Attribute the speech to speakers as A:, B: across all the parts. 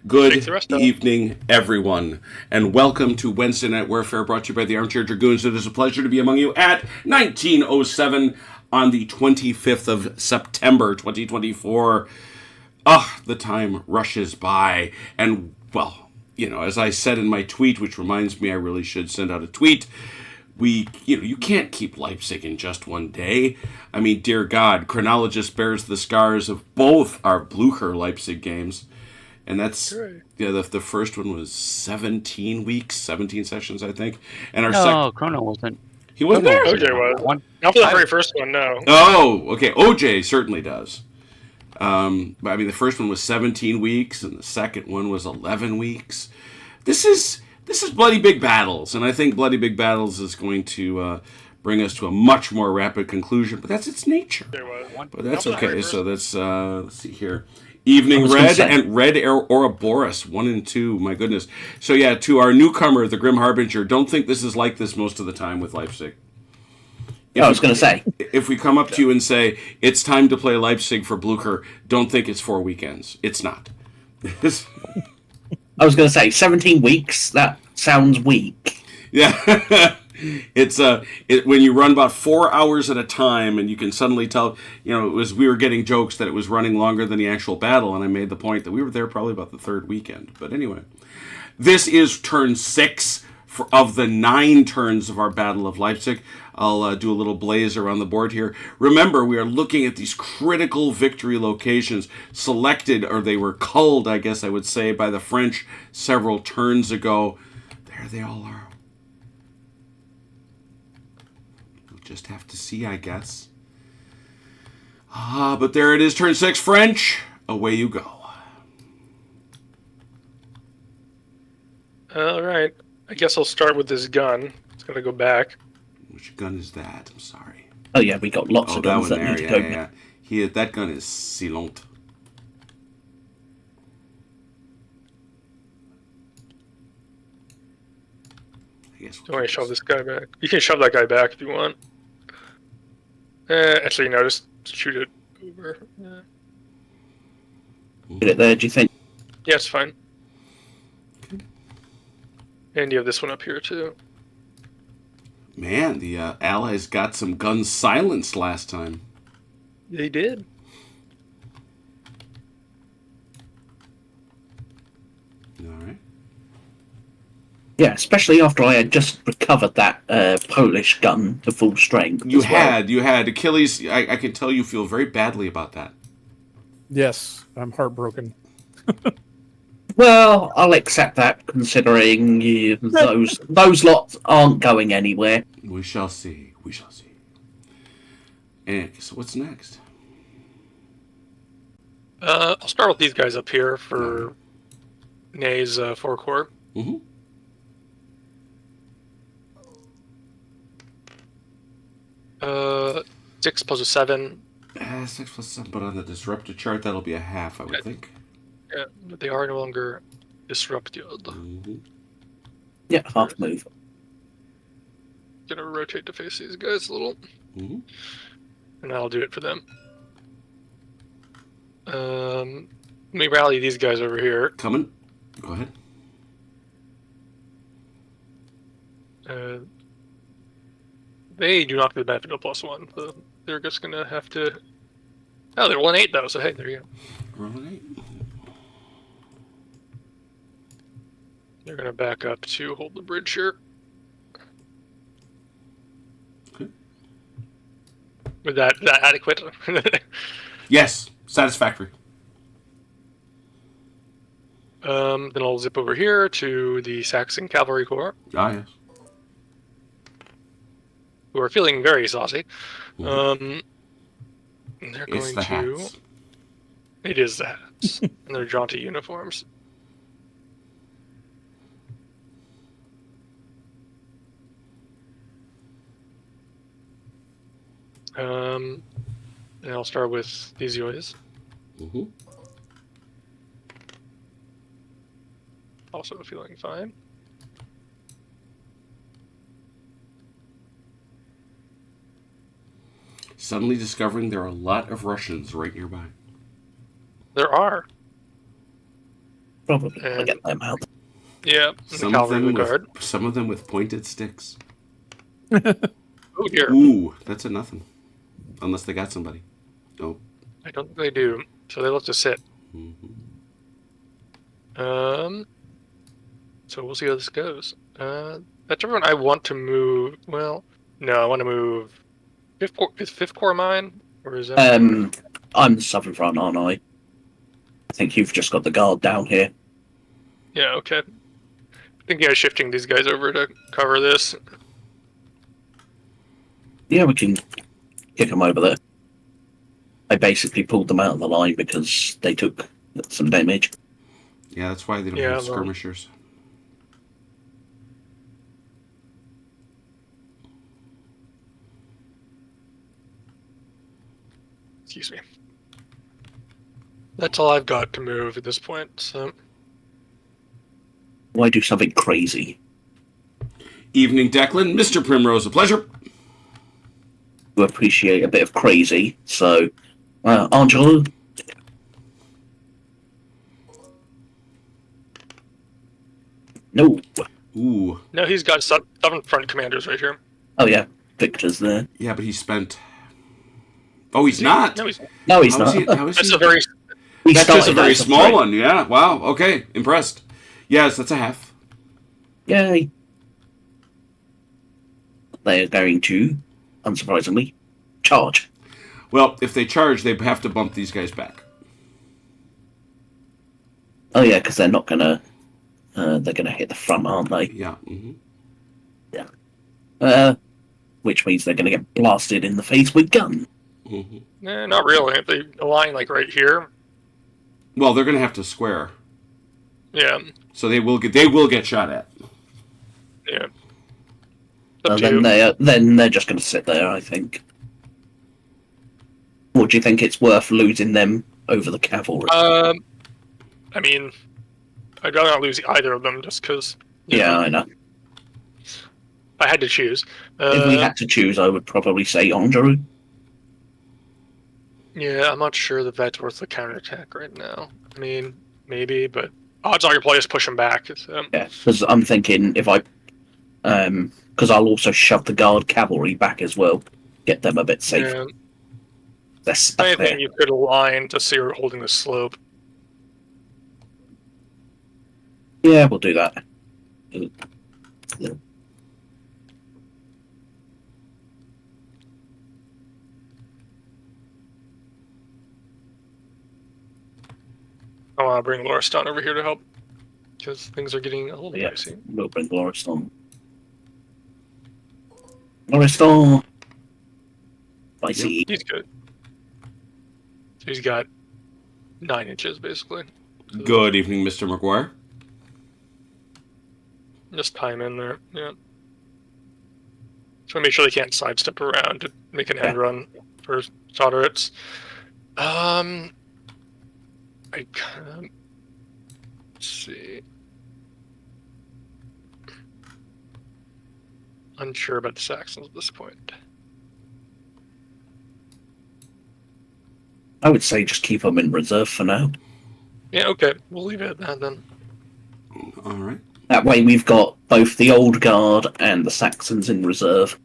A: Good evening, everyone, and welcome to Wednesday Night Warfare, brought to you by the Armchair Dragoons. It is a pleasure to be among you at 1907 on the 25th of September, 2024. The time rushes by, and, well, you know, as I said in my tweet, which reminds me I really should send out a tweet, you can't keep Leipzig in just one day. I mean, dear God, chronologist bears the scars of both our Blücher Leipzig games. And that's, the first one was 17 weeks, 17 sessions, I think. And our
B: No, Chrono wasn't.
A: He wasn't there?
C: OJ was. Not for the very first one, no.
A: Oh, okay. OJ certainly does. But I mean, the first one was 17 weeks, and the second one was 11 weeks. This is Bloody Big Battles, and I think Bloody Big Battles is going to bring us to a much more rapid conclusion, but that's its nature. But that's okay. So let's see here. Evening Red and Red Ouroboros, 1 and 2. My goodness. So yeah, to our newcomer, the Grim Harbinger, don't think this is like this most of the time with Leipzig.
D: I was going to say.
A: If we come up to you and say, it's time to play Leipzig for Blücher, don't think it's 4 weekends. It's not.
D: I was going to say, 17 weeks, that sounds weak.
A: Yeah. It's when you run about 4 hours at a time, and you can suddenly tell, we were getting jokes that it was running longer than the actual battle, and I made the point that we were there probably about the third weekend. But anyway, this is turn 6 of the 9 turns of our Battle of Leipzig. I'll do a little blaze around the board here. Remember, we are looking at these critical victory locations selected, or they were culled, I guess I would say, by the French several turns ago. There they all are. Just have to see, I guess. But there it is, turn 6, French. Away you go.
C: All right. I guess I'll start with this gun. It's going to go back.
A: Which gun is that? I'm sorry.
D: Oh, yeah, we got lots of guns that need to go back.
A: That gun is Silent. I guess
C: Don't want to shove this guy back. You can shove that guy back if you want. Actually, no, just shoot it over. Yeah.
D: Get it there, do you think?
C: Yeah, it's fine. And you have this one up here, too.
A: Man, the Allies got some guns silenced last time.
C: They did.
A: All right.
D: Yeah, especially after I had just recovered that Polish gun to full strength.
A: You had Achilles. I can tell you feel very badly about that.
E: Yes, I'm heartbroken.
D: Well, I'll accept that, considering those lots aren't going anywhere.
A: We shall see. And so what's next?
C: I'll start with these guys up here for Ney's 4-core.
A: Mm-hmm.
C: 6 plus a 7.
A: 6 plus 7, but on the disrupted chart, that'll be a half, I would think.
C: Yeah, but they are no longer disrupted.
A: Mm-hmm.
D: Yeah, half move.
C: Gonna rotate to face these guys a little.
A: Mm-hmm.
C: And I'll do it for them. Let me rally these guys over here.
A: Coming. Go ahead.
C: They do not get the benefit of +1, so they're just gonna have to. Oh, they're 1-8 though, so hey, there you go.
A: Rolling 8.
C: They're gonna back up to hold the bridge here.
A: Okay.
C: With that adequate?
A: Yes, satisfactory.
C: Then I'll zip over here to the Saxon Cavalry Corps.
A: Ah, yes.
C: Who are feeling very saucy.
A: Mm-hmm.
C: They're
A: It's
C: going
A: the
C: to.
A: hats.
C: It is the hats and their jaunty uniforms. And I'll start with these guys.
A: Mm-hmm.
C: Also feeling fine.
A: Suddenly discovering there are a lot of Russians right nearby.
C: There are.
D: Probably want to
C: And-
D: get them out.
C: Yeah, and the cavalry of the guard.
A: Some of them with pointed sticks.
C: Oh dear.
A: Ooh, that's a nothing. Unless they got somebody. Oh.
C: I don't think they do. So they let us sit.
A: Mm-hmm.
C: So we'll see how this goes. That's everyone I want to move. Well, no, I want to move. Is fifth corps mine, or is that?
D: I'm the southern front, aren't I? I think you've just got the guard down here.
C: Yeah. Okay. I think yeah, shifting these guys over to cover this.
D: Yeah, we can kick them over there. I basically pulled them out of the line because they took some damage.
A: Yeah, that's why they don't
C: Yeah,
A: have
C: well-
A: skirmishers.
C: Excuse me. That's all I've got to move at this point. So
D: Why do something crazy?
A: Evening, Declan. Mr. Primrose, a pleasure.
D: To appreciate a bit of crazy. So, Angelo, no.
A: Ooh.
C: no, he's got seven front commanders right here.
D: Oh yeah, Victor's there.
A: Yeah, but he spent... Oh, he's not.
C: No, he's
D: No, he's
A: How is
D: not.
A: he- how is
C: that's
A: he-
C: a very
D: We
A: That's just a
D: started
A: very
D: as
A: small
D: three.
A: one. Yeah, wow. Okay, impressed. Yes, that's a half.
D: Yay. They're going to, unsurprisingly, charge.
A: Well, if they charge, they have to bump these guys back.
D: Oh yeah, because they're not gonna. They're gonna hit the front, aren't they?
A: Yeah. Mm-hmm.
D: Which means they're gonna get blasted in the face with guns.
A: Mm-hmm.
C: not really. If they align like right here,
A: Well, they're going to have to square,
C: yeah,
A: so they will get shot at.
C: yeah. Up to you.
D: Then they're just gonna sit there, I think. Or do you think it's worth losing them over the cavalry?
C: I mean, I'd rather not lose either of them just because.
D: yeah, I know.
C: I had to choose.
D: If we had to choose, I would probably say Andrew.
C: Yeah, I'm not sure that that's worth the counterattack right now. I mean, maybe, but odds are you'll probably just push him back. So.
D: Yeah, because I'm thinking if I, because I'll also shove the guard cavalry back as well, get them a bit safer.
C: Yeah.
D: They're stuck
C: Anything
D: there.
C: you could align to see you're holding the slope.
D: Yeah, we'll do that.
C: I want to bring Loristan over here to help because things are getting a little
D: Yeah,
C: dicey.
D: we'll bring Loriston. Loriston. I see.
C: He's good. So he's got 9 inches basically.
A: Good evening, Mr. McGuire.
C: Just time in there. Yeah. So make sure they can't sidestep around to make an end run for Solderates. I let's see. Unsure about the Saxons at this point.
D: I would say just keep them in reserve for now.
C: Yeah, okay. We'll leave it at that then.
A: All right.
D: That way we've got both the old guard and the Saxons in reserve.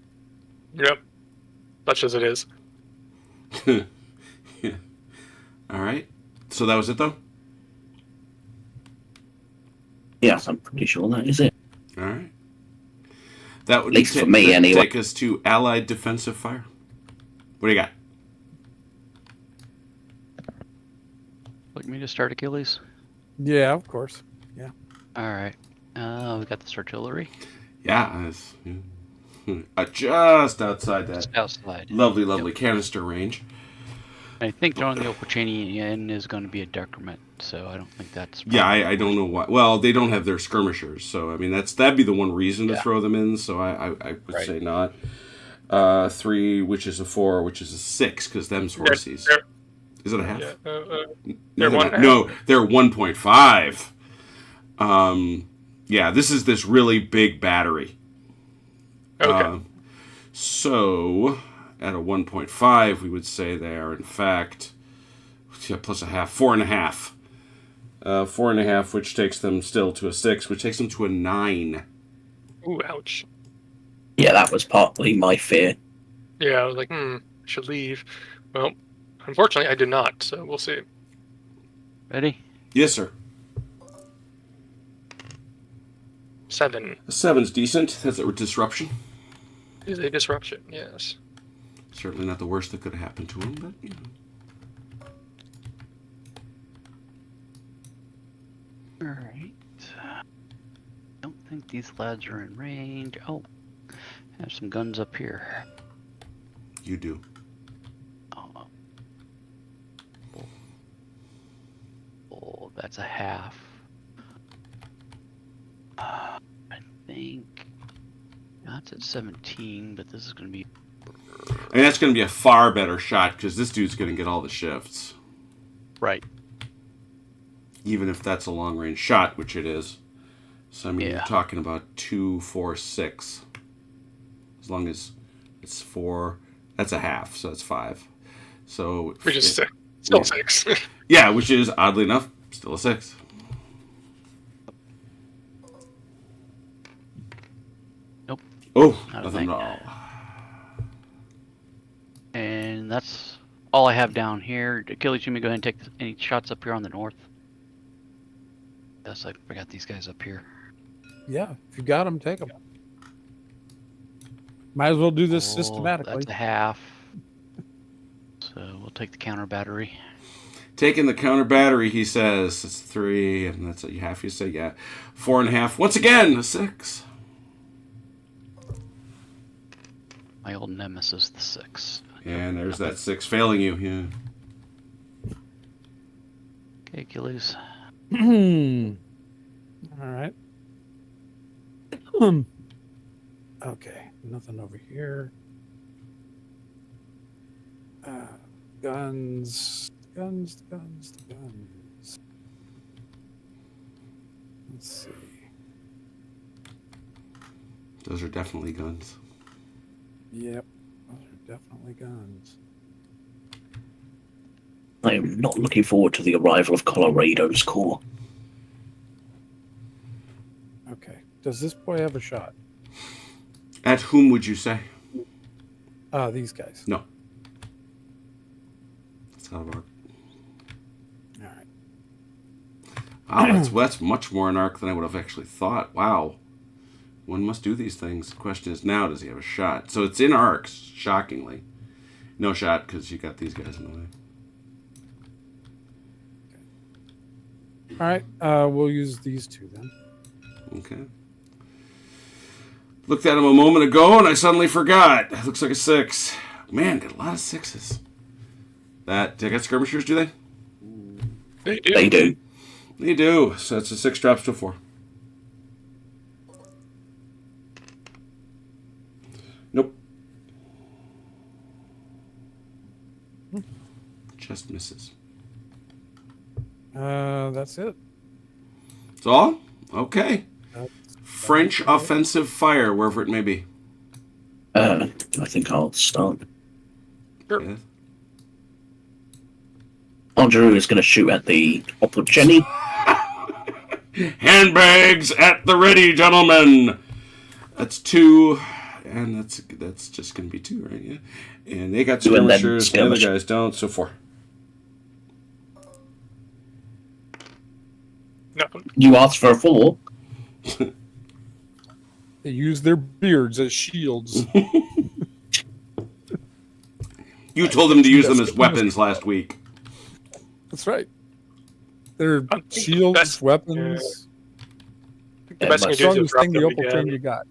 C: Yep. Such as it is.
A: Yeah. All right. So that was it, though?
D: Yes, I'm pretty sure that is it.
A: All right. That would
D: At least for me, anyway.
A: take us to Allied defensive fire. What do you got?
B: Like me to start Achilles?
E: Yeah, of course.
B: Alright. We got this artillery.
A: Yeah, just outside that
B: Just outside.
A: lovely canister range.
B: I think throwing the Opportunity in is going to be a decrement, so I don't think that's...
A: Yeah, I don't know why. Well, they don't have their skirmishers, so I mean that'd be the one reason to throw them in. So I would say not. 3, which is a 4, which is a 6, because them's horsies. Is it a half?
C: Yeah.
A: No,
C: They're one half.
A: no, they're 1.5. Yeah, this is this really big battery.
C: Okay.
A: So at a 1.5, we would say they are in fact plus a half, 4.5. 4.5, which takes them still to a 6, which takes them to a 9.
C: Ooh, ouch.
D: Yeah, that was partly my fear.
C: Yeah, I was like, I should leave. Well, unfortunately, I did not, so we'll see.
B: Ready?
A: Yes, sir.
C: 7
A: A 7's decent. That's a disruption.
C: is a disruption, yes.
A: Certainly not the worst that could have happened to him, but you know.
B: Alright. Don't think these lads are in range. Oh, have some guns up here.
A: You do.
B: Oh, oh that's a half. I think that's at 17, but this is going to be.
A: I mean, that's going to be a far better shot because this dude's going to get all the shifts.
B: Right.
A: Even if that's a long-range shot, which it is. So, I mean,
B: Yeah.
A: you're talking about 2, 4, 6. As long as it's 4, that's a half, so that's 5. So,
C: Which is 6. Still
A: yeah.
C: 6.
A: Yeah, which is, oddly enough, still a 6.
B: Nope.
A: Oh,
B: Not a
A: nothing
B: thing.
A: at all.
B: And that's all I have down here. Achilles, you may go ahead and take any shots up here on the north. Yes, I got these guys up here.
E: Yeah, if you got them, take them. Might as well do this systematically.
B: That's a half. So we'll take the counter battery.
A: Taking the counter battery, he says. It's 3, and that's a half. You say, yeah. 4.5. Once again, a 6.
B: My old nemesis, the 6.
A: And there's that 6 failing you, yeah.
B: Okay, Achilles.
E: All right. Okay, nothing over here. Guns. Let's see.
A: Those are definitely guns.
E: Yep, those are definitely guns.
D: I am not looking forward to the arrival of Colorado's Corps.
E: Okay, does this boy have a shot?
A: At whom would you say?
E: These guys.
A: No. That's out of arc.
E: All right.
A: Wow, that's much more an arc than I would have actually thought. Wow. One must do these things. The question is now, does he have a shot? So it's in arcs, shockingly. No shot, because you got these guys in the way.
E: All right, we'll use these two then.
A: Okay. Looked at him a moment ago, and I suddenly forgot. Looks like a 6. Man, got a lot of 6s. They got skirmishers, do they?
C: They do.
D: They do.
A: They do. So that's a 6 drops to a 4. Nope. Just misses.
E: That's it.
A: That's all? Okay.
E: That's
A: French offensive fire, wherever it may be.
D: I think I'll start.
C: Sure.
A: Yeah.
D: Andrew is going to shoot at the Opportunity.
A: Handbags at the ready, gentlemen. That's 2, and that's just going to be 2, right? Yeah. And they got
D: 2 and then
A: skirmishers, the other
D: skirmish.
A: guys don't, so 4.
C: Nothing.
D: You asked for a 4.
E: They use their beards as shields.
A: You told them to use them as weapons last week.
E: That's right. They're
C: I think the
E: shields,
C: best-
E: weapons.
C: The best thing to do is
E: Strongest
C: just drop
E: thing the
C: them
E: Opal
C: again.
E: train you got.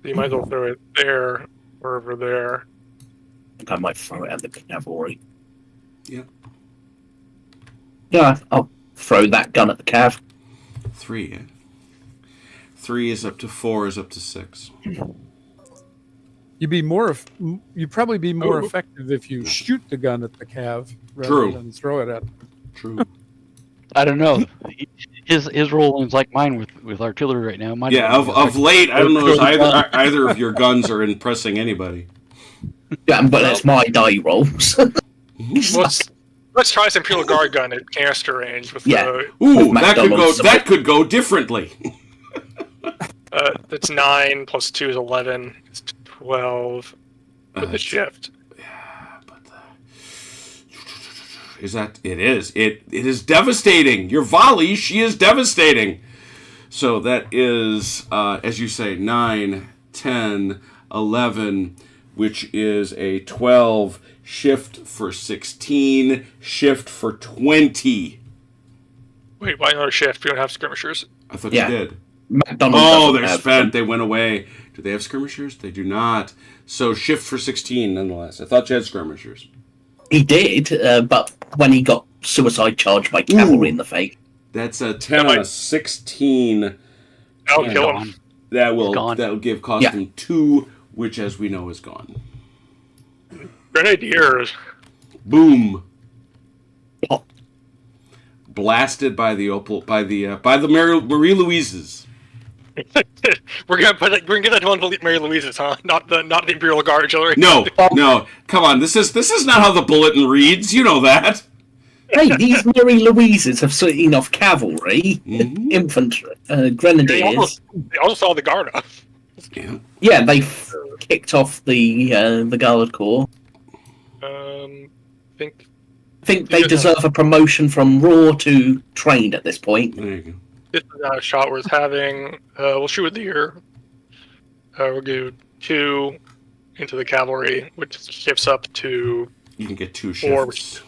C: You might as well throw it there or over there.
D: I think I might throw it at the cavalry.
A: Yeah.
D: Yeah, I'll throw that gun at the cav.
A: 3, yeah. 3 is up to 4 is up to 6.
E: You'd probably be more
C: Ooh.
E: effective if you shoot the gun at the cav rather
A: True.
E: than throw it at.
A: True.
B: I don't know. His rolling's like mine with artillery right now. Mine
A: Yeah, of late, I don't know if either of your guns are impressing anybody.
D: Yeah, but it's my die rolls.
C: Well, Let's try some Imperial Guard gun at canister range with
D: Yeah.
C: the.
A: Ooh,
D: With
A: that could go.
D: McDonald's.
A: That could go differently.
C: That's 9 plus 2 is 11. It's 12 with the shift.
A: Is that? It is. It is devastating. Your volley, she is devastating. So that is, as you say, 9, 10, 11, which is a 12, shift for 16, shift for 20.
C: Wait, why not a shift? We don't have skirmishers.
A: I thought
D: Yeah.
A: you did.
D: McDonald's
A: Oh,
D: doesn't
A: they're
D: have
A: spent.
D: them.
A: They went away. Do they have skirmishers? They do not. So shift for 16, nonetheless. I thought you had skirmishers.
D: He did, but when he got suicide charged by cavalry in the face.
A: That's a 10 on a 16.
C: I'll
A: Yeah,
C: kill him.
A: That will
B: gone.
A: give cost
D: Yeah.
A: him 2, which, as we know, is gone.
C: Grenadiers.
A: Boom.
D: Oh.
A: Blasted by the Marie Louises.
C: we're gonna get that one to Mary Louise's, huh? Not the Imperial Guard artillery.
A: No, come on. This is not how the bulletin reads. You know that.
D: Hey, these Mary Louises have seen off cavalry,
A: Mhm.
D: infantry,
C: They
D: grenadiers.
C: also saw the guard off.
A: Yeah.
D: Yeah, they kicked off the Guard Corps.
C: Think
D: I think they deserve a promotion from raw to trained at this point.
A: There you go.
C: this is not a shot worth having. We'll shoot with the ear. We'll do 2 into the cavalry, which shifts up to
A: You can get 2
C: 4.
A: shifts.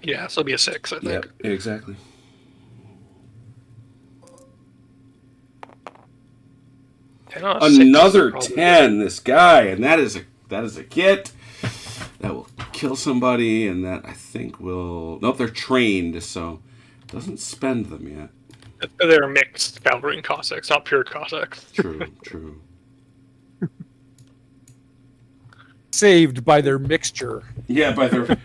C: Yeah, so it'll be a 6, I think.
A: Yep, exactly. Another 10. This guy, and that is a kit that will kill somebody, and that I think will. Nope, they're trained, so doesn't spend them yet.
C: They're mixed cavalry and Cossacks, not pure Cossacks.
A: True, true.
E: Saved by their mixture.
A: Yeah,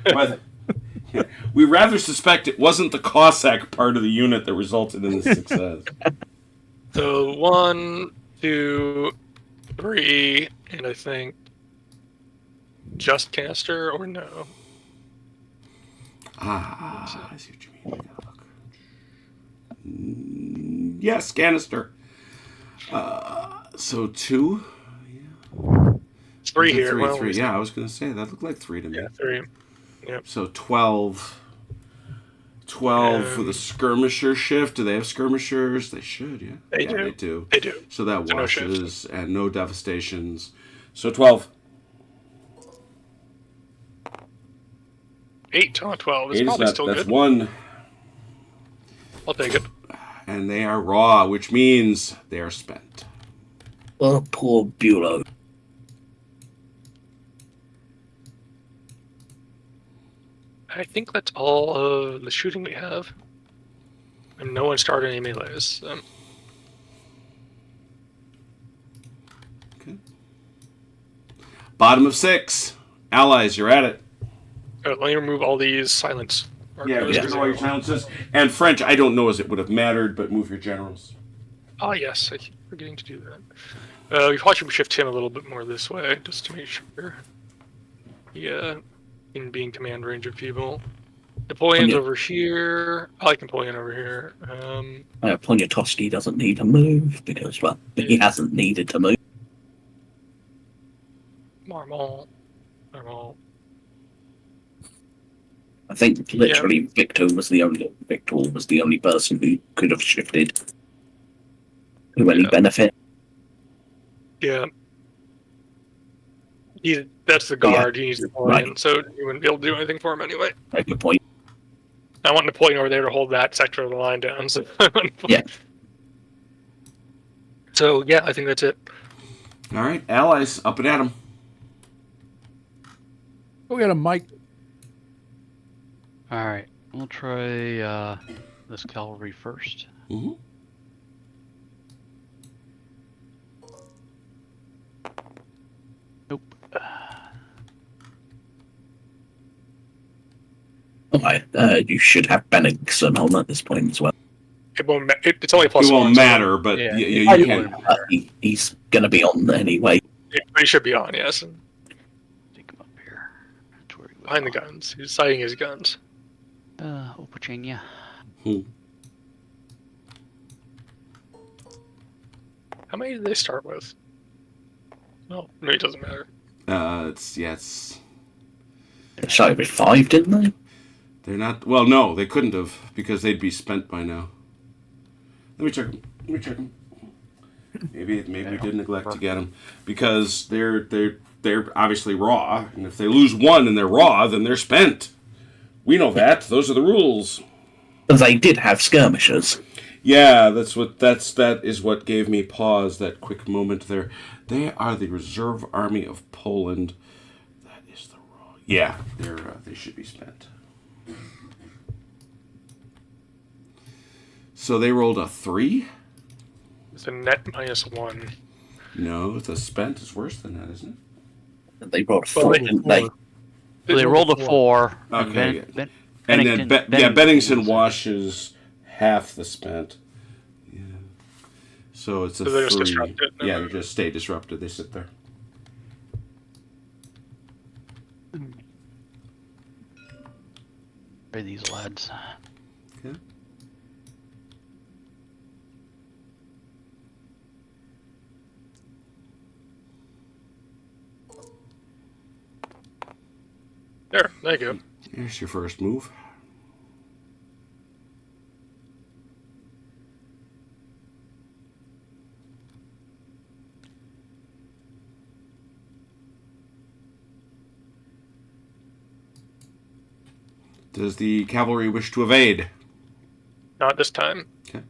A: yeah. We rather suspect it wasn't the Cossack part of the unit that resulted in the success.
C: So 1, 2, 3, and I think just canister or no?
A: Ah, I see what you mean. Yes, canister. So 2.
C: It's 3 here.
A: 3,
C: Well,
A: 3. Yeah, I was going to say that looked like 3 to me.
C: Yeah, 3. Yep.
A: So 12. 12 for the skirmisher shift. Do they have skirmishers? They should, yeah.
C: They
A: Yeah,
C: do.
A: they do.
C: They do.
A: So that
C: So no shifts.
A: washes and no devastations. So 12.
C: 8 on 12 is
A: 8 is
C: probably
A: not,
C: still
A: that's
C: good.
A: 1.
C: I'll take it.
A: And they are raw, which means they are spent.
D: Oh, poor Bureau.
C: I think that's all of the shooting we have. And no one started any melees. So.
A: Okay. Bottom of 6. Allies, you're at it.
C: Let me remove all these silence markers.
A: Yeah, all your silences. And French, I don't know as it would have mattered, but move your generals.
C: Oh, yes, I keep forgetting to do that. We probably should shift him a little bit more this way, just to make sure. Yeah, in being command range of people. Napoleon's over here. I like Napoleon over here.
D: Poniatowski doesn't need to move because, well, he hasn't needed to move.
C: Marmont.
D: I think literally Victor was the only person who could have shifted to any benefit.
C: Yeah. That's the guard. He needs Napoleon, so you wouldn't be able to do anything for him anyway.
D: Good point.
C: I want Napoleon over there to hold that sector of the line down. So
D: Yeah.
C: So, yeah, I think that's it.
A: All right, allies, up and at 'em.
E: Oh, we got a mic.
B: Alright, we'll try this cavalry first.
A: Mm-hmm.
B: Nope.
D: You should have Bennigsen on at this point as well.
C: It won't. It's only plus
A: It won't
C: one,
A: matter, but
B: Yeah.
A: you
D: I-
A: can.
D: He's going to be on anyway.
C: But he should be on, yes.
B: Take him up here. To where he would
C: Behind the
B: go.
C: guns. He's sighting his guns.
B: Opachenia.
C: How many did they start with? No, maybe it doesn't matter.
A: It's
D: They started with 5, didn't they?
A: they're not. Well, no, they couldn't have because they'd be spent by now. Let me check them. Maybe we did neglect to get them because they're obviously raw, and if they lose one and they're raw, then they're spent. We know that. Those are the rules.
D: But they did have skirmishers.
A: Yeah, that is what gave me pause. That quick moment there. They are the Reserve Army of Poland. That is the raw. Yeah, they should be spent. So they rolled a 3.
C: It's a net -1.
A: No, it's a spent. It's worse than that, isn't it?
D: They brought 4,
C: Well,
D: didn't they?
B: So they rolled a 4.
A: Okay,
B: And
A: And then
B: Bennington
A: Bennington
B: was-
A: washes half the spent. Yeah. So it's a
C: So they're just
A: 3.
C: disrupted.
A: Yeah, they just stay disrupted. They sit there.
B: Are these lads?
A: Okay.
C: There you go.
A: Here's your first move. Does the cavalry wish to evade?
C: Not this time.
A: Okay.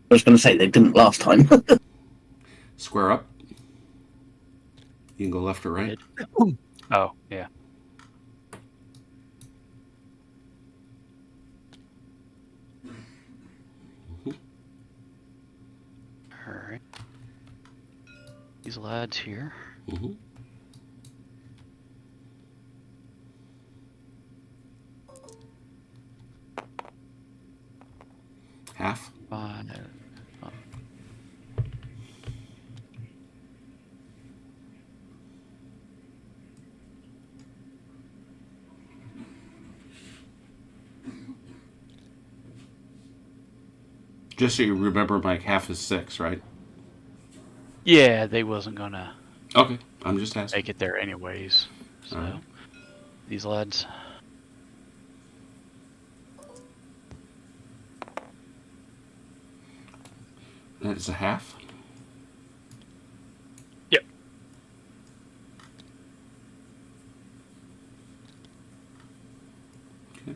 D: I was going to say they didn't last time.
A: Square up. You can go left or right.
B: Oh, yeah. Alright. These lads here.
A: Mm-hmm. Half.
B: 5.
A: Just so you remember, Mike, half is 6, right?
B: Yeah, they wasn't gonna
A: Okay, I'm just asking.
B: make it there anyways. So
A: Alright.
B: these lads.
A: That is a half.
C: Yep.
A: Okay.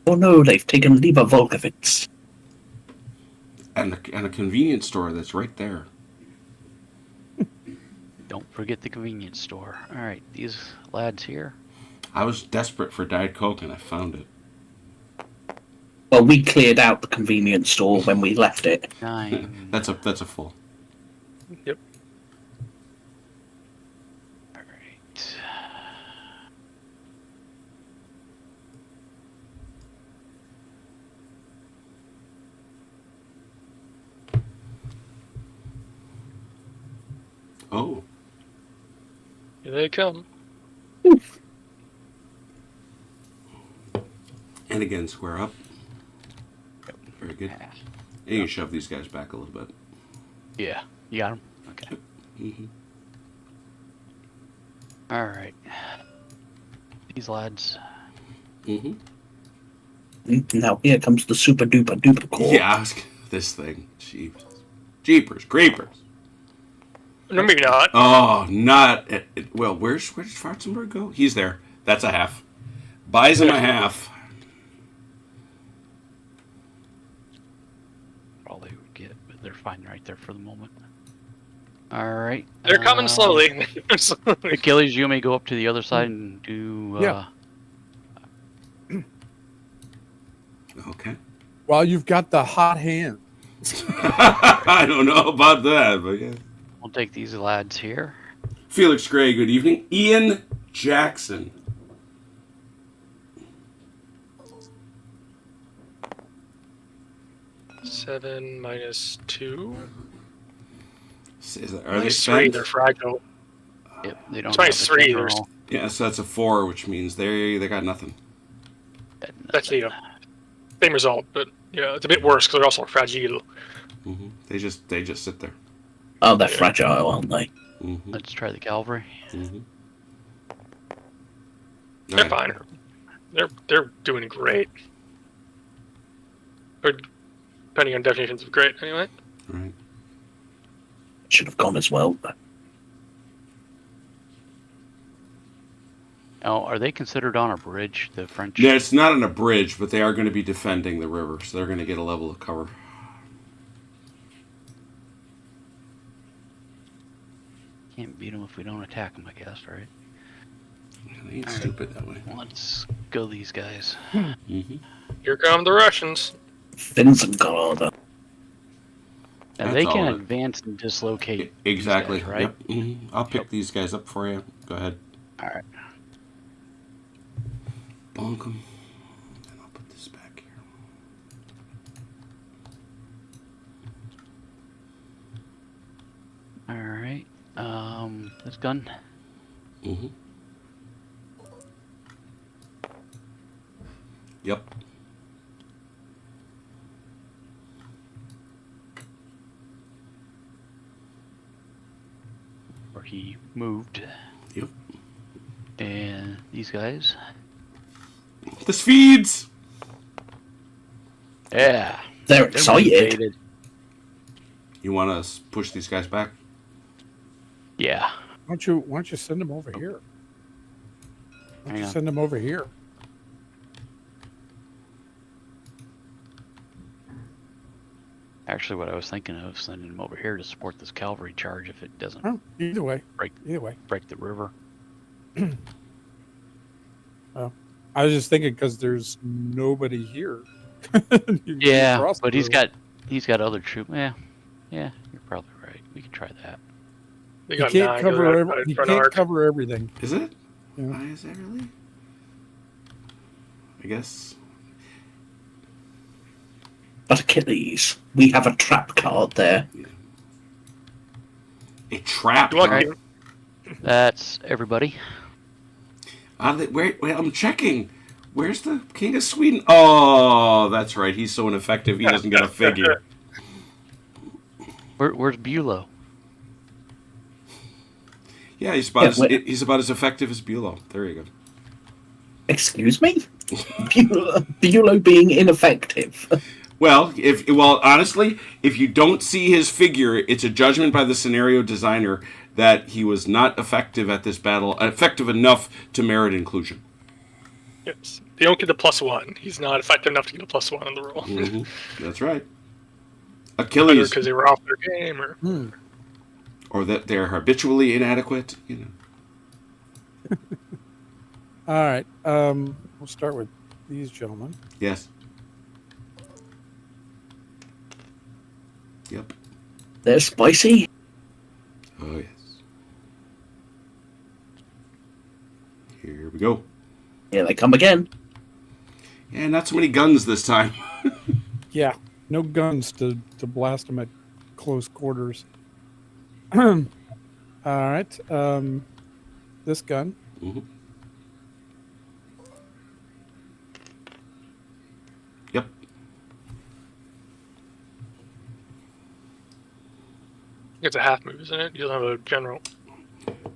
D: Oh no, they've taken Lieber Volkovitz.
A: And a convenience store that's right there.
B: Don't forget the convenience store. Alright, these lads here.
A: I was desperate for Diet Coke and I found it.
D: Well, we cleared out the convenience store when we left it.
B: 9.
A: That's a full.
C: Yep.
B: Alright.
A: Oh,
C: Here they come.
A: and again, square up. Very good.
B: Half.
A: And you can shove these guys back a little bit.
B: Yeah, you got them? Okay.
A: Mm-hmm.
B: Alright. These lads.
A: Mm-hmm.
D: Now here comes the super duper duper core.
A: Yeah, this thing. Jeepers, creepers.
C: No, maybe not.
A: Oh, not. Well, where does Schwarzenberg go? He's there. That's a half. Buys him a half.
B: All they would get, but they're fine right there for the moment. Alright.
C: They're coming slowly.
B: Achilles, you may go up to the other side and do.
E: Yeah.
A: Okay.
E: Well, you've got the hot hand.
A: I don't know about that, but yeah.
B: We'll take these lads here.
A: Felix Gray, good evening. Ian Jackson.
C: Seven -2.
A: Are they
C: -3.
A: spent?
C: They're fragile.
B: Yep, they don't
C: It's
B: have the
C: -3.
B: general.
A: Yeah, so that's a 4, which means they got nothing.
C: That's the same result, but yeah, it's a bit worse because they're also fragile.
A: Mm-hmm. They just sit there.
D: Oh, they're fragile, aren't they?
A: Mm-hmm.
B: Let's try the cavalry.
A: Mm-hmm.
C: They're fine. They're doing great. Or depending on definitions of great, anyway.
A: Right.
D: Should have gone as well. But
B: Oh, are they considered on a bridge, the French?
A: Yeah, it's not on a bridge, but they are going to be defending the river, so they're going to get a level of cover.
B: Can't beat them if we don't attack them, I guess, right?
A: They ain't stupid that way.
B: Let's go these guys.
A: Mm-hmm.
C: Here come the Russians.
D: Vinzengarde.
B: Now they
A: That's
B: can
A: all right.
B: advance and dislocate.
A: Exactly.
B: These guys, right?
A: Yep. Mm-hmm. I'll pick these guys up for you. Go ahead.
B: All right.
A: Bonk them. And I'll put this back here.
B: All right. This gun.
A: Mm-hmm. Yep.
B: Or he moved.
A: Yep.
B: And these guys.
A: The Swedes!
B: Yeah.
D: They're
B: They're
D: excited.
B: motivated.
A: You want to push these guys back?
B: Yeah.
E: Why don't you send them over here? Why don't
B: Hang
E: you
B: on.
E: send them over here?
B: Actually, what I was thinking of sending them over here to support this cavalry charge if it doesn't
E: Oh, either way.
B: break
E: Either way.
B: the river.
E: I was just thinking because there's nobody here. You can
B: Yeah,
E: cross
B: but
E: the
B: he's
E: river.
B: got other troops. Yeah, you're probably right. We can try that.
C: They
E: You
C: got
E: can't
C: 9
E: cover
C: going
E: every,
C: in
E: you
C: front
E: can't
C: arc.
E: cover everything.
A: Is it?
E: Yeah.
A: Why is that really? I guess.
D: But Achilles, we have a trap card there.
A: A trap.
C: You want
A: huh?
C: to
B: That's everybody.
A: Wait, I'm checking. Where's the King of Sweden? Oh, that's right. He's so ineffective, he doesn't get a figure.
B: Where's Bulow?
A: Yeah, he's about,
D: Yeah,
A: he's about as effective as Bulow. There you go.
D: Excuse me? Bulow being ineffective.
A: Well, honestly, if you don't see his figure, it's a judgment by the scenario designer that he was not effective at this battle, effective enough to merit inclusion.
C: Yes. They don't get the +1. He's not effective enough to get a +1 on the roll.
A: Mm-hmm. That's right.
C: Either
A: Achilles,
C: because they were off their game or
A: or that they're habitually inadequate. You know.
E: All right. We'll start with these gentlemen.
A: Yes. Yep.
D: They're spicy.
A: Oh yes. Here we go.
D: Here they come again.
A: Yeah, not so many guns this time.
E: Yeah. No guns to blast them at close quarters. All right. This gun.
A: Mm-hmm. Yep.
C: it's a half move, isn't it? You don't have a general.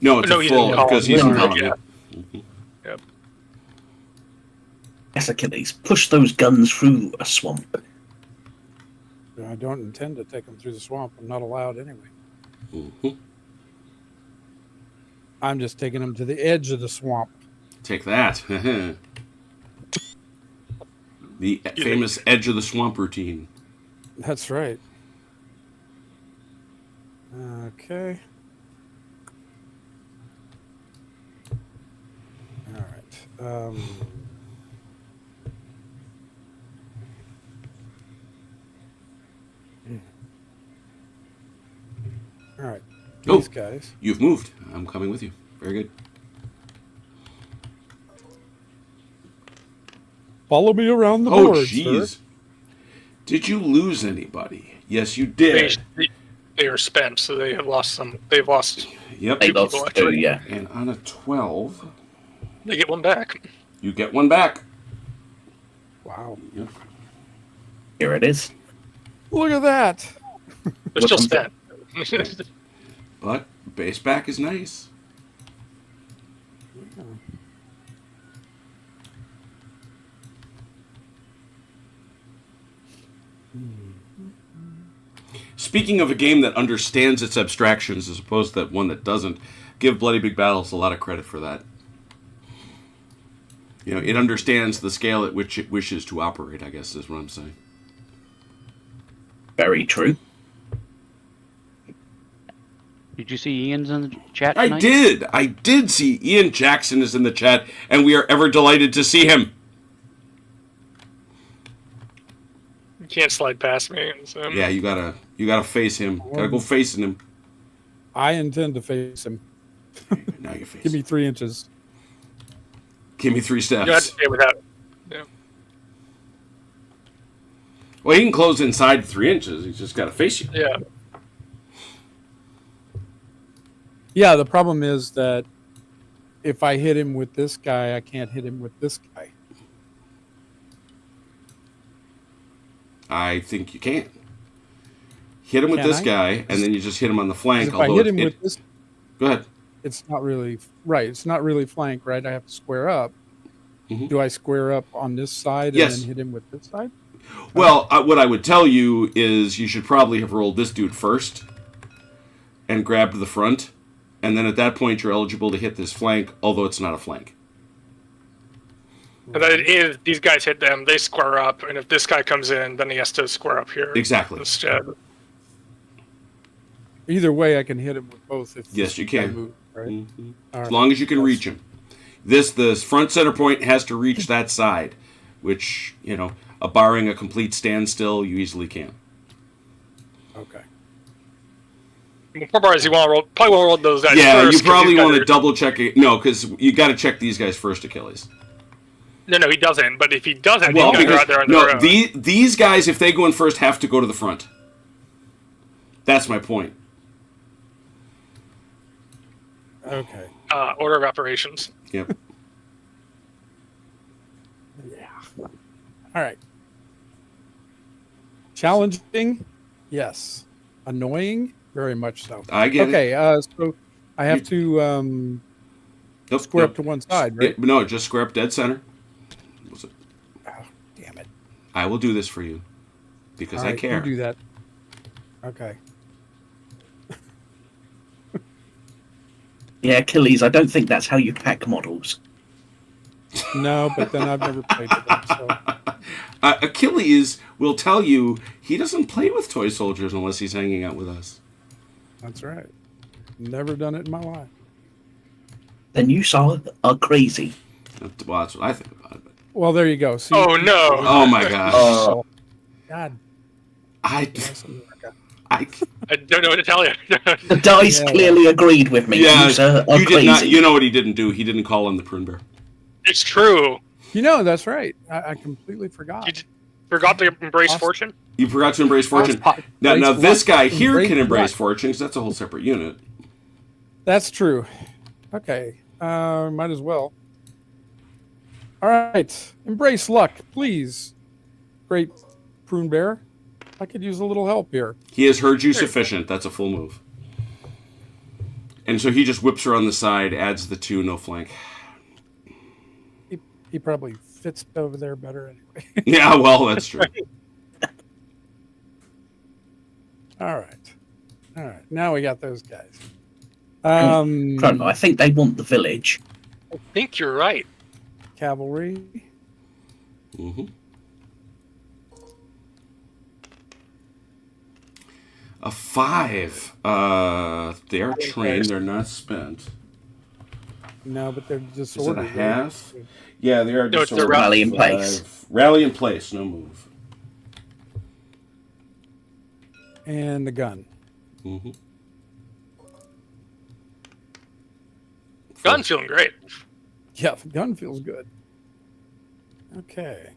A: No, it's
C: No,
A: a
C: you
A: full
C: didn't call
A: because
C: it.
A: he's
D: You
A: in
D: didn't
A: column.
C: call
A: Yeah.
C: it.
A: Mm-hmm.
C: Yep.
D: Yes, Achilles, push those guns through a swamp.
E: I don't intend to take them through the swamp. I'm not allowed anyway.
A: Mm-hmm.
E: I'm just taking them to the edge of the swamp.
A: Take that. The famous edge of the swamp routine.
E: That's right. Okay. All right. All right.
A: Oh.
E: These guys.
A: You've moved. I'm coming with you. Very good.
E: Follow me around the
A: Oh,
E: board,
A: jeez.
E: sir.
A: Did you lose anybody? Yes, you did.
C: They are spent, so they have lost some. They've lost.
A: Yep.
D: They
C: Two
D: lost
C: people,
D: two,
C: actually.
D: yeah.
A: And on a 12,
C: They get one back.
A: You get one back.
E: Wow.
A: Yep.
D: Here it is.
E: Look at that.
C: They're still spent.
A: But base back is nice. Speaking of a game that understands its abstractions as opposed to that one that doesn't, give Bloody Big Battles a lot of credit for that. You know, it understands the scale at which it wishes to operate, I guess is what I'm saying.
D: Very true.
B: Did you see Ian's in the chat
A: I
B: tonight?
A: I did see Ian Jackson is in the chat, and we are ever delighted to see him.
C: You can't slide past me. So.
A: Yeah, you gotta face him. Gotta go facing him.
E: I intend to face him.
A: Now you face
E: Give me
A: him.
E: 3 inches.
A: Give me 3
C: You have to
A: steps.
C: stay without. Yeah.
A: Well, he can close inside 3 inches. He's just gotta face you.
C: Yeah.
E: Yeah, the problem is that if I hit him with this guy, I can't hit him with this guy.
A: I think you can. Hit him with
E: Can
A: this
E: I?
A: guy, and then you just hit him on the
E: 'Cause
A: flank.
E: if I
A: Although
E: hit him with this,
A: go ahead.
E: it's not really right. It's not really flank, right? I have to square up.
A: Mhm.
E: Do I square up on this side
A: Yes.
E: and then hit him with this side?
A: Well, what I would tell you is you should probably have rolled this dude first and grabbed the front, and then at that point you're eligible to hit this flank, although it's not a flank.
C: And then if these guys hit them, they square up, and if this guy comes in, then he has to square up here.
A: Exactly.
C: Instead.
E: Either way, I can hit him with both. If
A: Yes, you
E: this guy
A: can.
E: moves, right?
A: Mhm.
E: All
A: As
E: right.
A: long as you can reach him. This front center point has to reach that side, which, you know, barring a complete standstill, you easily can.
E: Okay.
C: Poor bars, you want to roll, probably want to roll those guys
A: Yeah,
C: first.
A: you
C: 'Cause
A: probably
C: these guys
A: want to
C: are-
A: double check it. No, because you got to check these guys first, Achilles.
C: No, he doesn't. But if he doesn't,
A: Well,
C: these guys are
A: because
C: out there on their own.
A: these guys, if they go in first, have to go to the front. That's my point.
E: Okay.
C: Order of operations.
A: Yep.
E: Yeah. All right. Challenging? Yes. Annoying? Very much so.
A: I get it.
E: Okay, so I have to
A: Nope,
E: square
A: nope.
E: up to one side, right?
A: No, just square up dead center.
E: Oh, damn it.
A: I will do this for you because
E: All
A: I
E: right,
A: care.
E: You do that. Okay.
D: Yeah, Achilles, I don't think that's how you pack models.
E: No, but then I've never played with them, so
A: Achilles will tell you he doesn't play with toy soldiers unless he's hanging out with us.
E: that's right. Never done it in my life.
D: Then you are crazy.
A: Well, that's what I think about it.
E: Well, there you go. See,
C: Oh no!
A: Oh my gosh.
D: Oh,
E: God
A: I
E: bless America.
A: I
C: I don't know what to tell you.
D: the dice
E: Yeah.
D: clearly agreed with me.
A: yeah,
D: You, sir, are
A: you
D: crazy.
A: did not. You know what he didn't do? He didn't call in the prune bear.
C: It's true.
E: You know, that's right. I completely forgot.
C: You forgot to embrace
E: Awesome.
C: fortune.
A: You forgot to embrace fortune. Now
E: Embrace
A: this
E: what?
A: guy here can
E: Embrace
A: embrace
E: what?
A: fortune because that's a whole separate unit.
E: That's true. Okay. Might as well. All right. Embrace luck, please. Great prune bear. I could use a little help here.
A: He has heard you sufficient. That's a full move. And so he just whips her on the side, adds the 2, no flank.
E: He probably fits over there better anyway.
A: Yeah, well, that's true.
E: All right. All right. Now we got those guys.
D: Chrono, I think they want the village.
C: I think you're right.
E: Cavalry.
A: Mm-hmm. A 5. They are trained. They're not spent.
E: No, but they're
A: Is it
E: disordered.
A: a
E: right?
A: half? Yeah, they are
C: No, it's a
A: disordered.
D: rally in place.
A: 5. Rally in place. No move.
E: And the gun.
A: Mm-hmm.
C: Gun's feeling great.
E: Yeah, the gun feels good. Okay.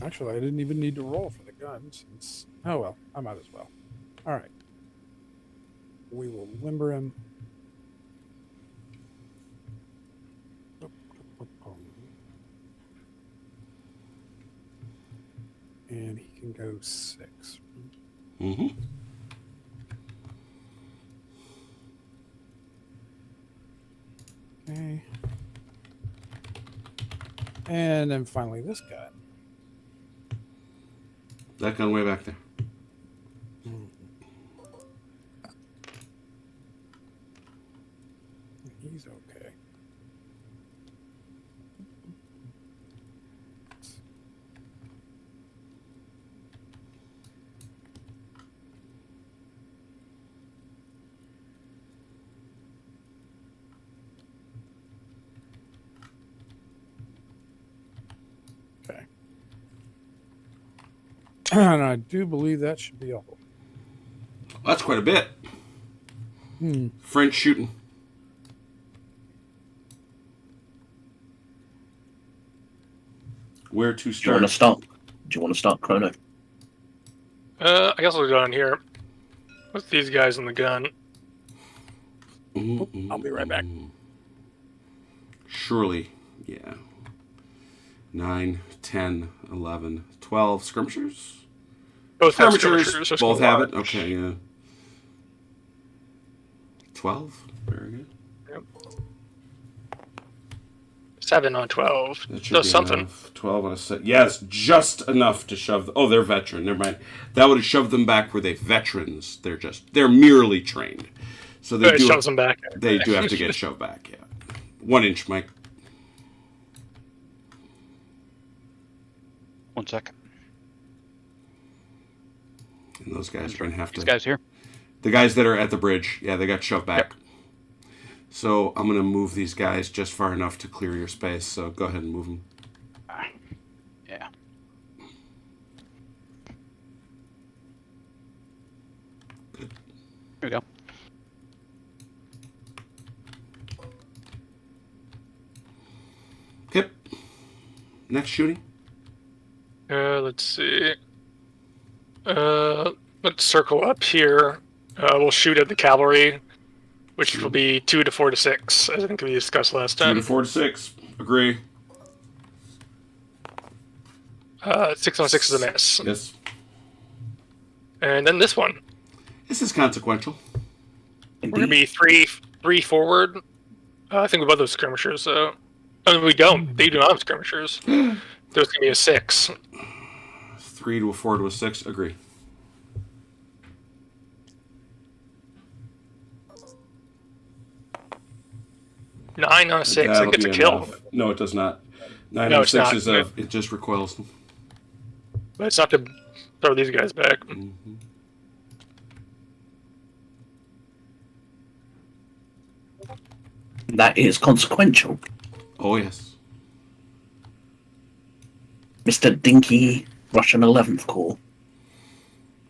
E: Actually, I didn't even need to roll for the gun since. Oh well, I might as well. All right. We will limber him. And he can go 6.
A: Mm-hmm.
E: Okay. And then finally this guy.
A: That gun way back there.
E: He's okay. Okay. And I do believe that should be all.
A: That's quite a bit. French shooting. Where to
D: Do you
A: start?
D: want to start? Do you want to start, Chrono?
C: I guess I'll go down here with these guys in the gun.
E: I'll be right back.
A: Surely, yeah. 9, 10, 11, 12 skirmishers?
C: Both have skirmishers. so
A: Both have it?
C: large.
A: Okay, yeah. 12? Very good.
C: 7 on 12.
A: That should
C: Does
A: be
C: something.
A: enough. 12 on a set. Yes, just enough to shove. Oh, they're veteran. Never mind. That would have shoved them back where they veterans. They're merely trained. So they
C: It
A: do.
C: shoves them back.
A: They do have to get shoved back. Yeah, 1 inch, Mike.
B: 1 second.
A: And those guys are going to have to.
B: These guys here.
A: The guys that are at the bridge, yeah, they got shoved back. So I'm going to move these guys just far enough to clear your space. So go ahead and move them.
B: Yeah.
A: Good.
B: Here we go.
A: Okay. Next shooting.
C: Let's see. Let's circle up here. We'll shoot at the cavalry, which will be 2 to 4 to 6, as I think we discussed last
A: 2
C: time.
A: to 4 to 6. Agree.
C: 6 on 6 is a miss.
A: Yes.
C: And then this one.
A: This is consequential.
C: We're going to be three forward. I think we both have skirmishers, so... Oh, we don't. They do not have skirmishers. There's going to be a 6.
A: 3 to a 4 to a 6. Agree.
C: Nine on a 6.
A: That'll
C: It gets a
A: be
C: kill.
A: enough. No, it does not. 9
C: No,
A: on
C: it's
A: 6
C: not.
A: is it just recoils them.
C: But it's not to throw these guys back.
D: That is consequential.
A: Oh, yes.
D: Mr. Dinky Russian 11th Corps.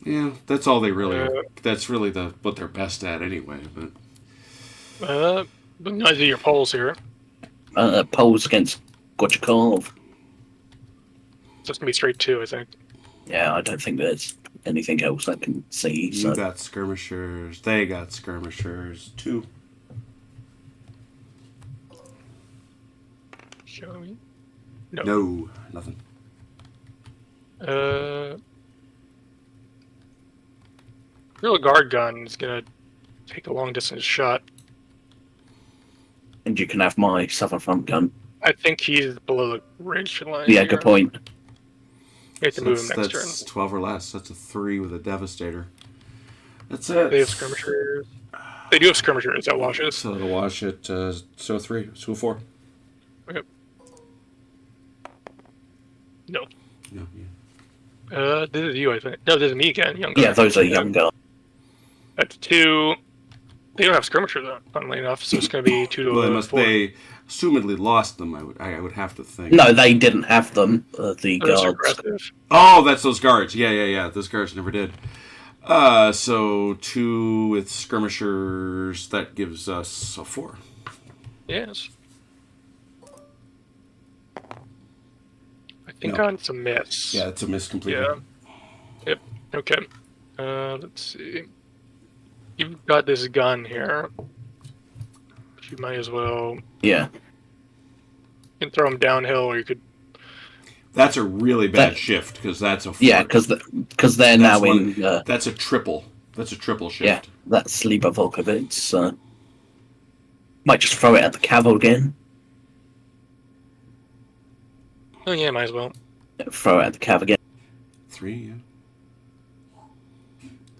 A: Yeah, that's all they really. That's really what they're best at anyway. But
C: But neither of your polls here.
D: Poles against Gorchakov.
C: So it's going to be straight 2, I think.
D: Yeah, I don't think there's anything else I can see.
A: you
D: So
A: got skirmishers. They got skirmishers. 2.
C: Show me.
A: No, nothing.
C: Real guard gun is going to take a long distance shot.
D: and you can have my Southern Front gun.
C: I think he's below the ridge line.
D: Yeah,
C: here.
D: good point.
C: You have to move him next turn.
A: That's 12 or less. That's a 3 with a Devastator. That's it.
C: They have skirmishers. They do have skirmishers that washes.
A: So it'll wash it. So 3. So 4.
C: Okay. No.
A: No, yeah.
C: This is you, I think. No, this is me again. Young
D: Yeah,
C: guy.
D: those are young guns.
C: That's 2. They don't have skirmishers, though, funnily enough, so it's going to be 2 to
A: Well,
C: 4.
A: they assumedly lost them. I would have to think.
D: No, they didn't have them. The
C: Those are
D: guards.
C: aggressive.
A: Oh, that's those guards. Yeah. Those guards never did. So 2 with skirmishers. That gives us a 4.
C: Yes. I think
A: No.
C: on some miss.
A: Yeah, it's a miss completely.
C: Yeah. Yep. Okay. Let's see. You've got this gun here. You might as well.
D: Yeah.
C: You can throw him downhill, or you could
A: That's a really bad shift because that's a 4.
D: Yeah, because they're now in.
A: That's a triple. That's a triple shift.
D: Yeah, that's Lieber Volkovitz. Might just throw it at the cav again.
C: Oh yeah, might as well.
D: Throw it at the cav again.
A: 3, yeah.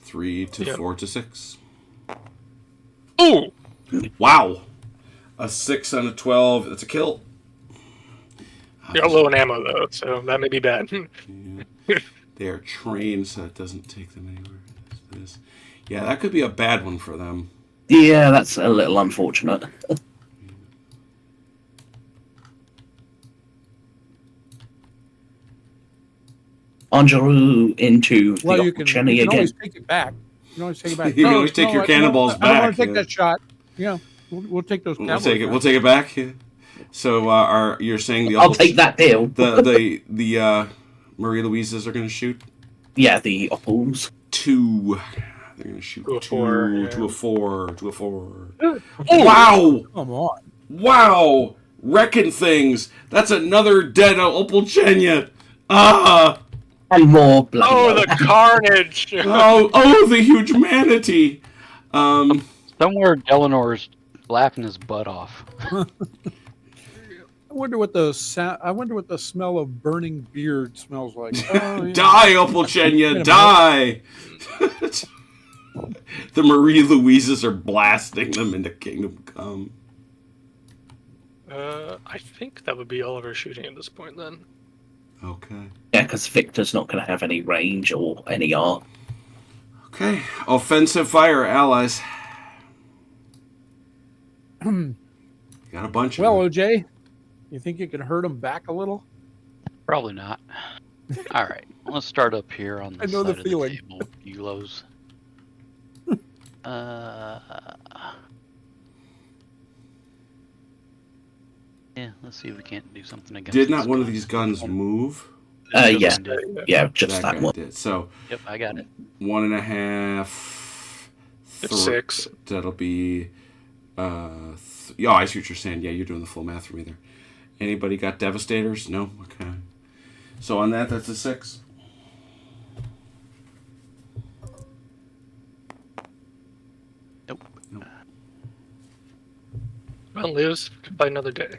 A: 3 to 4 to 6.
C: Ooh!
A: Wow. A 6 and a 12. That's a kill.
C: You're low in ammo though, so that may be bad.
A: Yeah. They are trained, so that doesn't take them anywhere. This. Yeah, that could be a bad one for them.
D: Yeah, that's a little unfortunate. Angelou into
E: Well,
D: the
E: you can
D: opportunity
E: always
D: again.
E: take it back. You can always take it back.
A: You can always take your cannonballs
E: I
A: back,
E: want to take
A: yeah.
E: that shot. Yeah, we'll take those.
A: We'll take it. We'll take it back. Yeah. So, you're saying the
D: I'll take that deal.
A: the Marie Louises are going to shoot
D: Yeah, the Oppals.
A: 2. They're going to shoot
C: To a
A: 2
C: 4, yeah.
A: to a 4 to a 4. Wow!
E: Come on.
A: Wow! Wrecking things. That's another dead Opolchenya. Ah!
D: And more blood.
C: Oh, the carnage!
A: Oh, the huge manatee.
B: Somewhere Delanor's laughing his butt off.
E: I wonder what the smell of burning beard smells like. Oh, yeah.
A: Die, Opolchenya, die! The Marie Louises are blasting them into Kingdom Come.
C: I think that would be all of our shooting at this point then.
A: Okay.
D: Yeah, because Victor's not going to have any range or any art.
A: Okay. Offensive fire, allies. Got a bunch of
E: Well,
A: them.
E: OJ, you think you can hurt him back a little?
B: Probably not. All right, let's start up here on the
E: I know
B: side
E: the
B: of
E: feeling.
B: the table. Eulos. Yeah, let's see if we can't do something against.
A: Did not
B: this
A: one of
B: guy.
A: these guns move?
D: Yeah.
B: Did.
D: Yeah, just that
A: guy
D: one.
A: did. So,
B: Yep, I got it.
A: 1.5.
C: It's 6.
A: That'll be. Yeah, I see what you're saying. Yeah, you're doing the full math for me there. Anybody got Devastators? No? Okay. So on that's a 6.
B: Nope.
C: Well, lives by another day.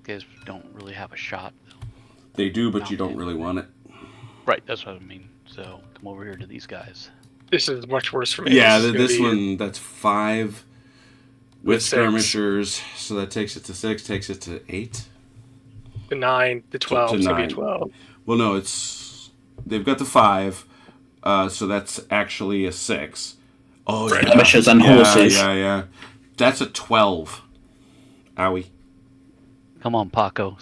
B: Guys don't really have a shot.
A: They do, but you don't really want it.
B: Right, that's what I mean. So come over here to these guys.
C: This is much worse for me.
A: Yeah,
C: is gonna
A: this
C: be
A: one, that's 5 with
C: Six.
A: skirmishers. So that takes it to 6, takes it to 8.
C: The 9, the 12.
A: To
C: It's gonna be
A: 9.
C: 12.
A: Well, no, they've got the 5, so that's actually a 6. Oh,
C: Right.
A: yeah.
D: Skirmishers and horses.
A: Yeah. That's a 12. Owie.
B: Come on, Paco.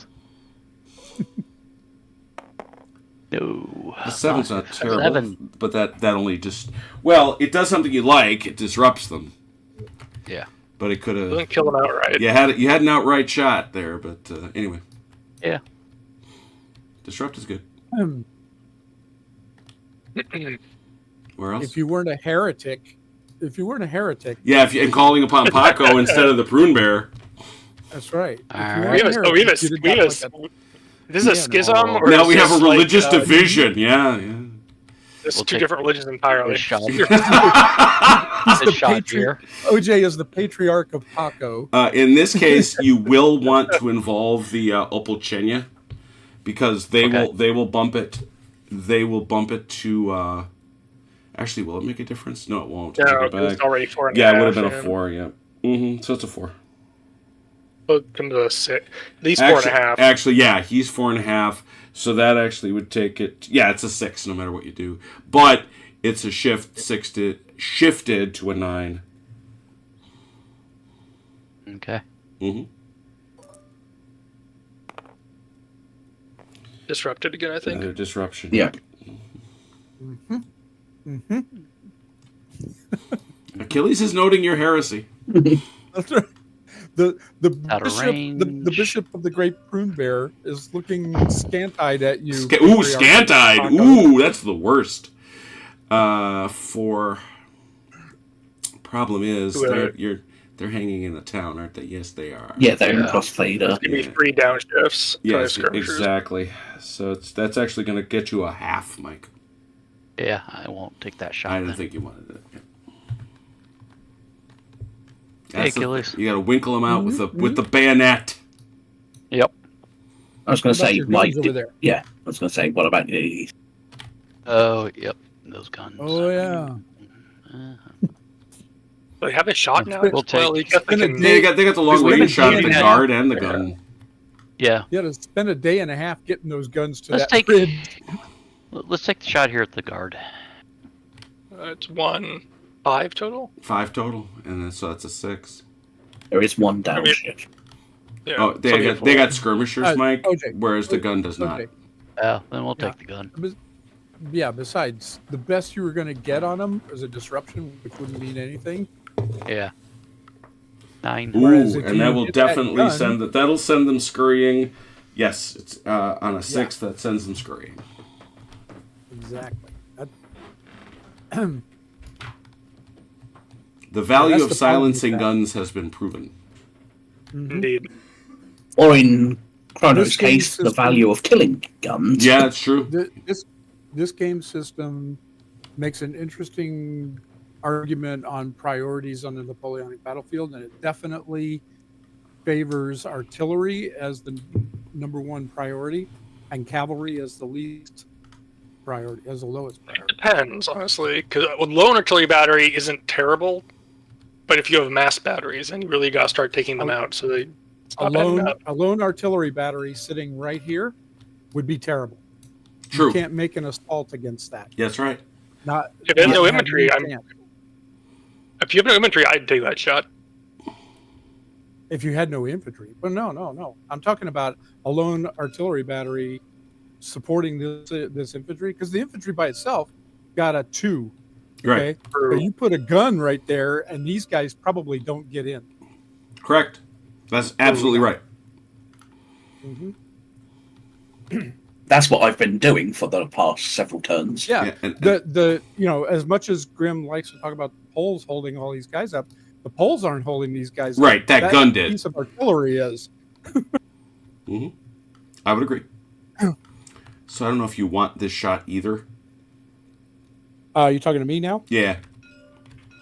B: No.
A: The 7's not terrible,
B: 7.
A: but that only just... Well, it does something you like. It disrupts them.
B: Yeah.
A: But it could have...
C: Doesn't kill them outright.
A: You had an outright shot there, but anyway.
B: Yeah.
A: Disrupt is good. Where else?
E: If you weren't a heretic,
A: Yeah, and calling upon Paco instead of the prune bear.
E: that's right. If you
B: All
E: weren't
B: right.
E: a heretic, you'd have got like
C: This is a
E: Yeah,
C: schism,
E: no.
C: or
A: Now
C: is
A: we have a
C: this
A: religious
C: like,
A: division. Yeah.
C: There's
B: We'll
C: two
B: take
C: different religions entirely.
B: this shot.
E: He's
B: This
E: the
B: shot here.
E: OJ is the patriarch of Paco.
A: In this case, you will want to involve the Opolchenya because they will bump it. They will bump it to. Actually, will it make a difference? No, it won't.
C: No,
A: Take it
C: it was
A: back.
C: already 4.5.
A: Yeah, it would have been a
C: and
A: 4. Yeah. Mm-hmm. So it's a 4.
C: It'll come to a 6. At least 4.5.
A: Actually, yeah, he's 4.5. So that actually would take it. Yeah, it's a 6 no matter what you do. But it's a shifted to a 9.
B: Okay.
A: Mm-hmm.
C: Disrupted again, I think.
A: Another disruption.
D: Yeah.
A: Achilles is noting your heresy.
E: That's right. The
B: Out of
E: bishop, the
B: range.
E: bishop of the Great Prune Bear is looking scant-eyed at you.
A: Ooh, scant-eyed. Ooh, that's the worst. For problem is They're hanging in the town, aren't they? Yes, they are.
D: Yeah, they're in
B: Yeah.
D: crossfader.
C: Give me
A: Yeah.
C: 3 downshifts.
A: Yes,
C: skirmishers.
A: exactly. So that's actually going to get you a half, Mike.
B: Yeah, I won't take that shot.
A: I didn't
B: then.
A: think you wanted it. Yeah.
B: Hey,
A: That's the-
B: Achilles.
A: you got to winkle them out with the bayonet.
B: Yep.
D: I was going
E: What
D: to
E: about
D: say,
E: your
D: Mike.
E: guns over there?
D: Yeah, I was going to say, what about these?
B: Oh, yep. Those guns.
E: Oh yeah.
B: Uh,
C: They have a shot now.
B: We'll take-
C: Well, you guess they
E: Spend a
C: can.
E: day-
A: They got the long
B: we
A: range
B: haven't
A: shot at
B: seen
A: the
B: that.
A: guard and the
C: Yeah.
A: gun.
B: yeah.
E: You had to spend a day and a half getting those guns to
B: Let's
E: that
B: take-
E: bridge.
B: Let's take the shot here at the guard.
C: It's 5 total.
A: 5 total, and then so that's a 6.
D: There is one
C: I mean-
D: downshift.
C: Yeah.
A: Oh,
C: so
A: they got skirmishers, Mike,
E: OJ.
A: whereas the gun does not.
E: Okay.
B: Yeah, then we'll
E: Yeah.
B: take the gun.
E: Yeah, besides, the best you were going to get on them is a disruption, which wouldn't mean anything.
B: Yeah. 9.
E: Whereas
A: Ooh,
E: if
A: and
E: you
A: that will
E: get that
A: definitely
E: gun-
A: that'll send them scurrying. Yes, it's on a 6 that sends them scurrying.
E: Exactly.
A: The value
E: that's
A: of
E: the problem with
A: silencing
E: that.
A: guns has been proven.
C: Indeed.
D: Or in Chrono's
E: This game
D: case, the
E: system-
D: value of killing guns.
A: Yeah, it's true.
E: This game system makes an interesting argument on priorities on the Napoleonic battlefield, and it definitely favors artillery as the number one priority and cavalry as the least priority, as the lowest priority.
C: Depends, honestly, because lone artillery battery isn't terrible, but if you have mass batteries, then you really got to start taking them out. So they stop adding up.
E: A lone artillery battery sitting right here would be terrible.
A: True.
E: You can't make an assault against that.
A: Yeah, that's right.
E: Not
C: If there's
E: not
C: no
E: have
C: infantry,
E: any chance.
C: If you have no infantry, I'd take that shot.
E: If you had no infantry. But no. I'm talking about a lone artillery battery supporting this infantry, because the infantry by itself got a 2. Okay,
A: Right.
E: so you put a gun right there, and these guys probably don't get in.
A: Correct. That's absolutely right.
D: That's what I've been doing for the past several turns.
E: Yeah,
A: Yeah, and-
E: the as much as Grim likes to talk about the Poles holding all these guys up, the Poles aren't holding these guys up.
A: Right, that gun did.
E: Piece of artillery is.
A: I would agree. So I don't know if you want this shot either.
E: You talking to me now?
A: Yeah.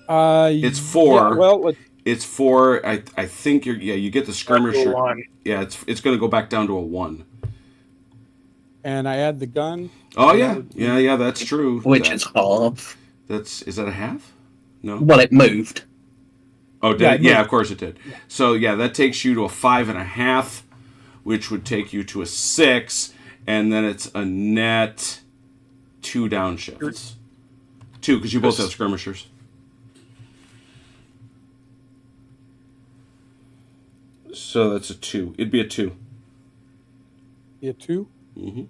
E: It's
A: 4.
E: Yeah, well,
A: It's 4. I think you get the skirmisher.
C: One.
A: Yeah, it's going to go back down to a 1.
E: and I add the gun.
A: Oh yeah, that's true.
D: Which is half.
A: Is that a half? No.
D: Well, it moved.
A: Oh, did
E: Yeah,
A: it?
E: it
A: Yeah,
E: moved.
A: of course it did. So yeah, that takes you to a 5.5, which would take you to a 6, and then it's a net 2 downshifts. 2, because you both have skirmishers. So that's a 2. It'd be a 2.
E: Be a 2.
A: Mm-hmm.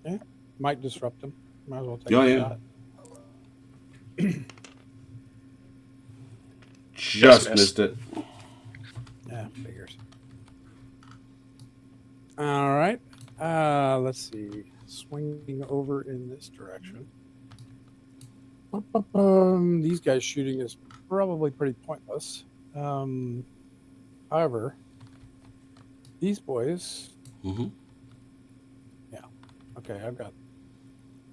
E: Yeah, might disrupt them. Might as well take
A: Oh,
E: a
A: yeah.
E: shot.
A: Just
C: missed.
A: missed it.
E: Yeah, figures. All right. Let's see. Swinging over in this direction. These guys shooting is probably pretty pointless. However, these boys.
A: Mm-hmm.
E: Okay, I've got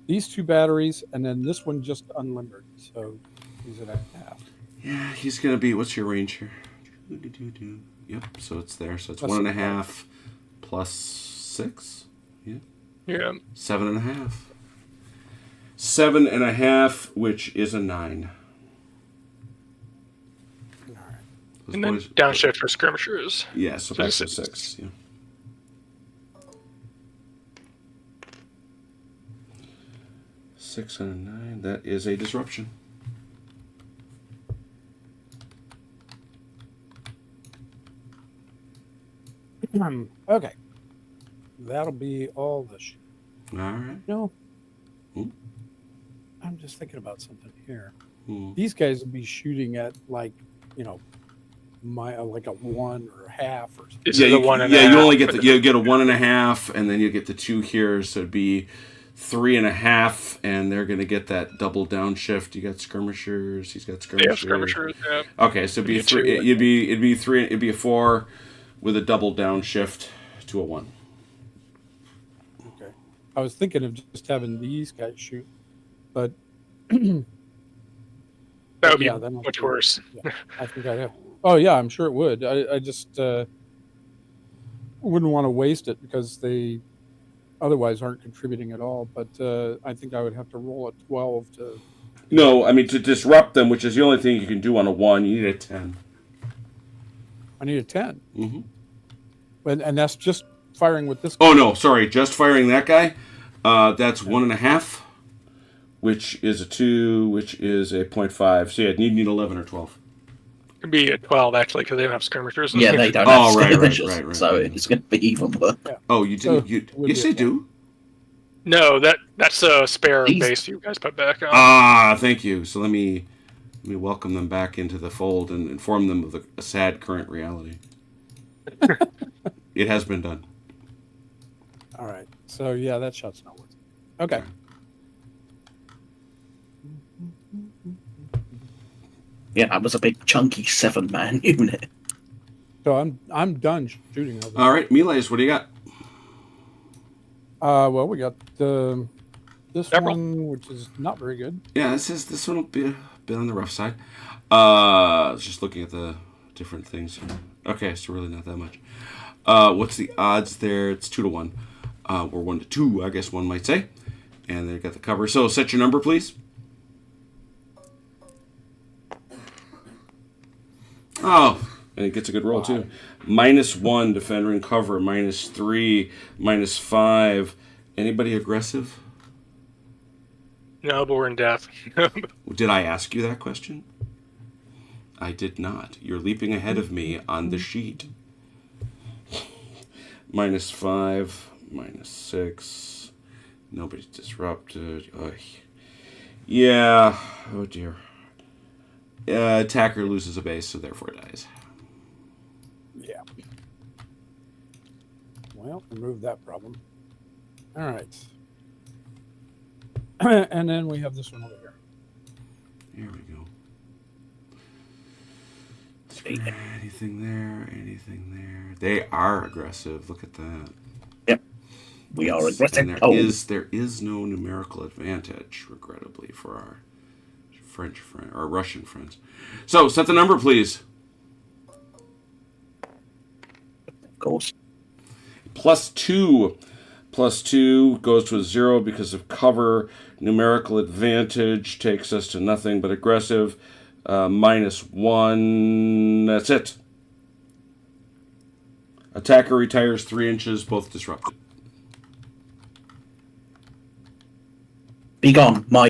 E: these 2 batteries, and then this one just unlimbered. So he's at a half.
A: Yeah, he's gonna be. What's your range here? Yep. So it's there. So it's
E: Plus
A: 1.5 plus 6. Yeah.
C: Yeah.
A: 7.5. 7.5, which is a 9.
E: All right.
A: Those
C: And then
A: boys-
C: downshift for skirmishers.
A: Yeah, so back to
C: 6.
A: 6. Yeah. Six and a 9. That is a disruption.
E: Okay. That'll be all the
A: All right.
E: No.
A: Hmm?
E: I'm just thinking about something here.
A: Hmm.
E: These guys would be shooting at like a 1 or a half or something.
C: This
A: Yeah,
C: is
A: you,
C: a 1.5.
A: yeah, you only get
C: for
A: you get a 1.5, and then you get the 2 here, so it'd be 3.5, and they're going to get that double downshift. You got skirmishers. He's got skirmishers.
C: Yeah, skirmishers. Yeah.
A: Okay, so it'd be three. It'd be a 4 with a double downshift to a 1.
E: Okay. I was thinking of just having these guys shoot, but
C: That would be
E: then
C: much worse.
E: Yeah, I think I'd have. Oh yeah, I'm sure it would. I just wouldn't want to waste it because they otherwise aren't contributing at all. But I think I would have to roll a 12 to.
A: No, I mean to disrupt them, which is the only thing you can do on a 1. You need a 10.
E: I need a 10.
A: Mm-hmm.
E: And that's just firing with this.
A: Oh no, sorry, just firing that guy. That's 1.5, which is a 2, which is a 0.5. So yeah, you need 11 or 12.
C: It'd be a 12 actually because they don't have skirmishers.
D: Yeah, they don't
A: Oh,
D: have
A: right,
D: skirmishers, so it's going to be even worse.
E: Yeah.
A: Oh, you didn't?
E: So, would
A: Yes,
E: be a
A: they do.
C: No, that's a spare
D: These-
C: base you guys put back on.
A: Ah, thank you. So let me welcome them back into the fold and inform them of a sad current reality. It has been done.
E: All right. So yeah, that shot's not worth it. Okay.
D: Yeah, that was a big chunky 7-man unit.
E: So I'm done shooting over.
A: All right, Miles, what do you got?
E: Well, we got this
C: Several.
E: one, which is not very good.
A: Yeah, this one will be a bit on the rough side. Just looking at the different things here. Okay, so really not that much. What's the odds there? It's 2 to 1, or 1 to 2, I guess one might say. And they got the cover. So set your number, please. Oh, and it gets a good roll too. -1 defender and cover. -3, -5. Anybody aggressive?
C: No, but we're in death.
A: Did I ask you that question? I did not. You're leaping ahead of me on the sheet. -5, -6. Nobody's disrupted. Ugh. Yeah. Oh dear. Attacker loses a base, so therefore dies.
E: Yeah. Well, remove that problem. All right. And then we have this one over here.
A: Here we go. Anything there? Anything there? They are aggressive. Look at that.
D: We are
A: And
D: aggressive.
A: there is no numerical advantage, regrettably, for our French friend or Russian friends. So set the number, please.
D: Of course.
A: +2. +2 goes to a 0 because of cover. Numerical advantage takes us to nothing but aggressive. -1. That's it. Attacker retires 3 inches, both disrupted.
D: Be gone, my.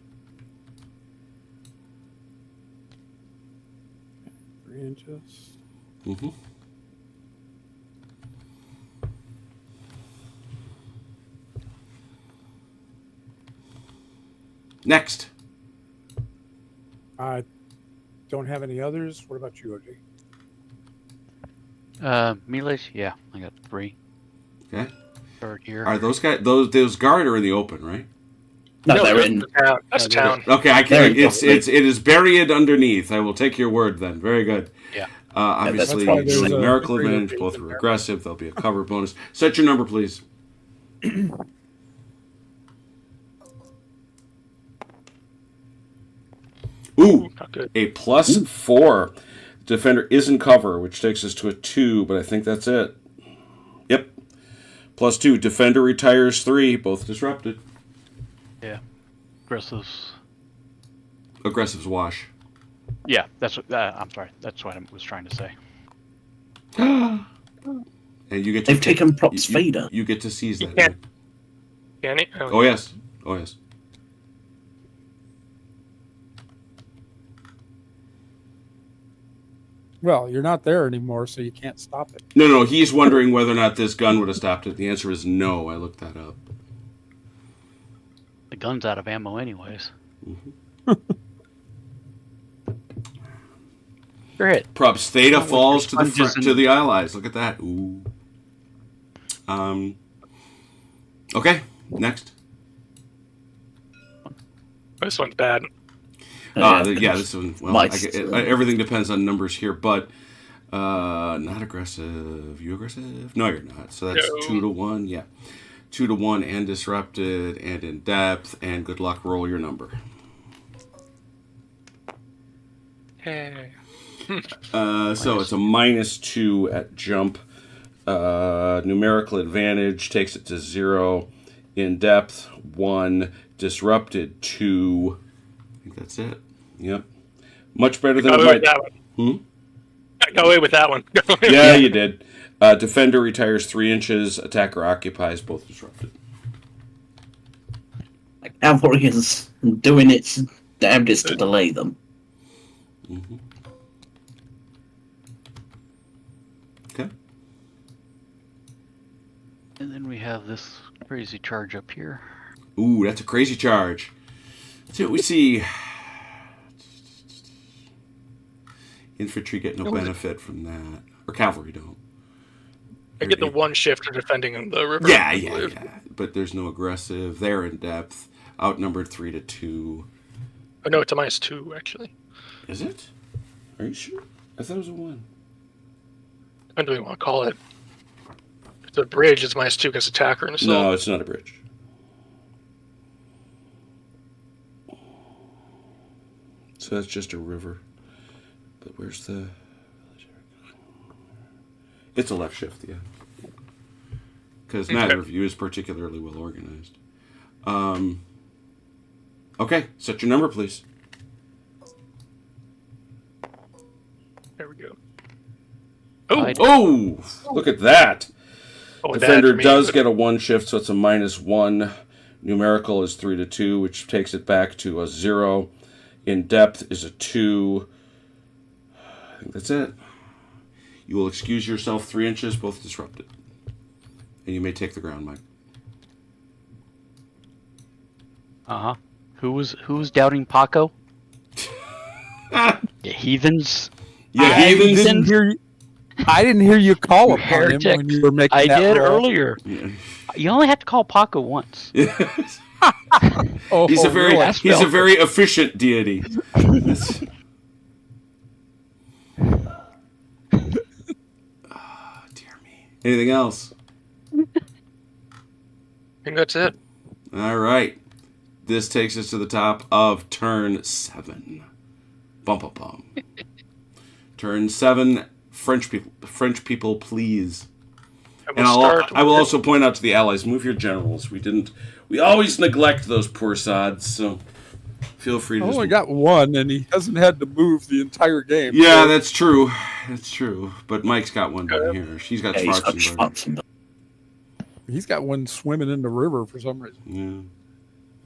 E: 3 inches.
A: Mm-hmm. Next.
E: I don't have any others. What about you, OJ?
B: Miles, yeah, I got 3.
A: Okay.
B: Third here.
A: Are those guys? Those guard are in the open, right?
D: No, they're
C: that's
D: in.
C: the town. That's town.
A: Okay, I
D: There
A: can.
D: you
A: It
D: go.
A: is buried underneath. I will take your word then. Very good.
B: Yeah.
A: Obviously,
D: That's why
E: there's a
A: numerical
E: victory
A: advantage. Both
E: location
A: are
E: there.
A: aggressive. There'll be a cover bonus. Set your number, please. Ooh,
C: Not good.
A: a +4. Defender is in cover, which takes us to a 2, but I think that's it. Yep. +2. Defender retires 3, both disrupted.
B: Yeah. Aggressives.
A: Aggressive's wash.
B: Yeah, that's what. I'm sorry. That's what I was trying to say.
A: And you get to
D: They've taken props fader.
A: You get to seize
C: You
A: that.
C: can't-
A: man.
C: Can he?
A: Oh yes. Oh yes.
E: Well, you're not there anymore, so you can't stop it.
A: No. He's wondering whether or not this gun would have stopped it. The answer is no. I looked that up.
B: The gun's out of ammo, anyways. You're hit.
A: Props Theta
B: Not with
A: falls to the
B: sponges and-
A: to the Allies. Look at that. Ooh. Okay. Next.
C: This one's bad.
A: This one. Well,
D: Mice.
A: Everything depends on numbers here, but not aggressive. You aggressive? No, you're not. So that's
C: No.
A: 2 to 1. Yeah, 2 to 1, and disrupted, and in depth, and good luck. Roll your number.
C: Hey.
A: So it's a -2 at jump. Numerical advantage takes it to 0. In depth 1. Disrupted 2. I think that's it. Yep. Much better than
C: Got
A: it
C: away
A: might.
C: with that one. I got away with that one.
A: Yeah, you did. Defender retires 3 inches. Attacker occupies, both disrupted.
D: Like cavalry is doing its damnedest to delay them.
A: Mm-hmm. Okay.
B: And then we have this crazy charge up here.
A: Ooh, that's a crazy charge. Let's see what we see. Infantry get no benefit from that. Or cavalry don't.
C: I get the 1 shift for defending the river.
A: Yeah. But there's no aggressive. They're in depth. Outnumbered 3 to 2.
C: Oh, no, it's a -2, actually.
A: Is it? Are you sure? I thought it was a 1.
C: What do we want to call it? If it's a bridge, it's -2 against attacker and assault.
A: No, it's not a bridge. So that's just a river. But where's the... It's a left shift, yeah. Because neither of you is particularly well organized. Okay, set your number, please.
C: There we go.
A: Oh, look at that.
C: Oh,
A: Defender does get a 1 shift, so it's a -1. Numerical is 3 to 2, which takes it back to a 0. In depth is a 2. I think that's it. You will excuse yourself 3 inches, both disrupted. And you may take the ground, Mike.
B: Uh-huh. Who's doubting Paco? The heathens?
A: Yeah,
E: I
A: heathens.
E: didn't hear you call upon him
B: Heretic.
E: when you were making
B: I
E: that
B: did
E: roll.
B: earlier. You only have to call Paco once.
E: Oh,
A: He's a very
E: really?
A: he's a very efficient deity. Dear me. Anything else?
C: I think that's it.
A: All right. This takes us to the top of turn 7. Bum bum bum. Turn 7. French people, please. And I will also point out to the allies: move your generals. We always neglect those poor sods. So feel free to.
E: I only got 1, and he hasn't had to move the entire game.
A: Yeah,
E: so-
A: that's true. That's true. But Mike's got one down here. She's got
D: He's got
A: Schwarzenberg.
D: Schwarzenberg.
E: He's got 1 swimming in the river for some reason.
A: Yeah.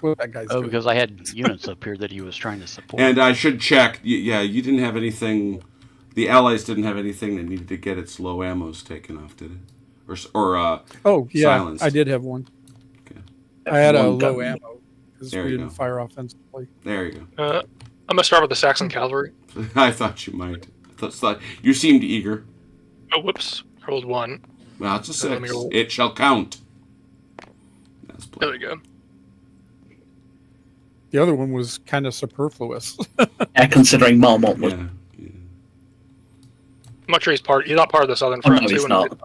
E: What that guy's
B: Oh,
E: doing.
B: because I had units up here that he was trying to support.
A: And I should check. Yeah, you didn't have anything. The allies didn't have anything that needed to get its low ammos taken off, did it? Or
E: Oh, yeah,
A: silenced.
E: I did have 1.
A: Okay.
E: I had a
D: One
E: low
D: gun.
E: ammo because
A: There
E: we
A: you
E: didn't
A: go.
E: fire offensively.
A: There you go.
C: I'm going to start with the Saxon cavalry.
A: I thought you might. Thought you seemed eager.
C: Oh, whoops. I rolled 1.
A: Well, it's a
C: Let me
A: 6.
C: roll.
A: It shall count. That's
C: There we go.
E: The other one was kind of superfluous.
D: Yeah, considering Marmont was.
A: Yeah.
C: I'm not sure he's not part of the Southern
D: Oh, no,
C: Front.
D: he's not.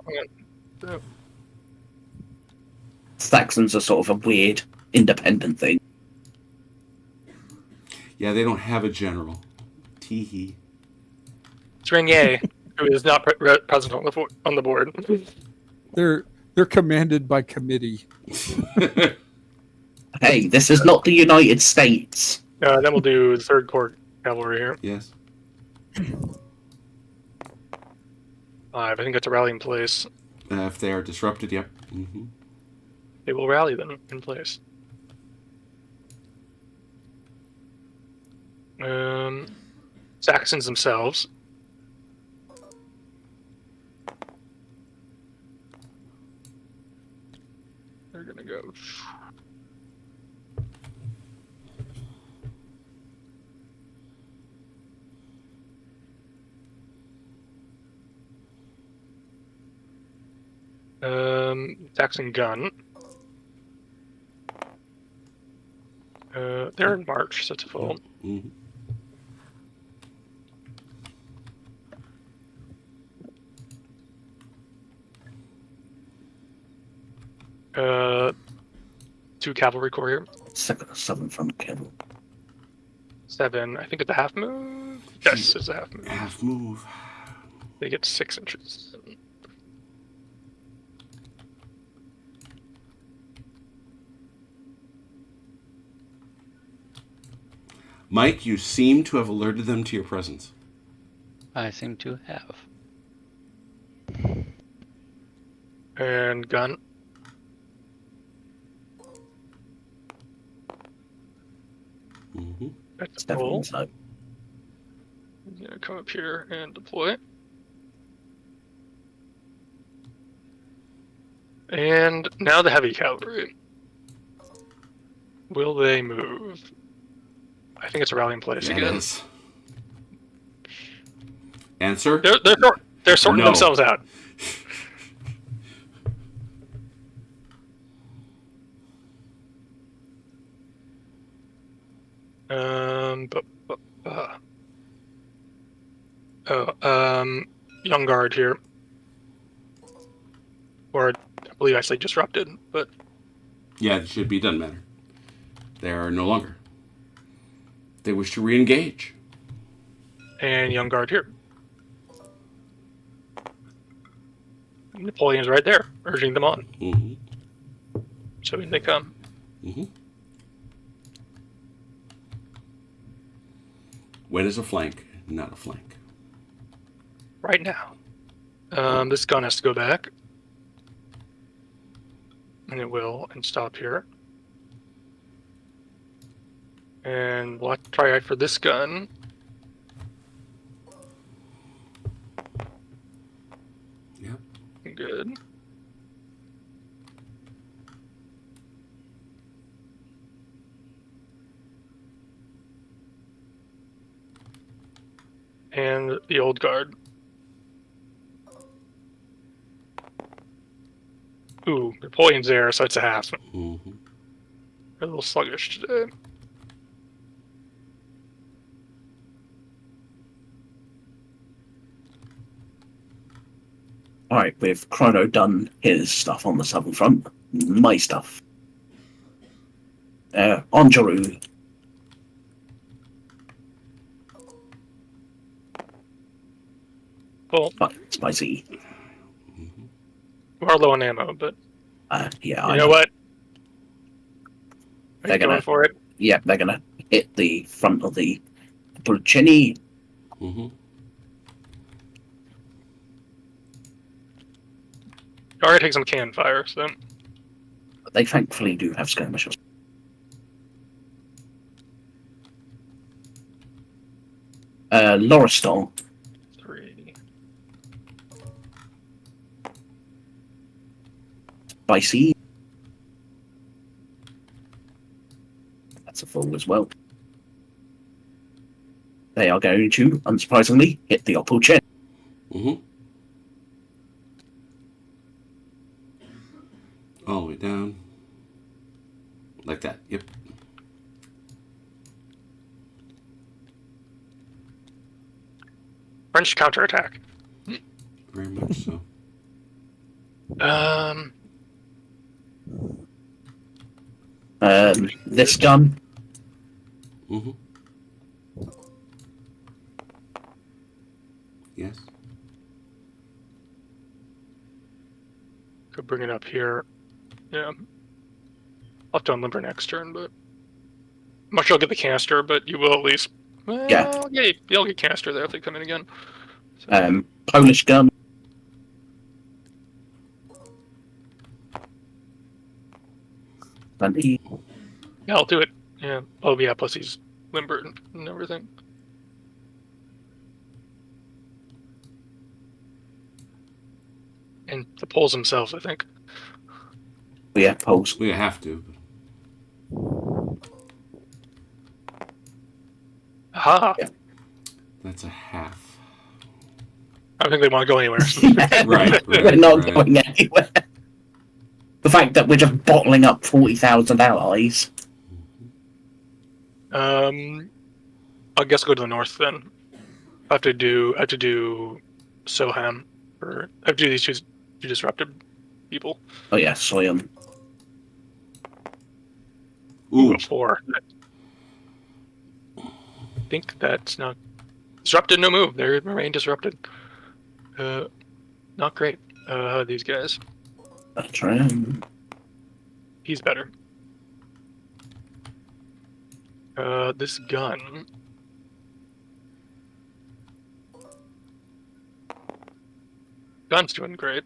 D: Saxons are sort of a weird, independent thing.
A: Yeah, they don't have a general. Teehee.
C: It's Renier, who is not present on the board.
E: They're commanded by committee.
D: Hey, this is not the United States.
C: Then we'll do the 3rd Corps cavalry here.
A: Yes.
C: 5. I think that's a rallying place.
A: If they are disrupted, yep. Mm-hmm.
C: They will rally them in place. Saxons themselves. They're gonna go. Saxon gun. they're in March, so it's a full.
A: Mm-hmm.
C: Two cavalry corps here.
D: Southern front cavalry.
C: 7, I think it's a half move. Yes, it's a half move.
A: Half move.
C: They get 6 inches.
A: Mike, you seem to have alerted them to your presence.
B: I seem to have.
C: And gun.
A: Mm-hmm.
C: That's
D: It's
C: a
D: definitely
C: pull.
D: inside.
C: I'm gonna come up here and deploy. And now the heavy cavalry. Will they move? I think it's a rallying place
A: Yeah, it
C: again.
A: is. Answer?
C: They're sorting
A: No.
C: themselves out. Young guard here. Or I believe I say disrupted, but
A: Yeah, it should be. Doesn't matter. They are no longer. They wish to re-engage.
C: and young guard here. Napoleon's right there, urging them on.
A: Mm-hmm.
C: So in they come.
A: Mm-hmm. When is a flank not a flank?
C: Right now. This gun has to go back. And it will, and stop here. And we'll have to try out for this gun.
A: Yep.
C: Good. And the old guard. Ooh, Napoleon's there, so it's a half.
A: Mm-hmm.
C: A little sluggish today.
D: Alright, with Chrono done his stuff on the southern front, my stuff. Anjou.
C: Well,
D: Spicy.
C: we're low on ammo, but
D: Yeah,
C: you
D: I
C: know what? Are
D: They're
C: you going
D: gonna-
C: for it?
D: Yeah, they're gonna hit the front of the Pulcini.
A: Mm-hmm.
C: Already take some cannon fire, so
D: They thankfully do have skirmishers. Lauriston.
C: 3.
D: Spicy. That's a full as well. They are going to, unsurprisingly, hit the Opal-Chen.
A: Mm-hmm. All the way down. Like that. Yep.
C: French counterattack.
A: Very much so.
D: This gun.
A: Mm-hmm. Yes.
C: Could bring it up here. Yeah. I'll have to unlimber next turn, but I'm not sure I'll get the canister, but you will at least. Well,
D: Yeah.
C: Yeah, you'll get canister there if they come in again. So,
D: Polish gun. Plenty.
C: yeah, I'll do it. Yeah. Oh, yeah, plus he's limber and everything. And the poles themselves, I think.
D: Yeah, Poles.
A: We have to.
C: Aha!
D: Yeah.
A: That's a half.
C: I don't think they want to go anywhere.
A: Right.
D: We're not
A: right.
D: going anywhere. The fact that we're just bottling up 40,000 allies.
C: I guess I'll go to the north then. I have to do Soham, or I have to do these two disrupted people.
D: Oh yeah, Soyam.
C: Ooh,
A: Ooh,
C: a 4. I think that's not disrupted. No move. They remain disrupted. Not great. How are these guys?
D: That's right.
C: He's better. This gun. Gun's doing great.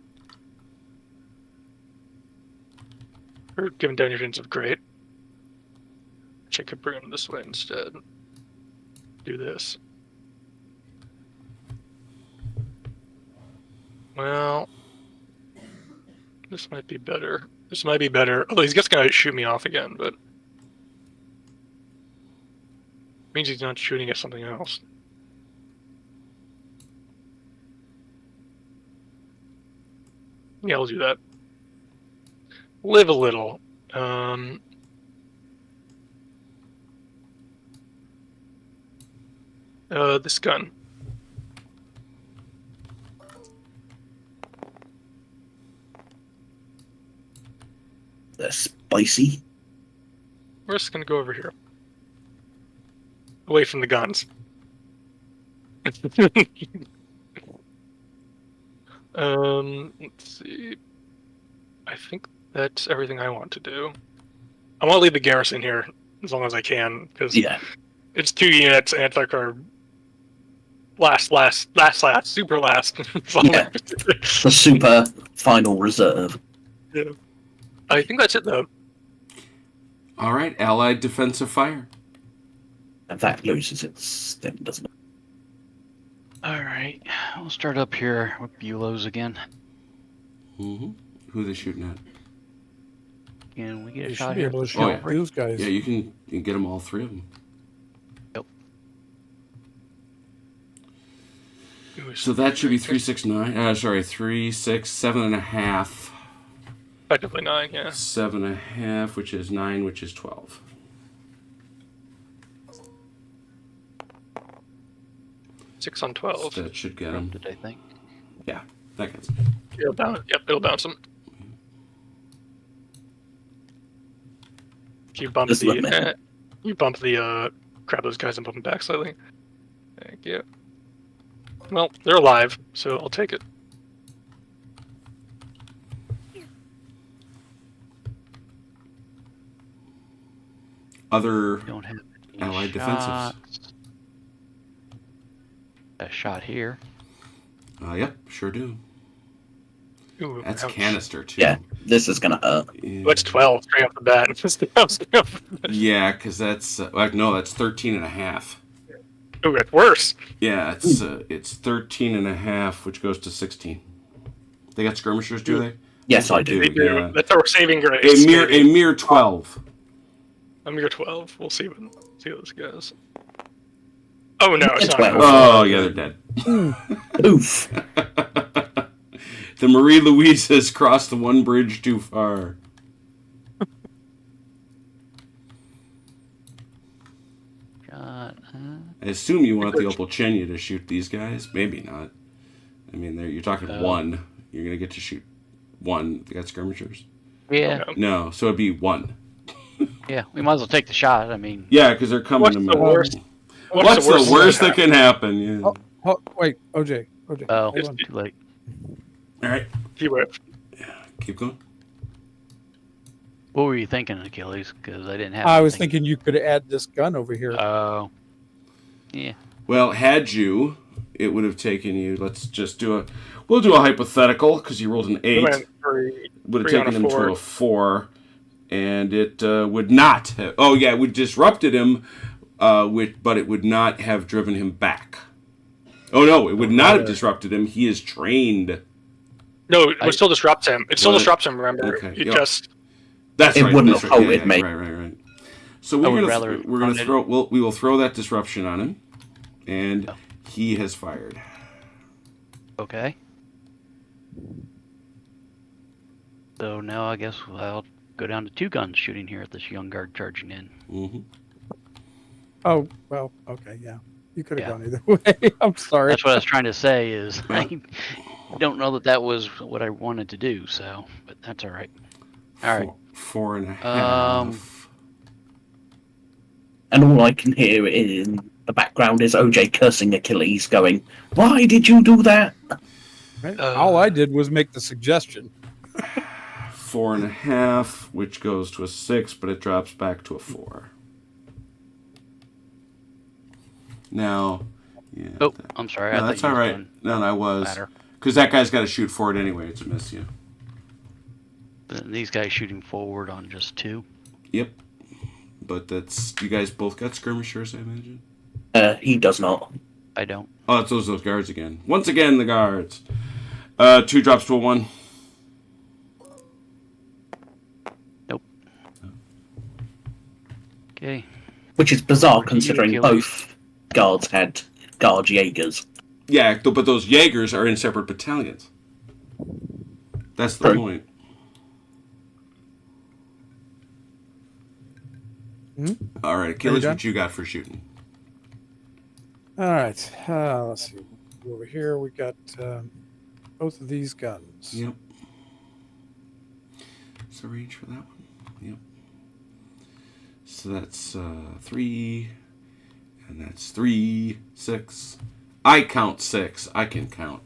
C: Or giving down your chance of great. I could bring him this way instead. Do this. Well, this might be better. This might be better. Although he's just gonna shoot me off again, but means he's not shooting at something else. Yeah, I'll do that. Live a little. This gun.
D: They're spicy.
C: We're just gonna go over here. Away from the guns. Let's see. I think that's everything I want to do. I want to leave the garrison here as long as I can, because
D: Yeah.
C: it's 2 units and it's like our last, super last.
D: Yeah. The super final reserve.
C: Yeah. I think that's it though.
A: all right. Allied defensive fire.
D: And that loses its thing, doesn't it?
B: Alright, we'll start up here with Bulos again.
A: Mm-hmm. Who are they shooting at?
B: Can we get a
E: You
B: shot
E: should be
B: here?
E: able to
B: at the
E: shoot
A: Oh, yeah.
B: cavalry?
E: those guys.
A: Yeah, you can get them all 3 of them. So that should be 369. Sorry, 3, 6, 7.5.
C: Effectively 9, yeah.
A: 7.5, which is 9, which is 12.
C: Six on 12.
A: So that should get them.
B: Did I think?
A: Yeah, that gets
C: It'll bounce. Yep, it'll bounce them. You bump
D: Just let me-
C: grab those guys and bump them back slightly. Thank you. Well, they're alive, so I'll take it.
A: Other
B: Don't have any
A: Allied
B: shots.
A: defensives.
B: A shot here.
A: Yep, sure do.
C: Ooh,
A: That's
C: ouch.
A: canister, too.
D: Yeah, this is gonna hurt.
A: Yeah.
C: That's 12 straight off the bat.
A: Yeah, because that's... no, that's 13.5.
C: Ooh, that's worse.
A: Yeah, it's 13.5, which goes to 16. They got skirmishers, do they?
D: Yes, I do.
C: They do.
A: Yeah.
C: That's our saving grace.
A: A mere 12.
C: A mere 12. We'll see how this goes. Oh no, it's
D: It's
C: not.
D: 12.
A: Oh, yeah, they're dead.
D: Oof.
A: The Marie Louise has crossed the one bridge too far.
B: Shot.
A: I assume you want the Opolchenia to shoot these guys. Maybe not. I mean, you're talking one. You're going to get to shoot one. They got skirmishers?
B: Yeah,
A: No, so it'd be one.
B: yeah. We might as well take the shot. I mean,
A: Yeah, because they're coming
C: What's
A: to
C: the worst?
A: What's the worst that can happen? Yeah.
E: Oh, wait, OJ.
B: oh,
E: hold on.
B: too late.
A: All right,
C: He whipped.
A: keep going.
B: What were you thinking, Achilles? Because I didn't have.
E: I was
B: anything.
E: thinking you could add this gun over here.
B: Oh. Yeah.
A: Well, had you, it would have taken you. Let's just we'll do a hypothetical because you rolled an 8.
C: Went three.
A: Would have
C: Three on
A: taken
C: a
A: him to
C: four.
A: a 4, and it would not have. Oh yeah, it would disrupted him, but it would not have driven him back. Oh no, it would not have disrupted him. He is trained.
C: No, it would still disrupt him. It still
A: Would it?
C: disrupts him. Remember,
A: Okay,
C: you
A: yeah.
C: just
A: That's
D: It
A: right.
D: wouldn't
A: that's
D: have
A: right.
D: halted
A: Yeah,
D: me.
A: Right. So
B: I
A: we're
B: would rather
A: gonna
B: pound it.
A: throw. We will throw that disruption on him, and
B: Oh.
A: he has fired.
B: Okay. So now I guess I'll go down to 2 guns shooting here at this young guard charging in.
A: Mm-hmm.
E: Oh, well, okay, yeah. You could have
B: Yeah.
E: gone either way. I'm sorry.
B: That's what I was trying to say. Is I don't know that was what I wanted to do. So, but that's all right. All right.
A: 4.5.
D: And all I can hear in the background is OJ cursing Achilles, going, "Why did you do that?"
E: Right? All I did was make the suggestion.
A: 4.5, which goes to a 6, but it drops back to a 4. Now, yeah.
B: Oh, I'm sorry. I
A: No,
B: thought
A: that's
B: you
A: all
B: was
A: right.
B: doing
A: No, I was.
B: ladder.
A: Because that guy's got to shoot for it anyway. It's a miss, yeah.
B: But these guys shooting forward on just 2.
A: Yep. But that's... You guys both got skirmishers, I imagine?
D: He does not.
B: I don't.
A: Oh, it's those guards again. Once again, the guards. 2 drops to a 1.
B: Nope. Okay.
D: Which is bizarre
B: Over to you,
D: considering
B: Achilles.
D: both guards had guard Jaegers.
A: Yeah, but those Jaegers are in separate battalions. That's the
D: True.
A: point. All right, Achilles,
E: done?
A: what you got for shooting?
E: All right. Let's see. Over here, we got both of these guns.
A: Yep. What's the range for that one? Yep. So that's 3, and that's 3, 6. I count 6. I can count.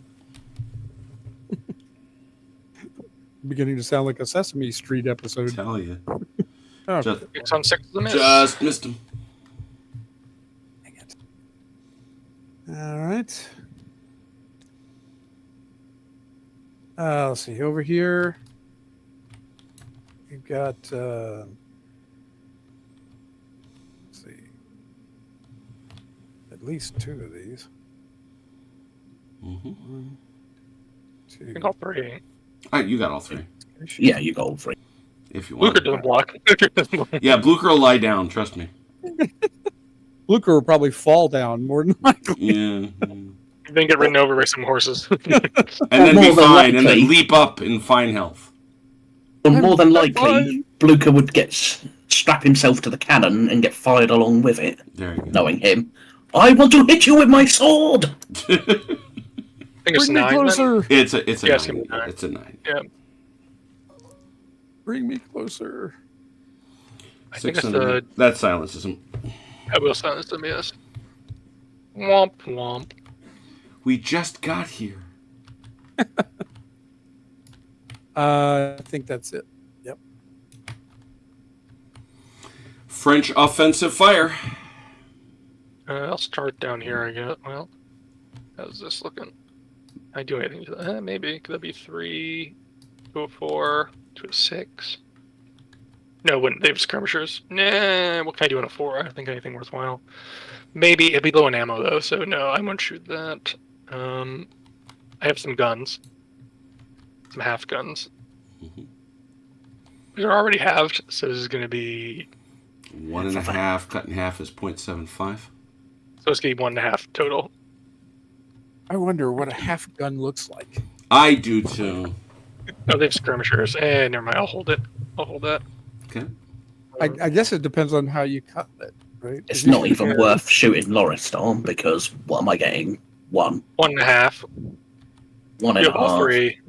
E: Beginning to sound like a Sesame Street episode.
A: Tell you.
E: Oh,
A: Just,
C: 6 on 6 is a miss.
A: just missed him.
E: dang it. All right. Let's see. Over here, we've got. Let's see. At least 2 of these.
A: Mm-hmm.
E: 1, 2.
C: I think all 3.
A: All right, you got all 3.
D: Yeah, you got all 3.
A: If you want.
C: Luker doesn't block. Luker doesn't block.
A: Yeah, Blucher will lie down. Trust me.
E: Luker will probably fall down more than likely.
A: Yeah.
C: Then get ridden over by some horses.
A: And then
D: More
A: be
D: than
A: fine, and then
D: likely.
A: leap up in fine health.
D: Well, more than likely,
E: fine.
D: Blucher would strap himself to the cannon and get fired along with it,
A: There you go.
D: knowing him. I want to hit you with my sword!
C: I think it's
E: Bring me
C: 9. Then.
E: closer.
A: It's a
C: Yeah, it's
A: 9.
C: gonna be 9.
A: It's a 9.
C: Yeah,
E: Bring me closer.
C: I think
A: 6
C: that's
A: and
C: the.
A: that silences him.
C: I will silence them, yes. Womp womp.
A: We just got here.
E: I think that's it. Yep.
A: French offensive fire.
C: I'll start down here, I guess. Well, how's this looking? I do anything to that? Maybe. Could that be 3 to a 4 to a 6? No, wouldn't. They have skirmishers. Nah, what can I do on a 4? I don't think anything worthwhile. Maybe. It'd be low in ammo, though, so no, I won't shoot that. I have some guns. Some half guns.
A: Mhm.
C: They're already halved, so this is going to be...
A: 1.5 cut in half is 0.75.
C: So it's going to be 1.5 total.
E: I wonder what a half gun looks like.
A: I do too.
C: Oh, they have skirmishers. Never mind. I'll hold it. I'll hold that.
A: Okay.
E: I guess it depends on how you cut it, right?
D: It's not even worth shooting Loristan because what am I getting? 1.
C: 1.5.
D: 1.5.
C: You have all 3.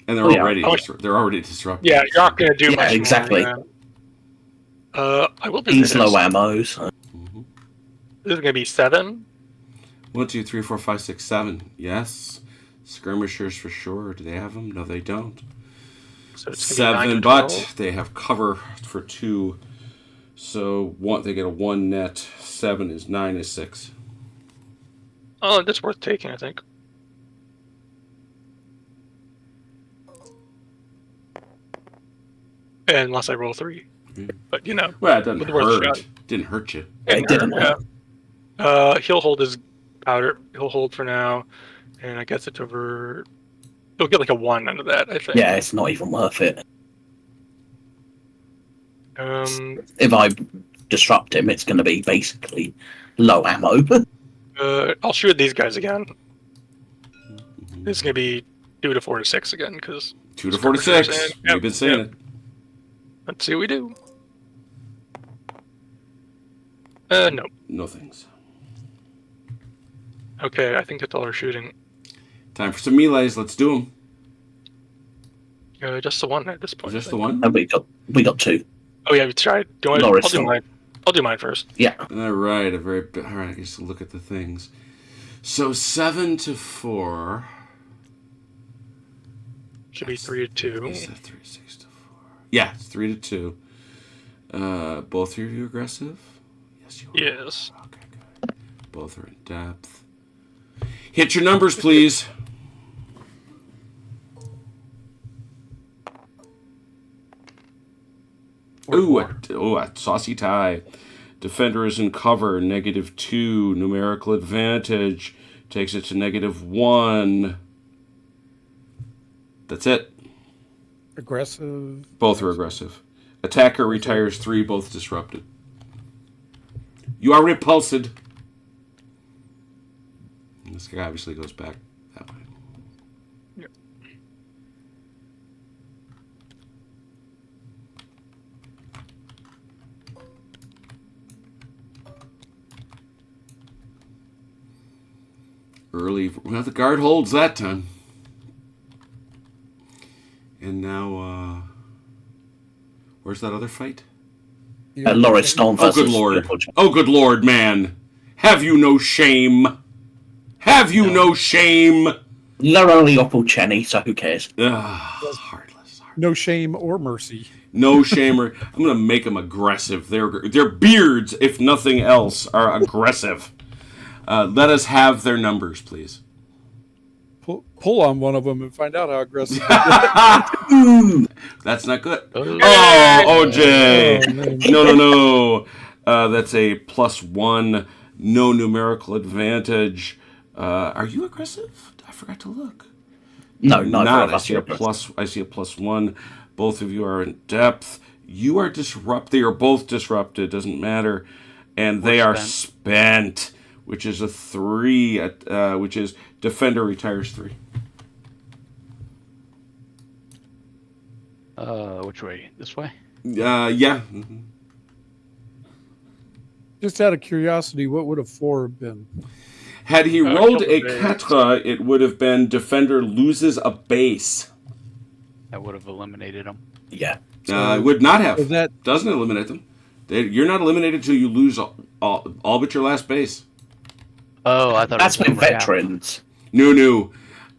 A: And they're
D: Oh, yeah.
A: already
C: Oh,
A: they're already disrupted.
C: Yeah, you're not going to do
D: Yeah,
C: much
D: exactly.
C: more. I will do
D: He's
C: this.
D: low ammo, so
A: Mhm.
C: This is going to be 7.
A: 1, 2, 3, 4, 5, 6, 7. Yes. Skirmishers for sure. Do they have them? No, they don't.
C: So it's going to be 9
A: 7,
C: to
A: but
C: 12.
A: they have cover for 2. So they get a 1 net. 7 is 9 is 6.
C: Oh, that's worth taking, I think. Unless I roll 3.
A: Mm.
C: But, you know.
A: Well, it doesn't
C: With worth
A: hurt.
C: shot.
A: Didn't hurt you.
D: it didn't
C: Yeah.
D: hurt.
C: He'll hold his powder. He'll hold for now. And I guess it's over... He'll get like a 1 out of that, I think.
D: Yeah, it's not even worth it. If I disrupt him, it's going to be basically low ammo.
C: I'll shoot at these guys again. It's going to be 2 to 4 to 6 again, because...
A: 2 to 4 to 6.
C: Yep,
A: We've been saying
C: yep. Let's see what we do. No.
A: No things.
C: Okay, I think that's all our shooting.
A: Time for some melees. Let's do them.
C: Just the one at this point.
A: Just
C: I
A: the
C: think.
A: one?
D: And we got two.
C: Oh yeah, we tried. Do you want?
D: Loris,
C: I'll do
D: sorry.
C: mine. I'll do mine first.
D: Yeah.
A: All right, all right. I guess look at the things. So 7 to 4.
C: Should be 3 to 2.
A: Is that 3, 6 to 4? Yeah, it's 3 to 2. Both of you aggressive? Yes, you are.
C: Yes.
A: Okay, good. Both are in depth. Hit your numbers, please. Ooh, a saucy tie. Defender is in cover, -2. Numerical advantage takes it to -1. That's it.
E: Aggressive.
A: Both are aggressive. Attacker retires 3, both disrupted. You are repulsed. And this guy obviously goes back that way.
C: Yep.
A: Early. Well, the guard holds that time. And now, where's that other fight?
D: Loris Storm
A: Oh,
D: versus
A: good lord.
D: Leopold.
A: Oh, good lord, man. Have you no shame? Have you no shame?
D: They're only Opalchenny, so who cares?
A: Heartless.
E: No shame or mercy.
A: No shame. I'm going to make them aggressive. Their beards, if nothing else, are aggressive. Let us have their numbers, please.
E: Pull on one of them and find out how aggressive.
A: That's not good.
B: Oh.
A: Oh, OJ.
E: Oh, man.
A: No. That's a +1. No numerical advantage. Are you aggressive? I forgot to look.
D: No,
A: Not.
D: not.
A: I see a +1. Both of you are in depth. You are disrupted. They are both disrupted. Doesn't matter. And they are spent, which is a 3. Which is defender retires 3.
B: Which way? This way?
A: Yeah. Mhm.
E: Just out of curiosity, what would a 4 have been?
A: Had he rolled a
C: couple
A: 4, it would have been defender loses a base.
B: That would have eliminated him.
D: Yeah.
A: It would not have.
E: So that
A: Doesn't eliminate them. You're not eliminated until you lose all but your last base.
B: Oh, I thought
D: That's
B: it was
D: with
B: over half.
D: veterans.
A: No.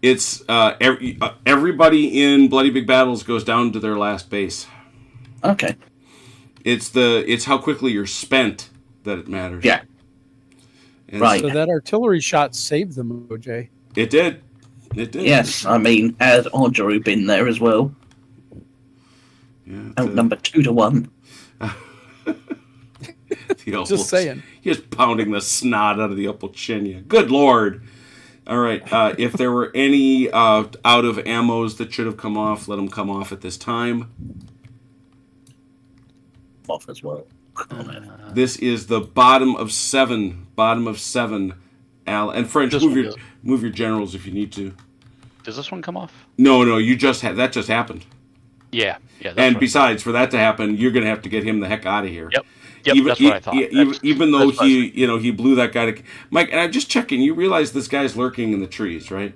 A: It's everybody in Bloody Big Battles goes down to their last base.
D: Okay.
A: It's how quickly you're spent that it matters.
D: Yeah.
A: And
D: Right.
E: so that artillery shot saved them, OJ.
A: It did.
D: Yes, I mean, had Audrey been there as well.
A: Yeah,
D: Outnumbered 2 to 1.
E: Just saying.
A: He was pounding the snot out of the Opalchenny. Good lord. All right. If there were any out of ammos that should have come off, let them come off at this time.
D: Off as well.
A: This is the bottom of 7. Al and French,
B: This
A: move
B: one
A: your generals if you need to.
B: Does this one come off?
A: No, you just had that just happened.
B: Yeah. That's
A: And
B: what
A: besides, for that to happen, you're going to have to get him the heck out of here.
B: Yep, that's what I thought.
A: Even though
B: That's what I was
A: he blew that guy to Mike. And I'm just checking. You realize this guy's lurking in the trees, right?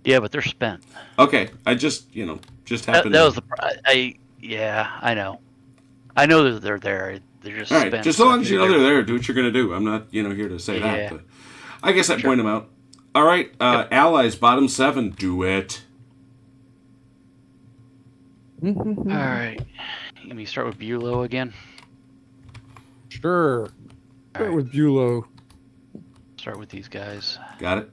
B: Yeah, but they're spent.
A: Okay, I just happened.
B: That was the. I know. I know that they're there. They're just
A: All right.
B: spent.
A: Just as long as you know they're there, do what you're going to do. I'm not here to say
B: Yeah.
A: that, but I guess I'd point them out. All right, allies, bottom 7, do it.
B: All right. Let me start with Bulow again.
E: Sure.
B: All
E: Start
B: right.
E: with Bulow.
B: Start with these guys.
A: Got it.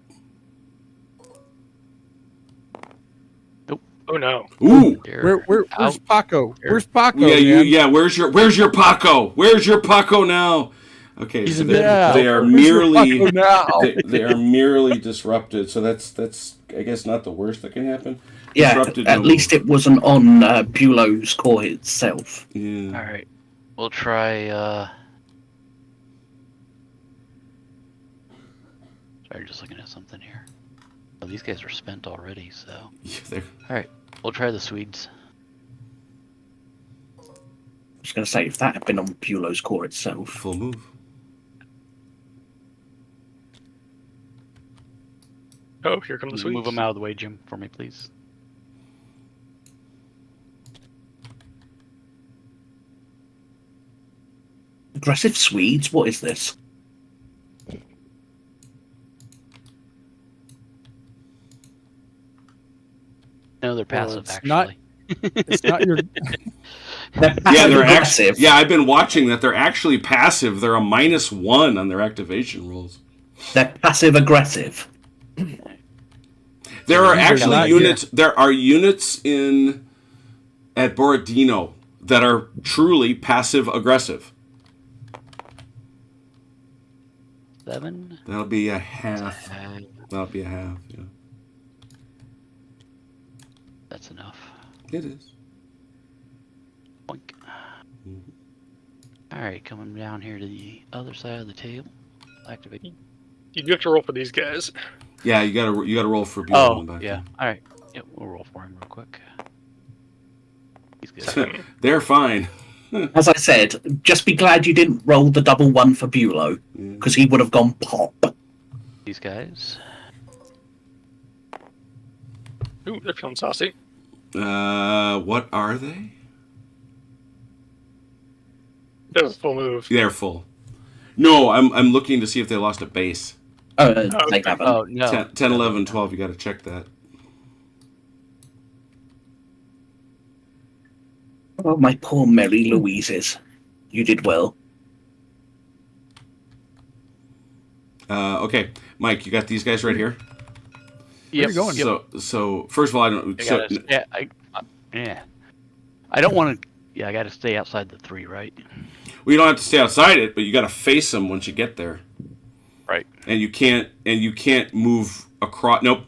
C: Oh no.
A: Ooh.
B: They're
E: Where's
B: out.
E: Paco? Where's Paco?
A: Yeah,
E: man?
A: Where's your Paco? Where's your Paco now? Okay,
B: He's
A: so
B: in
A: they
B: there.
A: are
E: Where's your
A: merely
E: Paco now?
A: they are merely disrupted. So that's I guess not the worst that can happen.
D: Yeah,
A: Disrupted
D: at
A: no
D: least
A: more.
D: it wasn't on Bulow's core itself.
A: Yeah.
B: All right. We'll try. Sorry, just looking at something here. Oh, these guys are spent already, so.
A: Yeah, they're-
B: All right. We'll try the Swedes.
D: I was going to say, if that had been on Bulow's core itself.
A: full move.
C: Oh, here come the sweets.
B: Move them out of the way, Jim, for me, please.
D: Aggressive Swedes? What is this?
B: No, they're passive,
E: it's
B: actually.
E: not- It's not your.
A: Yeah, they're
D: aggressive.
A: actually. Yeah, I've been watching that. They're actually passive. They're a -1 on their activation rolls.
D: They're passive aggressive.
A: There are
E: These are
A: actually
E: not-
A: units. There are units at Borodino that are truly passive aggressive.
B: 7.
A: That'll be a half. That'll be a half. Yeah,
B: That's enough.
A: it is.
B: Boink. Alright, coming down here to the other side of the table. Activate.
C: You do have to roll for these guys.
A: Yeah, you gotta roll for Buell
B: Oh,
A: in the back.
B: yeah. Alright. Yep, we'll roll for him real quick. He's good.
A: They're fine.
D: As I said, just be glad you didn't roll the double 1 for Bulow, because he would have gone pop.
B: These guys.
C: Ooh, they're feeling saucy.
A: What are they?
C: That was a full move.
A: They're full. No, I'm looking to see if they lost a base.
D: They haven't.
B: Oh, no.
A: 10, 11, 12. You got to check that.
D: Oh, my poor Mary Louises. You did well.
A: Okay, Mike, you got these guys right here.
B: Yep.
E: you going?
A: So first of all, I don't. So,
B: I don't want to. Yeah, I got to stay outside the 3, right?
A: well, you don't have to stay outside it, but you got to face them once you get there.
B: Right.
A: And you can't move across. Nope.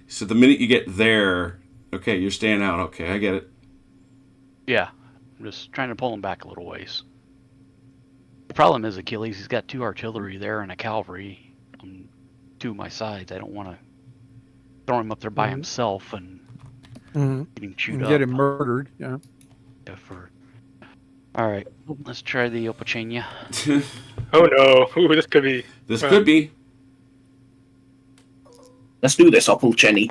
A: So the minute you get there, okay, you're staying out. Okay, I get it.
B: Yeah, I'm just trying to pull him back a little ways. The problem is Achilles. He's got 2 artillery there and a cavalry on 2 of my sides. I don't want to throw him up there by himself and get him chewed up.
E: Get him murdered. Yeah.
B: All right, let's try the Opachenia.
C: Oh no! Ooh, this could be.
A: This could be.
D: Let's do this, Opal Jenny.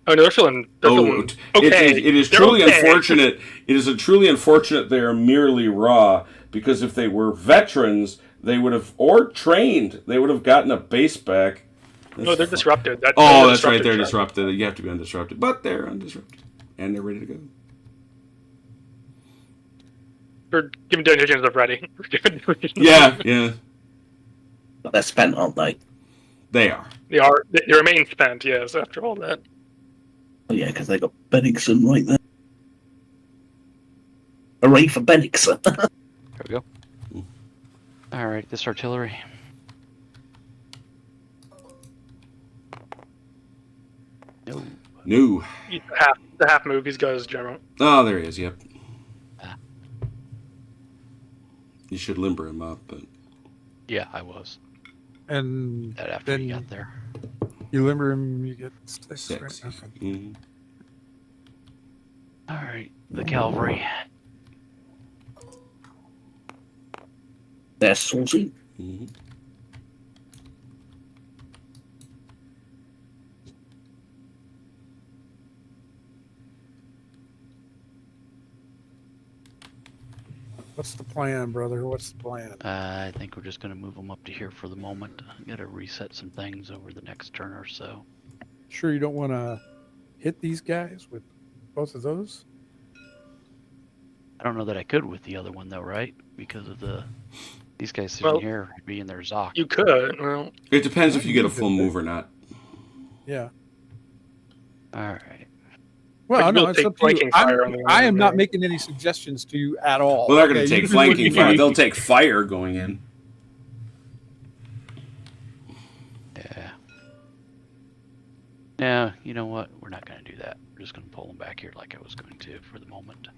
C: Oh no, they're feeling. Okay.
A: It is
C: They're
A: truly
C: okay.
A: unfortunate. It is truly unfortunate they are merely raw, because if they were veterans, they would have, or trained, they would have gotten a base back.
C: No, they're disrupted.
A: That's right. They're disrupted. You have to be undisrupted, but they're undisrupted, and they're ready to go.
C: We're giving donations of ready.
A: Yeah, yeah,
D: But they're spent, aren't they?
A: they are.
C: They are. They remain spent. Yes, after all that.
D: Oh, yeah, because they got Bennigsen right there. Hooray for Bennigsen.
B: There we go. All right, this artillery. No.
A: No.
C: The half move. He's got his general.
A: Oh, there he is. Yep.
B: Ah.
A: You should limber him up, but
B: Yeah, I was.
E: And
B: That after he
E: then
B: got there.
E: you limber him, you get 6.
A: 6.
E: Right? Okay.
A: Mhm.
B: All right, the cavalry.
D: They're saucy.
A: Mhm.
E: What's the plan, brother? What's the plan?
B: I think we're just going to move them up to here for the moment. Got to reset some things over the next turn or so.
E: Sure, you don't want to hit these guys with both of those?
B: I don't know that I could with the other one though, right? Because of these guys sitting here being their Zoc.
C: You could. Well,
A: It depends if you get a full move or not.
E: Yeah.
B: All right.
E: Well,
C: Like,
E: no,
C: you'll
E: it's
C: take
E: up to you.
C: flanking fire on the
E: I am
C: one,
E: not
C: right?
E: making any suggestions to you at all.
A: Well, they're going
E: Okay,
A: to
E: you
A: take
E: do what
A: flanking
E: you
A: fire.
E: need.
A: They'll take fire going in.
B: Yeah. No, you know what? We're not going to do that. We're just going to pull them back here like I was going to for the moment.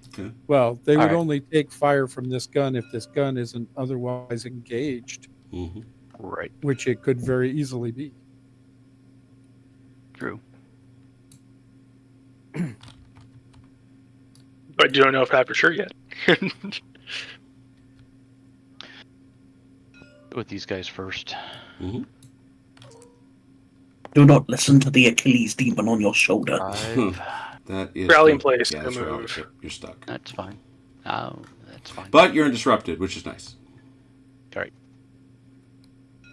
E: Well, they would
B: All right.
E: only take fire from this gun if this gun isn't otherwise engaged,
A: Mm-hmm.
B: Right.
E: which it could very easily be.
B: True.
C: but you don't know if that for sure yet.
B: With these guys first.
A: Mm-hmm.
D: Do not listen to the Achilles demon on your shoulder.
B: 5.
A: That is
C: Rally in
A: good.
C: place,
A: Yeah,
C: no
A: that's right.
C: move.
A: Yep, you're stuck.
B: That's fine. Oh, that's fine.
A: But you're undisrupted, which is nice.
B: All right.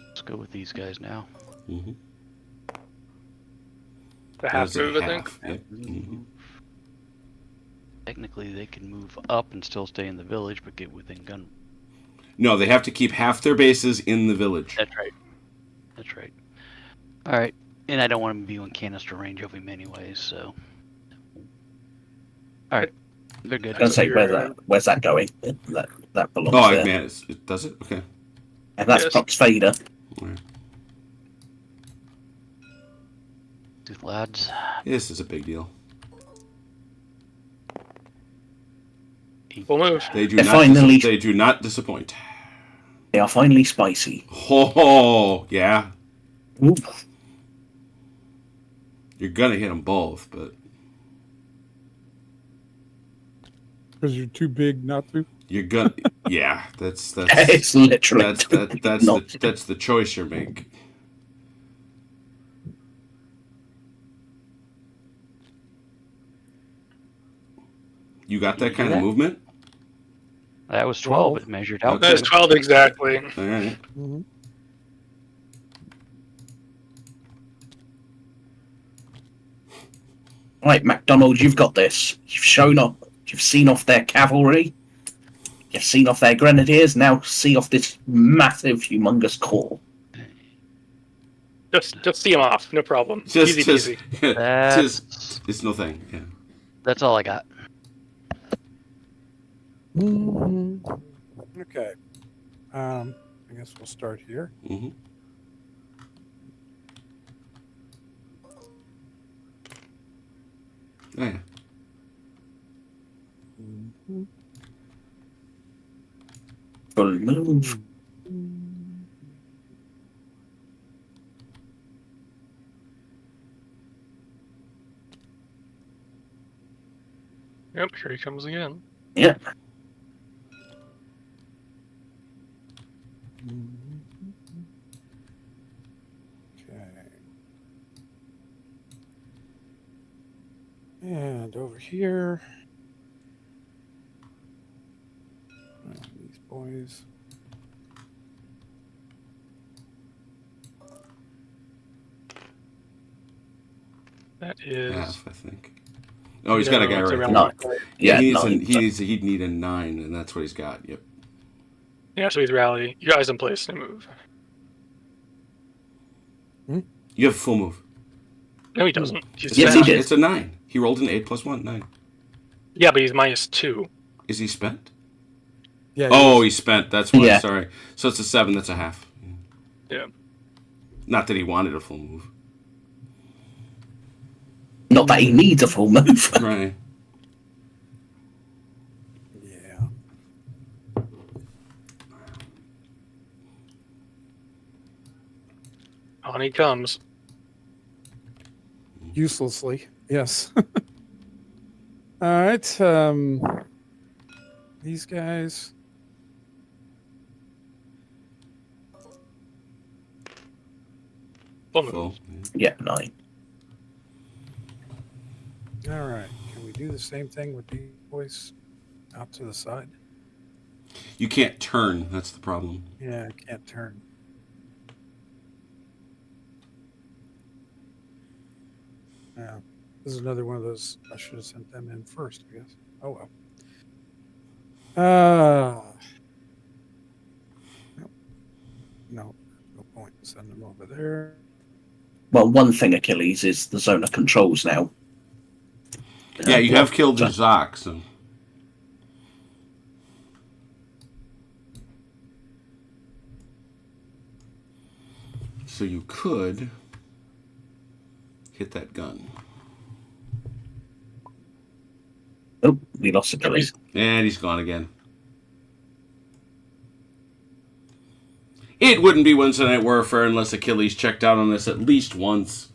B: Let's go with these guys now.
A: Mm-hmm.
C: The half move, I think.
A: Yep. Mm-hmm.
B: Technically, they can move up and still stay in the village, but get within gun.
A: No, they have to keep half their bases in the village.
B: That's right. That's right. All right. And I don't want them to be in canister range of him anyways, so. All right. They're good.
D: I was gonna say, where's that going? That belongs
A: Oh,
D: there.
A: man, does it? Okay.
D: And that's
C: Yes.
D: Prox Vader.
A: All right.
B: These lads.
A: This is a big deal.
C: Full move.
A: They do
D: They're
A: not.
D: finally-
A: They do not disappoint.
D: They are finally spicy.
A: Oh, yeah.
D: Ooh.
A: You're gonna hit them both, but
E: Because you're too big not to.
A: you're gonna. Yeah, that's
D: It's literally
A: that's the choice you make. You got that kind of
B: that?
A: movement?
B: That was 12. It measured out.
A: Okay.
C: That is 12 exactly.
A: All right.
E: Mm-hmm.
D: Right, MacDonald, you've got this. You've shown up. You've seen off their cavalry. You've seen off their grenadiers. Now see off this massive, humongous corps.
C: Just see him off, no problem. Easy peasy.
A: It's no thing. Yeah.
B: That's all I got.
E: Mm-hmm. Okay. I guess we'll start here.
A: Mm-hmm. Oh, yeah.
E: Mm-hmm.
D: Full move.
C: Yep, here he comes again.
D: Yeah.
E: Okay. And over here. These boys.
C: That is.
A: Half, I think. Oh, he's got a guy
C: it's
A: right
C: around
A: there.
D: No. Yeah,
A: he
D: no,
A: he'd need a 9, and that's what he's got. Yep.
C: Yeah, so he's rally. You guys in place, no move.
A: You have full move.
C: No, he doesn't. He's
D: Yes,
C: spent.
D: he did.
A: It's a 9. He rolled an 8 plus 1, 9.
C: Yeah, but he's -2.
A: Is he spent?
E: Yeah.
A: Oh, he's spent. That's why.
D: Yeah.
A: Sorry. So it's a 7. That's a half.
C: Yeah.
A: Not that he wanted a full move.
D: Not that he needs a full move.
A: Right.
E: Yeah.
C: On he comes.
E: Uselessly. Yes. All right. These guys.
C: Full move.
A: Full.
D: Yeah, 9.
E: All right. Can we do the same thing with these boys out to the side?
A: You can't turn. That's the problem.
E: Yeah, I can't turn. Yeah. This is another one of those. I should have sent them in first, I guess. Oh well. No point in sending them over there.
D: Well, one thing, Achilles, is the zone of controls now.
A: Yeah, you have killed the Zoc, so. So you could hit that gun.
D: Oh, we lost Achilles.
A: And he's gone again. It wouldn't be Wednesday Night Warfare unless Achilles checked out on this at least once.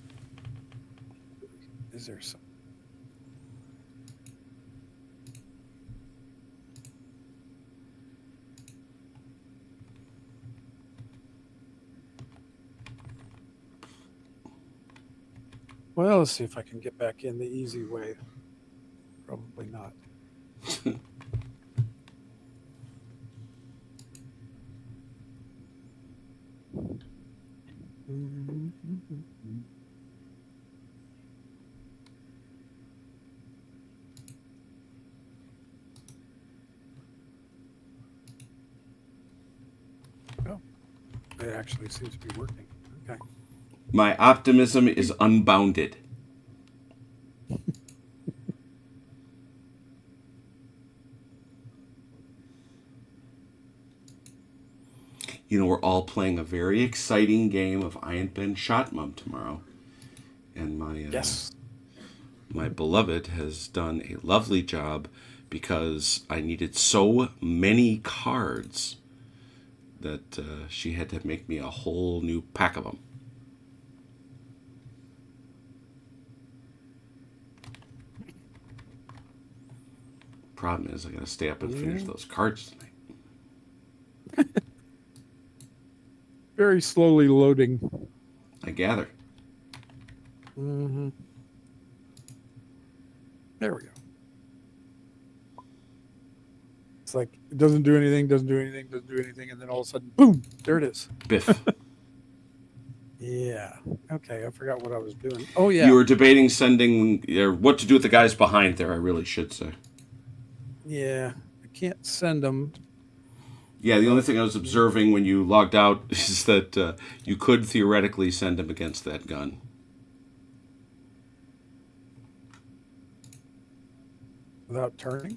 E: Is there some? Well, let's see if I can get back in the easy way. Probably not. Oh, it actually seems to be working. Okay.
A: My optimism is unbounded. You know, we're all playing a very exciting game of I Ain't Been Shot Mum tomorrow. And
E: Yes.
A: my beloved has done a lovely job because I needed so many cards that she had to make me a whole new pack of them. Problem is, I gotta stay up and finish those cards tonight.
E: Very slowly loading.
A: I gather.
E: Mm-hmm. There we go. It's like it doesn't do anything, and then all of a sudden, boom! There it is.
A: Biff.
E: Yeah. Okay, I forgot what I was doing. Oh yeah.
A: You were debating sending, or what to do with the guys behind there, I really should say.
E: Yeah, I can't send them.
A: Yeah, the only thing I was observing when you logged out is that you could theoretically send them against that gun.
E: Without turning.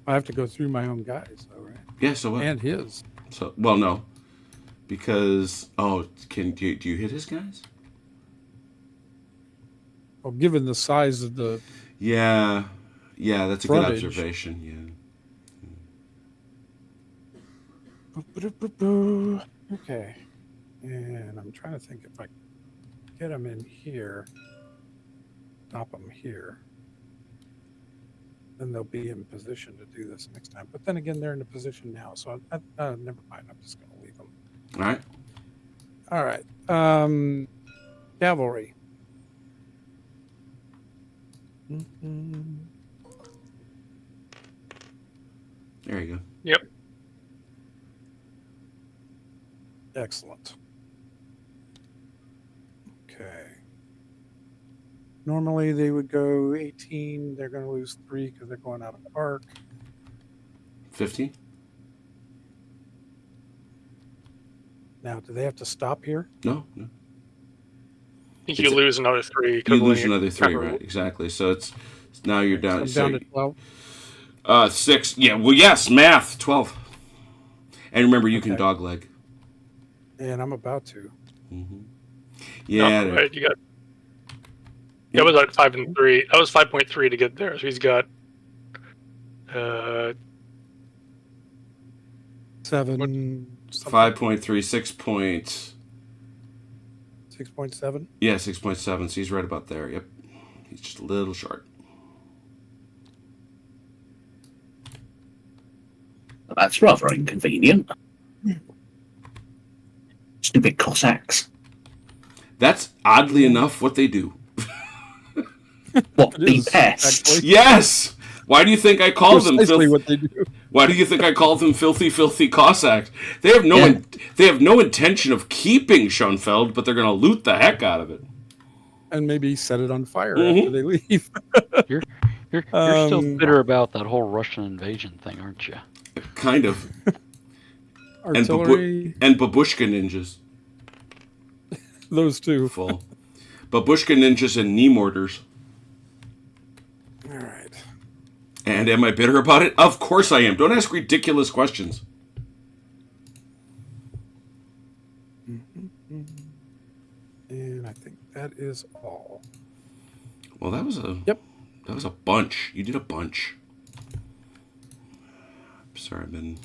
E: I have to go through my own guys, though, right?
A: Yeah, so what?
E: And his.
A: So, well, no. Because, do you hit his guys?
E: Well, given the size of the
A: Yeah, that's a
E: frontage.
A: good observation, yeah.
E: Okay. And I'm trying to think if I get them in here, stop them here, then they'll be in position to do this next time. But then again, they're in a position now, so never mind. I'm just going to leave them.
A: All right.
E: All right. Cavalry.
A: There you go.
C: Yep.
E: Excellent. Okay. Normally they would go 18. They're going to lose 3 because they're going out of the park.
A: 15?
E: Now, do they have to stop here?
A: No.
C: I think you lose another 3.
A: You lose another 3, right? Exactly. So it's now you're down.
E: So I'm down to 12.
A: 6. Yeah. Well, yes. Math. 12. And remember, you can dogleg.
E: And I'm about to.
A: Mm-hmm. Yeah.
C: No, right, you got. That was at 5 and 3. That was 5.3 to get there. So he's got.
E: 7.
A: 5.3, 6 point.
E: 6.7.
A: Yeah, 6.7. So he's right about there. Yep. He's just a little short.
D: That's rather inconvenient. Stupid Cossacks.
A: That's oddly enough what they do.
D: What,
E: It
D: the
E: is,
D: pests?
E: actually.
A: Yes. Why do you think I call them?
E: Precisely what they do.
A: Why do you think I call them filthy Cossacks? They have no intention of keeping Schoenfeld, but they're going to loot the heck out of it.
E: And maybe set it on fire
A: Mhm.
E: after they leave.
B: You're still bitter about that whole Russian invasion thing, aren't you?
A: Kind of.
E: Artillery,
A: And babushka ninjas.
E: those two.
A: Full. Babushka ninjas and knee mortars.
E: All right.
A: And am I bitter about it? Of course I am. Don't ask ridiculous questions.
E: And I think that is all.
A: Well, that was a bunch. You did a bunch. Sorry, I've been...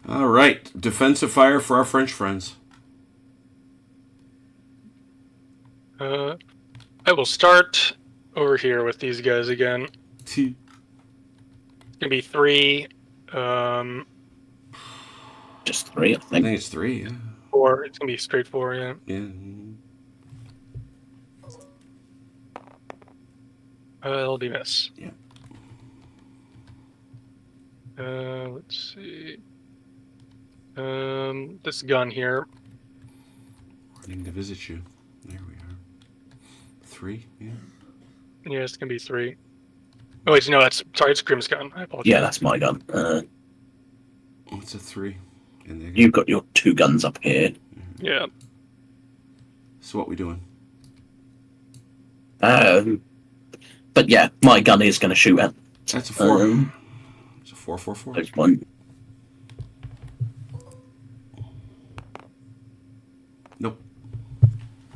A: All right. Defensive fire for our French friends.
C: I will start over here with these guys again. It's gonna be 3.
D: Just 3, I
A: I
D: think.
A: think it's 3, yeah.
C: 4. It's gonna be straight 4, yeah.
A: Yeah.
C: It'll be miss.
A: Yeah.
C: Let's see. This gun here.
A: Running to visit you. There we are. 3, yeah.
C: Yeah, it's gonna be 3. Oh wait, no, it's Grim's gun. I apologize.
D: Yeah, that's my gun.
A: It's a 3. And they
D: You've got your 2 guns up here.
C: Yeah.
A: So what we doing?
D: But yeah, my gun is going to shoot at.
A: That's a 4. It's a 4.
D: There's one.
A: Nope.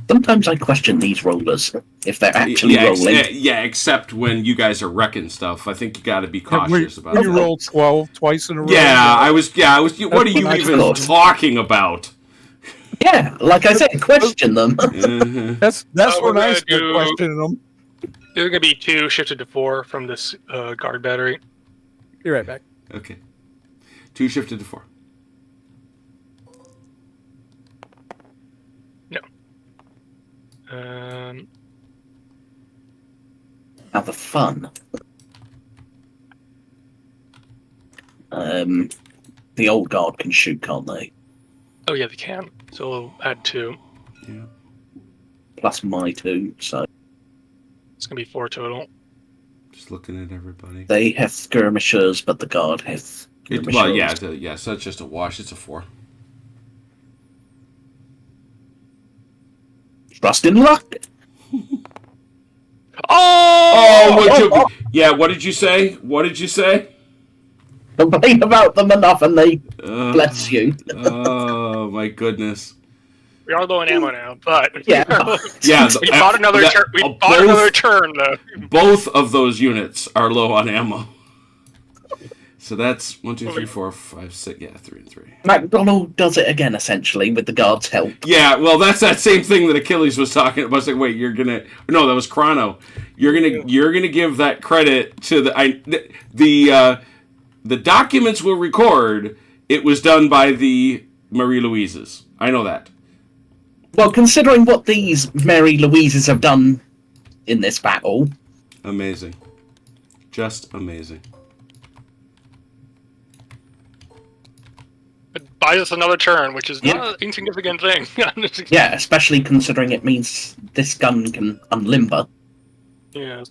D: Sometimes I question these rollers if they're actually rolling.
A: Yeah, except when you guys are wrecking stuff. I think you got to be cautious about
E: when
A: it.
E: you roll 12 twice in a row.
A: Yeah, I was. What are you
E: what I
A: even
D: thought.
A: talking about?
D: Yeah, like I said, question them.
E: That's
C: we're
E: when I
C: gonna
E: start
C: do-
E: questioning them.
C: There's gonna be 2 shifted to 4 from this guard battery.
E: Be right back.
A: Okay. 2 shifted to 4.
C: No.
D: Now the fun. The old guard can shoot, can't they?
C: Oh yeah, they can. So we'll add 2.
A: Yeah.
D: Plus my 2, so
C: It's gonna be 4 total.
A: Just looking at everybody.
D: they have skirmishers, but the guard has skirmishers.
A: Well, yeah. So it's just a wash. It's a 4.
D: Trust in luck.
C: Oh!
A: What did you say? What did you say?
D: Complain about them enough, and they bless you.
A: Oh my goodness.
C: We are low on ammo now, but
D: Yeah.
A: Yeah.
C: we bought another turn. We bought another turn though.
A: Both of those units are low on ammo. So that's 1, 2, 3, 4, 5, 6. Yeah, 3 and 3.
D: MacDonald does it again, essentially, with the guard's help.
A: Yeah, well, that's that same thing that Achilles was talking about. I was like, wait, you're gonna? No, that was Chrono. You're gonna give that credit to the documents will record it was done by the Marie Louises. I know that.
D: Well, considering what these Mary Louises have done in this battle,
A: Amazing, just amazing.
C: It buys us another turn, which is
D: Yeah.
C: not an insignificant thing.
D: yeah, especially considering it means this gun can unlimber.
C: Yeah,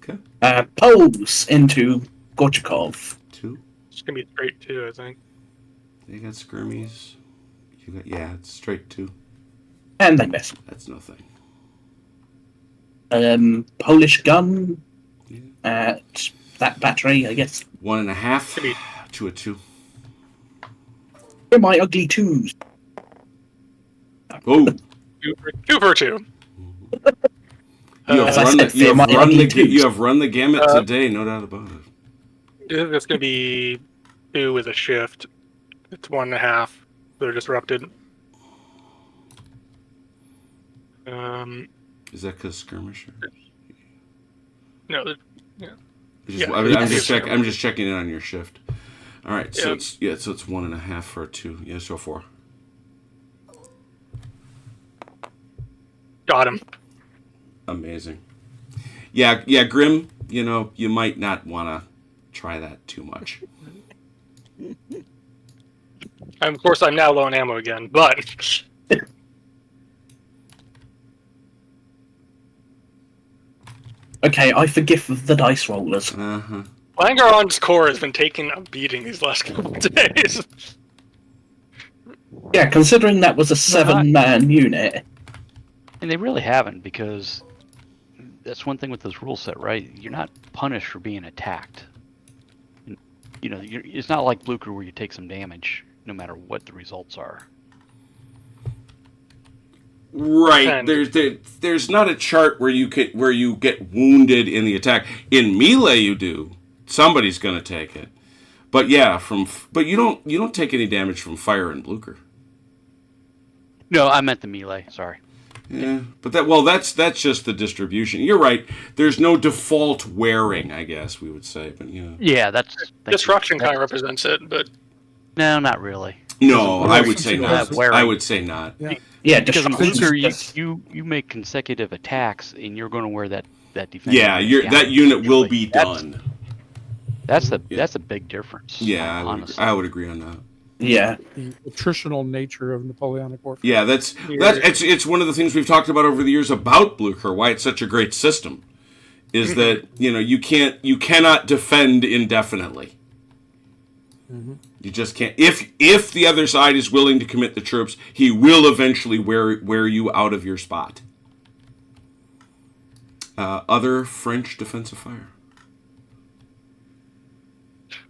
A: Okay,
D: Pulls into Gorchakov.
A: 2.
C: it's gonna be straight 2, I think.
A: They got skirmies. You got it's straight 2.
D: And they miss.
A: That's nothing.
D: Polish gun
A: Yeah.
D: at that battery, I guess.
A: 1.5 to a 2.
D: They're my ugly 2s.
A: Oh,
C: 2 for 2.
A: you
D: As I said, they're my ugly 2s.
A: you have run the gamut today, no doubt about it.
C: It's gonna be 2 with a shift. It's 1.5. They're disrupted.
A: Is that because skirmisher?
C: No, Yeah.
A: I'm just checking in on your shift. All right, so
C: Yeah.
A: it's 1.5 for a 2. Yeah, so 4.
C: got him.
A: Amazing. Yeah, Grim. You might not want to try that too much.
C: And of course, I'm now low on ammo again, but
D: Okay, I forgive the dice rollers.
A: Uh-huh.
C: Langeron's core has been taking a beating these last couple of days.
D: Yeah, considering that was a 7-man unit.
B: And they really haven't, because that's one thing with this rule set, right? You're not punished for being attacked. It's not like Blucher where you take some damage no matter what the results are.
A: Right.
C: And-
A: There's not a chart where you get wounded in the attack. In melee, you do. Somebody's gonna take it. But yeah, but you don't take any damage from fire and Blucher.
B: No, I meant the melee. Sorry.
A: Yeah, but that's just the distribution. You're right. There's no default wearing, I guess we would say, but yeah.
B: Yeah, that's
C: Disruption kind of represents it, but
B: No, not really.
A: No, I would say
E: Disruption
A: not.
B: is wearing.
A: I would say not.
D: Yeah,
B: Because in
D: destruction.
B: Blucher, you make consecutive attacks, and you're going to wear that that defending.
A: Yeah,
B: against
A: that unit will
B: Like,
A: be done.
B: That's a big difference.
A: Yeah,
B: honestly.
A: I would agree on that.
D: Yeah.
E: The attritional nature of Napoleonic warfare.
A: Yeah, it's one of the things we've talked about over the years about Blucher. Why it's such a great system is that you cannot defend indefinitely. You just can't. If the other side is willing to commit the troops, he will eventually wear you out of your spot. Other French defensive fire.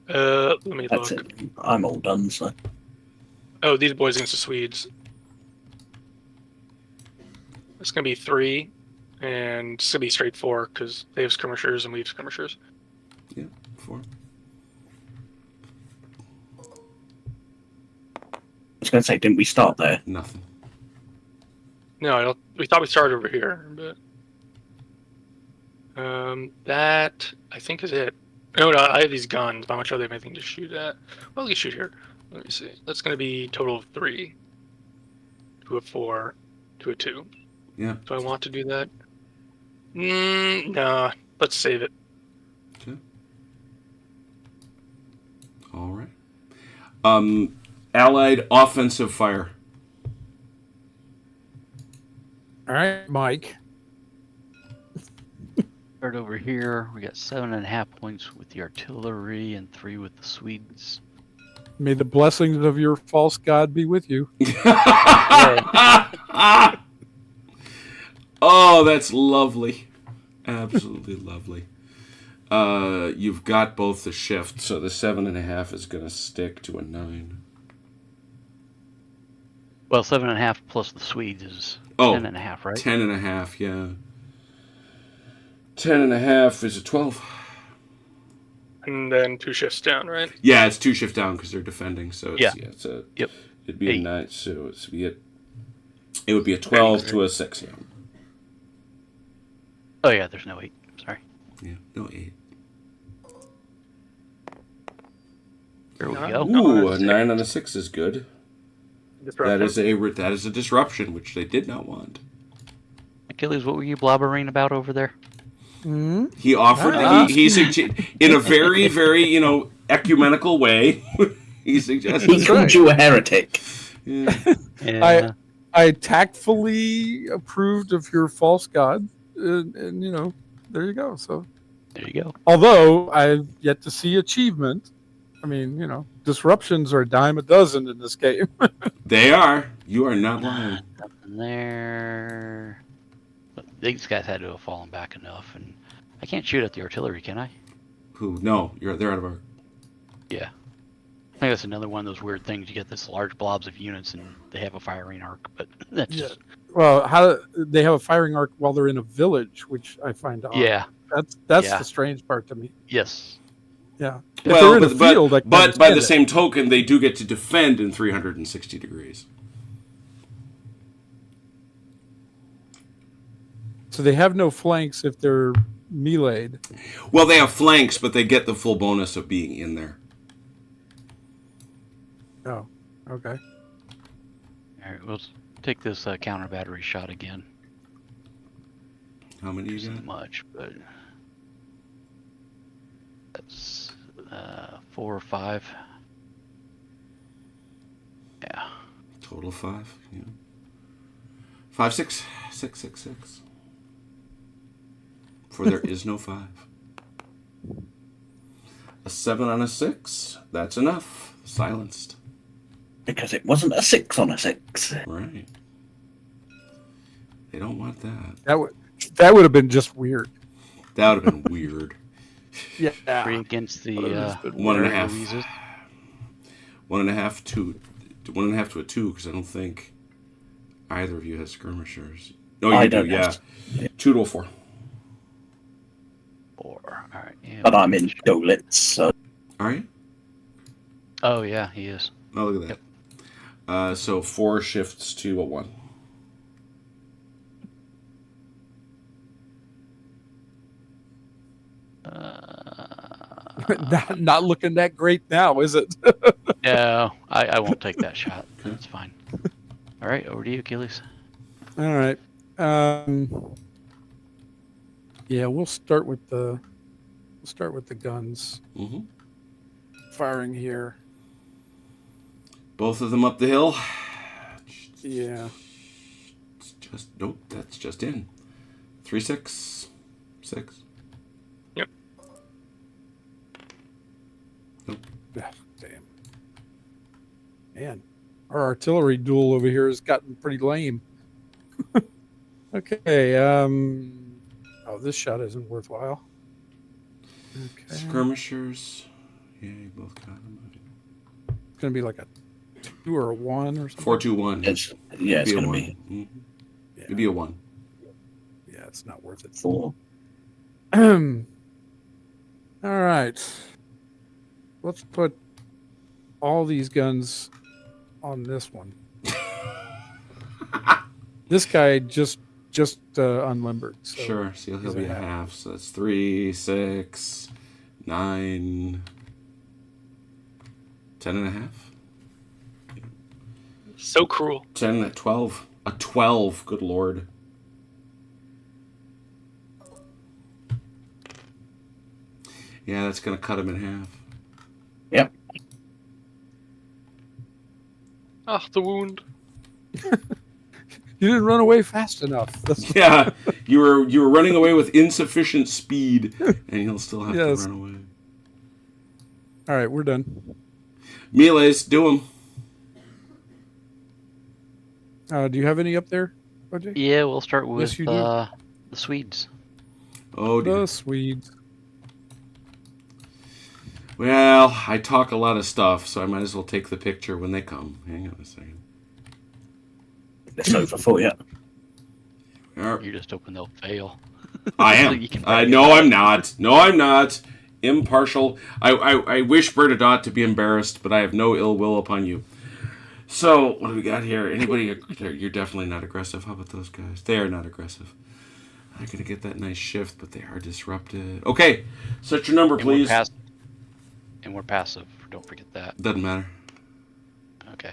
C: Let me
D: That's
C: look.
D: it. I'm all done, so.
C: Oh, these boys against the Swedes. It's gonna be 3, and it's gonna be straight 4 because they have skirmishers and we have skirmishers.
A: Yeah, 4.
D: I was going to say, didn't we start there?
A: Nothing.
C: No, we thought we started over here, but that I think is it. No, I have these guns. How much are they anything to shoot at? Well, we can shoot here. Let me see. That's going to be a total of 3. 2 of 4, 2 of 2.
A: Yeah.
C: Do I want to do that? Nah. Let's save it.
A: Okay. All right. Allied offensive fire.
E: All right, Mike.
B: Start over here. We got 7.5 points with the artillery and 3 with the Swedes.
E: May the blessings of your false god be with you.
A: Oh, that's lovely. Absolutely lovely. You've got both the shift, so the 7.5 is going to stick to a 9.
B: Well, 7.5 plus the Swedes is 10.5, right?
A: 10.5, yeah. 10.5 is a 12.
C: And then 2 shifts down, right?
A: Yeah, it's 2 shift down because they're defending. So it's,
B: Yep.
A: It'd be
B: 8.
A: a 9. So it would be a 12 to a 6. Yeah.
B: Oh yeah, there's no 8. Sorry.
A: Yeah. No 8.
B: Here we
C: No.
B: go.
A: Ooh, a 9 on a 6 is good.
C: Disruption.
A: That is a disruption, which they did not want.
B: Achilles, what were you blobbering about over there?
A: He offered in a very, very, ecumenical way. He suggested.
D: He called you a heretic.
A: Yeah.
B: Yeah.
E: I tactfully approved of your false god, and there you go. So,
B: There you go.
E: although I've yet to see achievement, I mean, disruptions are a dime a dozen in this game.
A: They are. You are not lying.
B: Nothing there. But these guys had to have fallen back enough, and I can't shoot at the artillery, can I?
A: Who? No, they're out of our.
B: Yeah. I think that's another one of those weird things. You get this large blobs of units, and they have a firing arc, but that's
E: Yeah. Well, how they have a firing arc while they're in a village, which I find odd.
B: yeah.
E: That's
B: Yeah.
E: the strange part to me.
B: Yes.
E: Yeah. If
A: Well,
E: they're in a field, I can
A: but by
E: understand
A: the
E: it.
A: same token, they do get to defend in 360 degrees.
E: So they have no flanks if they're meleeed.
A: Well, they have flanks, but they get the full bonus of being in there.
E: Oh, okay.
B: All right, we'll take this counter battery shot again.
A: How many you
B: Isn't
A: got?
B: much, but that's 4 or 5. Yeah.
A: Total 5. Yeah. 5, 6, 6, 6, 6. For there is no 5. A 7 on a 6. That's enough. Silenced.
D: Because it wasn't a 6 on a 6.
A: Right. They don't want that.
E: That would have been just weird.
A: That would have been weird.
E: Yeah.
B: 3 against the
A: 1.5.
B: Louises.
A: 1.5 to 1.5 to a 2 because I don't think either of you has skirmishers. No, you
D: I
A: do.
D: don't
A: Yeah.
D: have-
A: 2 to a 4.
B: 4. All right. Yeah,
D: But I'm in Dolitz, so
A: All right.
B: Oh yeah, he is.
A: Oh, look at that. So 4 shifts to a 1.
E: not looking that great now, is it?
B: No, I won't take that shot. That's fine. All right, over to you, Achilles.
E: All right. Yeah, we'll start with the guns
A: Mm-hmm.
E: firing here.
A: Both of them up the hill.
E: Yeah.
A: It's just nope. That's just in. 3, 6, 6.
C: Yep.
A: Nope.
E: Ah, damn. Man, our artillery duel over here has gotten pretty lame. Okay. Oh, this shot isn't worthwhile. Okay.
A: Skirmishers. Yeah, you both got them.
E: It's gonna be like a 2 or a 1 or something.
A: 4, 2, 1.
D: It's going to
A: one.
D: be
A: Mm-hmm.
E: Yeah.
A: It'd be a 1.
E: Yeah, it's not worth it.
D: 4.
E: All right. Let's put all these guns on this one. This guy just unlimbered. So
A: Sure. So he'll
E: he's
A: be
E: a
A: a
E: half.
A: half. So that's 3, 6, 9, 10 and a half.
C: So cruel.
A: 10 at 12. A 12. Good lord. Yeah, that's gonna cut him in half.
D: Yep.
C: Ah, the wound.
E: You didn't run away fast enough. That's
A: Yeah, you were running away with insufficient speed, and you'll still have
E: Yes.
A: to run away.
E: all right. We're done.
A: Melees, do them.
E: Do you have any up there, OJ?
B: Yeah, we'll start with
E: Yes, you do.
B: the Swedes.
A: Oh dear.
E: The Swedes.
A: Well, I talk a lot of stuff, so I might as well take the picture when they come. Hang on a second.
D: It's over for you.
B: You're just hoping they'll fail.
A: I
B: So
A: am.
B: you can
A: No, I'm not. No, I'm not. Impartial. I wish Bernadotte to be embarrassed, but I have no ill will upon you. So, what do we got here? Anybody? You're definitely not aggressive. How about those guys? They are not aggressive. I'm going to get that nice shift, but they are disrupted. Okay, set your number,
B: And we're
A: please.
B: passive. Don't forget that.
A: Doesn't matter.
B: Okay.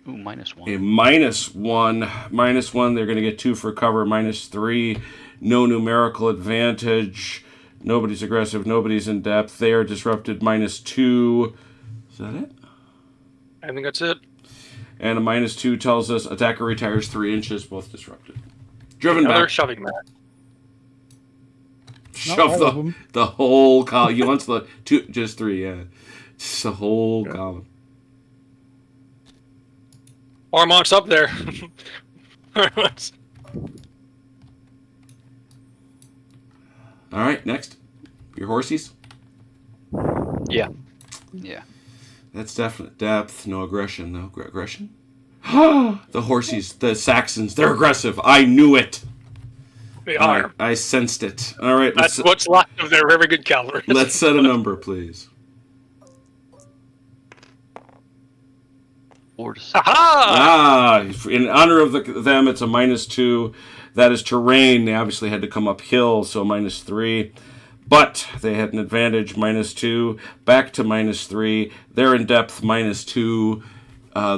B: Ooh, -1.
A: A -1. -1. They're going to get 2 for cover. -3. No numerical advantage. Nobody's aggressive. Nobody's in depth. They are disrupted. -2. Is that it?
C: I think that's it.
A: And a -2 tells us attacker retires 3 inches, both disrupted. Driven
C: Another
A: back.
C: shoving match.
A: Shove
E: all of them.
A: the whole column. You want the 2, just 3, yeah. Just the whole column.
C: Armont's up there.
A: All right, next. Your horsies.
B: Yeah. Yeah.
A: That's definite depth. No aggression, though. Aggression? The horsies, the Saxons, they're aggressive. I knew it.
C: They are.
A: I sensed it. All right,
C: That's what's left of their very good cavalry.
A: let's set a number, please.
B: 4 to 6.
C: Aha!
A: In honor of them, it's a -2. That is terrain. They obviously had to come uphill, so -3. But they had an advantage, -2. Back to -3. They're in depth, -2.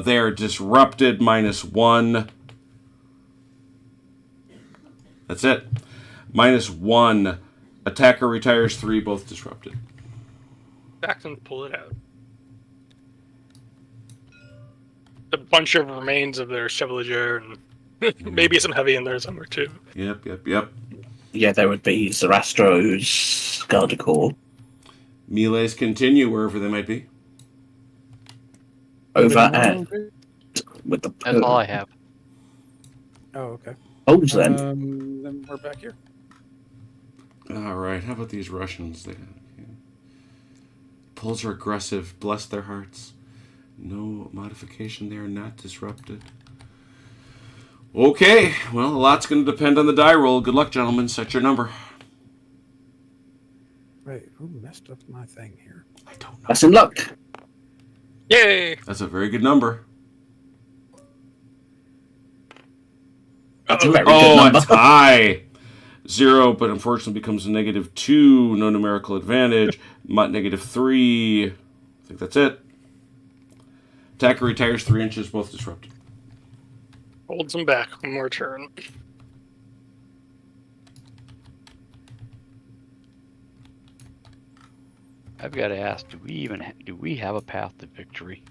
A: They are disrupted, -1. That's it. -1. Attacker retires 3, both disrupted.
C: Saxons pull it out. A bunch of remains of their chevalier and maybe some heavy in there somewhere too.
A: Yep.
D: Yeah, there would be Zarastro's Garde Corps
A: Melees continue wherever they might be.
D: over at with the
B: That's all I have.
E: Oh, okay.
D: poles then.
E: Then we're back here.
A: All right. How about these Russians? Poles are aggressive. Bless their hearts. No modification. They are not disrupted. Okay. Well, a lot's going to depend on the die roll. Good luck, gentlemen. Set your number.
E: Wait, who messed up my thing here?
A: I don't know.
D: That's in luck.
C: Yay!
A: That's a very good number.
D: That's a very good
A: Oh, a
D: number.
A: tie. 0, but unfortunately becomes a -2. No numerical advantage. -3. I think that's it. Attacker retires 3 inches, both disrupted.
C: Holds them back one more turn.
B: I've got to ask: do we have a path to victory?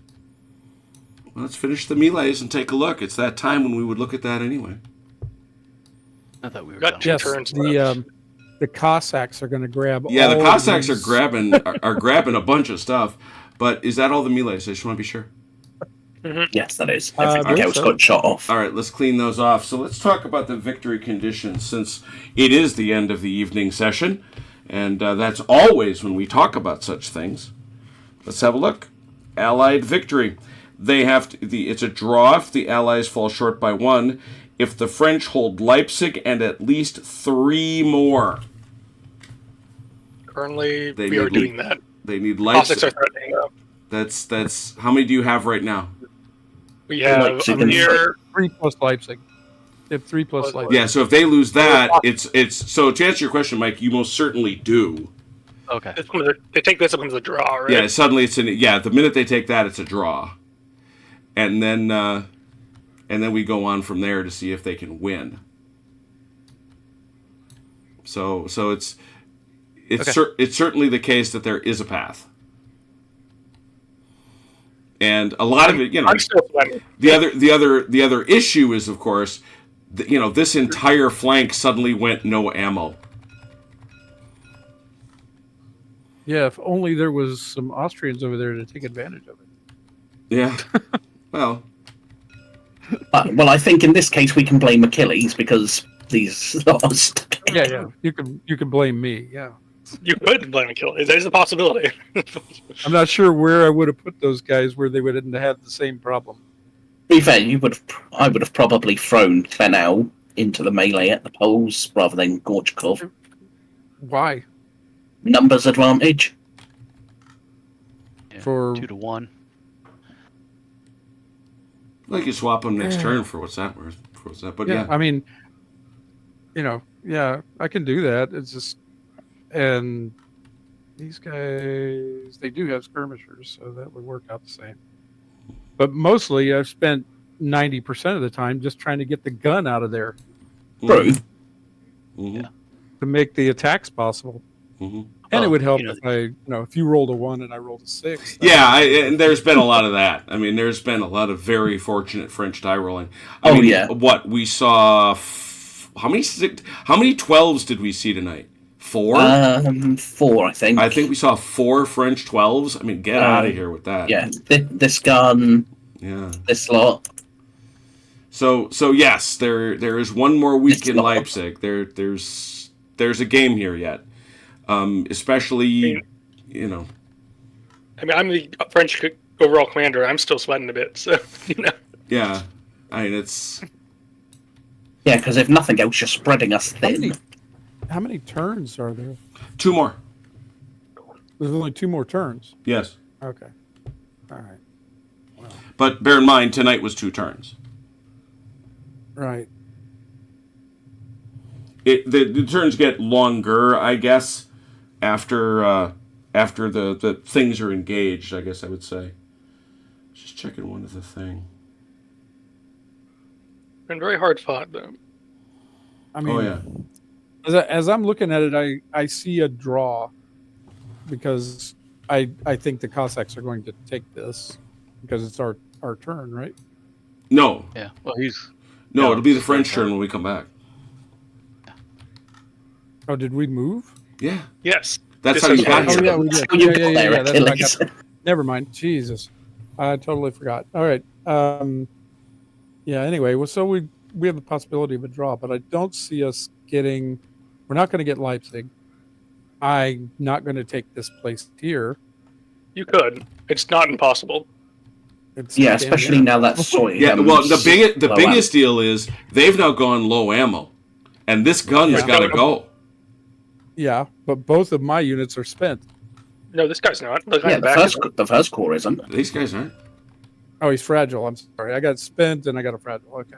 A: Let's finish the melees and take a look. It's that time when we would look at that anyway.
B: I thought we were
C: Got
B: done.
C: two
E: Yes,
C: turns left.
E: the Cossacks are going to grab.
A: Yeah, the
E: all
A: Cossacks
E: these-
A: are grabbing a bunch of stuff. But is that all the melees? I just want to be sure.
D: Yes, that is.
E: I
D: Everything
E: believe
D: else
E: so.
D: got shot off.
A: All right, let's clean those off. So let's talk about the victory conditions since it is the end of the evening session. And that's always when we talk about such things. Let's have a look. Allied victory. They have it's a draw if the Allies fall short by 1. If the French hold Leipzig and at least 3 more.
C: Currently,
A: They
C: we are
A: need-
C: doing that.
A: They need
C: Cossacks are
A: Leipzig.
C: threatening though.
A: That's how many do you have right now?
C: We have
D: Leipzig and
C: near
E: 3 plus Leipzig. They have 3 plus Leipzig.
A: Yeah, so if they lose that, it's so to answer your question, Mike, you most certainly do.
B: Okay.
C: they take this, it becomes a draw, right?
A: Yeah, suddenly the minute they take that, it's a draw. And then we go on from there to see if they can win. So it's
B: Okay.
A: it's certainly the case that there is a path. And a lot of it,
C: I'm still sweating.
A: the other issue is, of course, this entire flank suddenly went no ammo.
E: Yeah, if only there was some Austrians over there to take advantage of it.
A: Yeah. Well,
D: Well, I think in this case we can blame Achilles because these lost.
E: Yeah. You can blame me. Yeah.
C: You could blame Achilles. There's a possibility.
E: I'm not sure where I would have put those guys where they wouldn't have had the same problem.
D: To be fair, I would have probably thrown Klenau into the melee at the poles rather than Gorchakov.
E: Why?
D: Numbers advantage.
B: Yeah,
E: For-
B: 2 to 1.
A: like you swap them next turn for what's that worth? For what's that? But yeah.
E: I mean, yeah, I can do that. It's just, and these guys, they do have skirmishers, so that would work out the same. But mostly, I've spent 90% of the time just trying to get the gun out of there
D: True.
A: Mm-hmm.
E: to make the attacks possible.
A: Mm-hmm.
E: And it
B: Oh,
E: would help
B: you know-
E: if if you rolled a 1 and I rolled a 6.
A: Yeah, and there's been a lot of that. I mean, there's been a lot of very fortunate French die rolling. I
D: Oh,
A: mean,
D: yeah.
A: What we saw? How many 12s did we see tonight? 4.
D: 4, I think.
A: I think we saw 4 French 12s. I mean, get out of here with that.
D: Yeah, this gun,
A: Yeah.
D: this lot.
A: So yes, there is one more week
D: It's
A: in
D: not-
A: Leipzig. There's a game here yet. Especially,
C: I mean, I'm the French overall commander. I'm still sweating a bit, so
A: yeah. I mean, it's
D: Yeah, because if nothing else, you're spreading us thin.
E: How many turns are there?
A: 2 more.
E: There's only 2 more turns.
A: Yes,
E: Okay. All right.
A: but bear in mind tonight was 2 turns.
E: Right.
A: The turns get longer, I guess, after the things are engaged. I guess I would say. Just checking one other thing.
C: been very hard fought though.
E: I mean,
A: Oh yeah.
E: as I'm looking at it, I see a draw because I think the Cossacks are going to take this because it's our turn, right?
A: No,
B: Yeah. Well, he's
A: it'll be the French turn when we come back.
E: Oh, did we move?
A: Yeah,
C: Yes.
A: that's
C: This
A: how you
C: is
A: got
C: fine.
E: Oh
A: here.
E: yeah, we did.
D: Oh, you
E: Yeah,
D: got
E: yeah,
D: there,
E: yeah, that's what I
D: Achilles.
E: got. Never mind. Jesus, I totally forgot. All right. Yeah. Anyway, well, so we have the possibility of a draw, but I don't see us getting. We're not going to get Leipzig. I'm not going to take this place here.
C: You could. It's not impossible.
E: It's
D: Yeah,
E: damn
D: especially
E: near.
D: now that soy.
A: Yeah, well, the
D: low
A: biggest deal is they've now gone low ammo, and this gun's
E: Yeah.
A: got to go.
E: Yeah, but both of my units are spent.
C: No, this guy's not. The guy
D: Yeah,
C: in the back is
D: the first core isn't.
A: These guys aren't.
E: Oh, he's fragile. I'm sorry. I got spent and I got a fragile. Okay.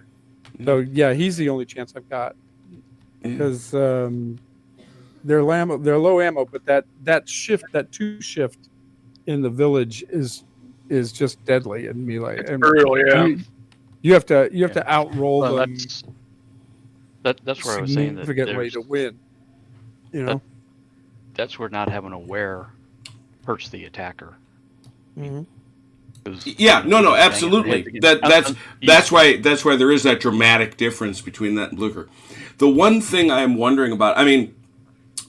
E: So yeah, he's the only chance I've got
A: Yeah.
E: because they're low ammo, but that shift, that 2 shift in the village is just deadly in melee.
C: It's
E: And
C: brutal, yeah.
E: you have to outroll
B: well,
E: them
B: that's where I was saying that
E: significantly
B: there's-
E: to win. You know,
B: that's where not having a wear hurts the attacker.
E: Mm-hmm.
B: 'Cause,
A: Yeah,
B: you know,
A: no,
B: banging
A: absolutely.
B: their heads against-
A: That's why there is that dramatic difference between that and Blucher. The one thing I am wondering about, I mean,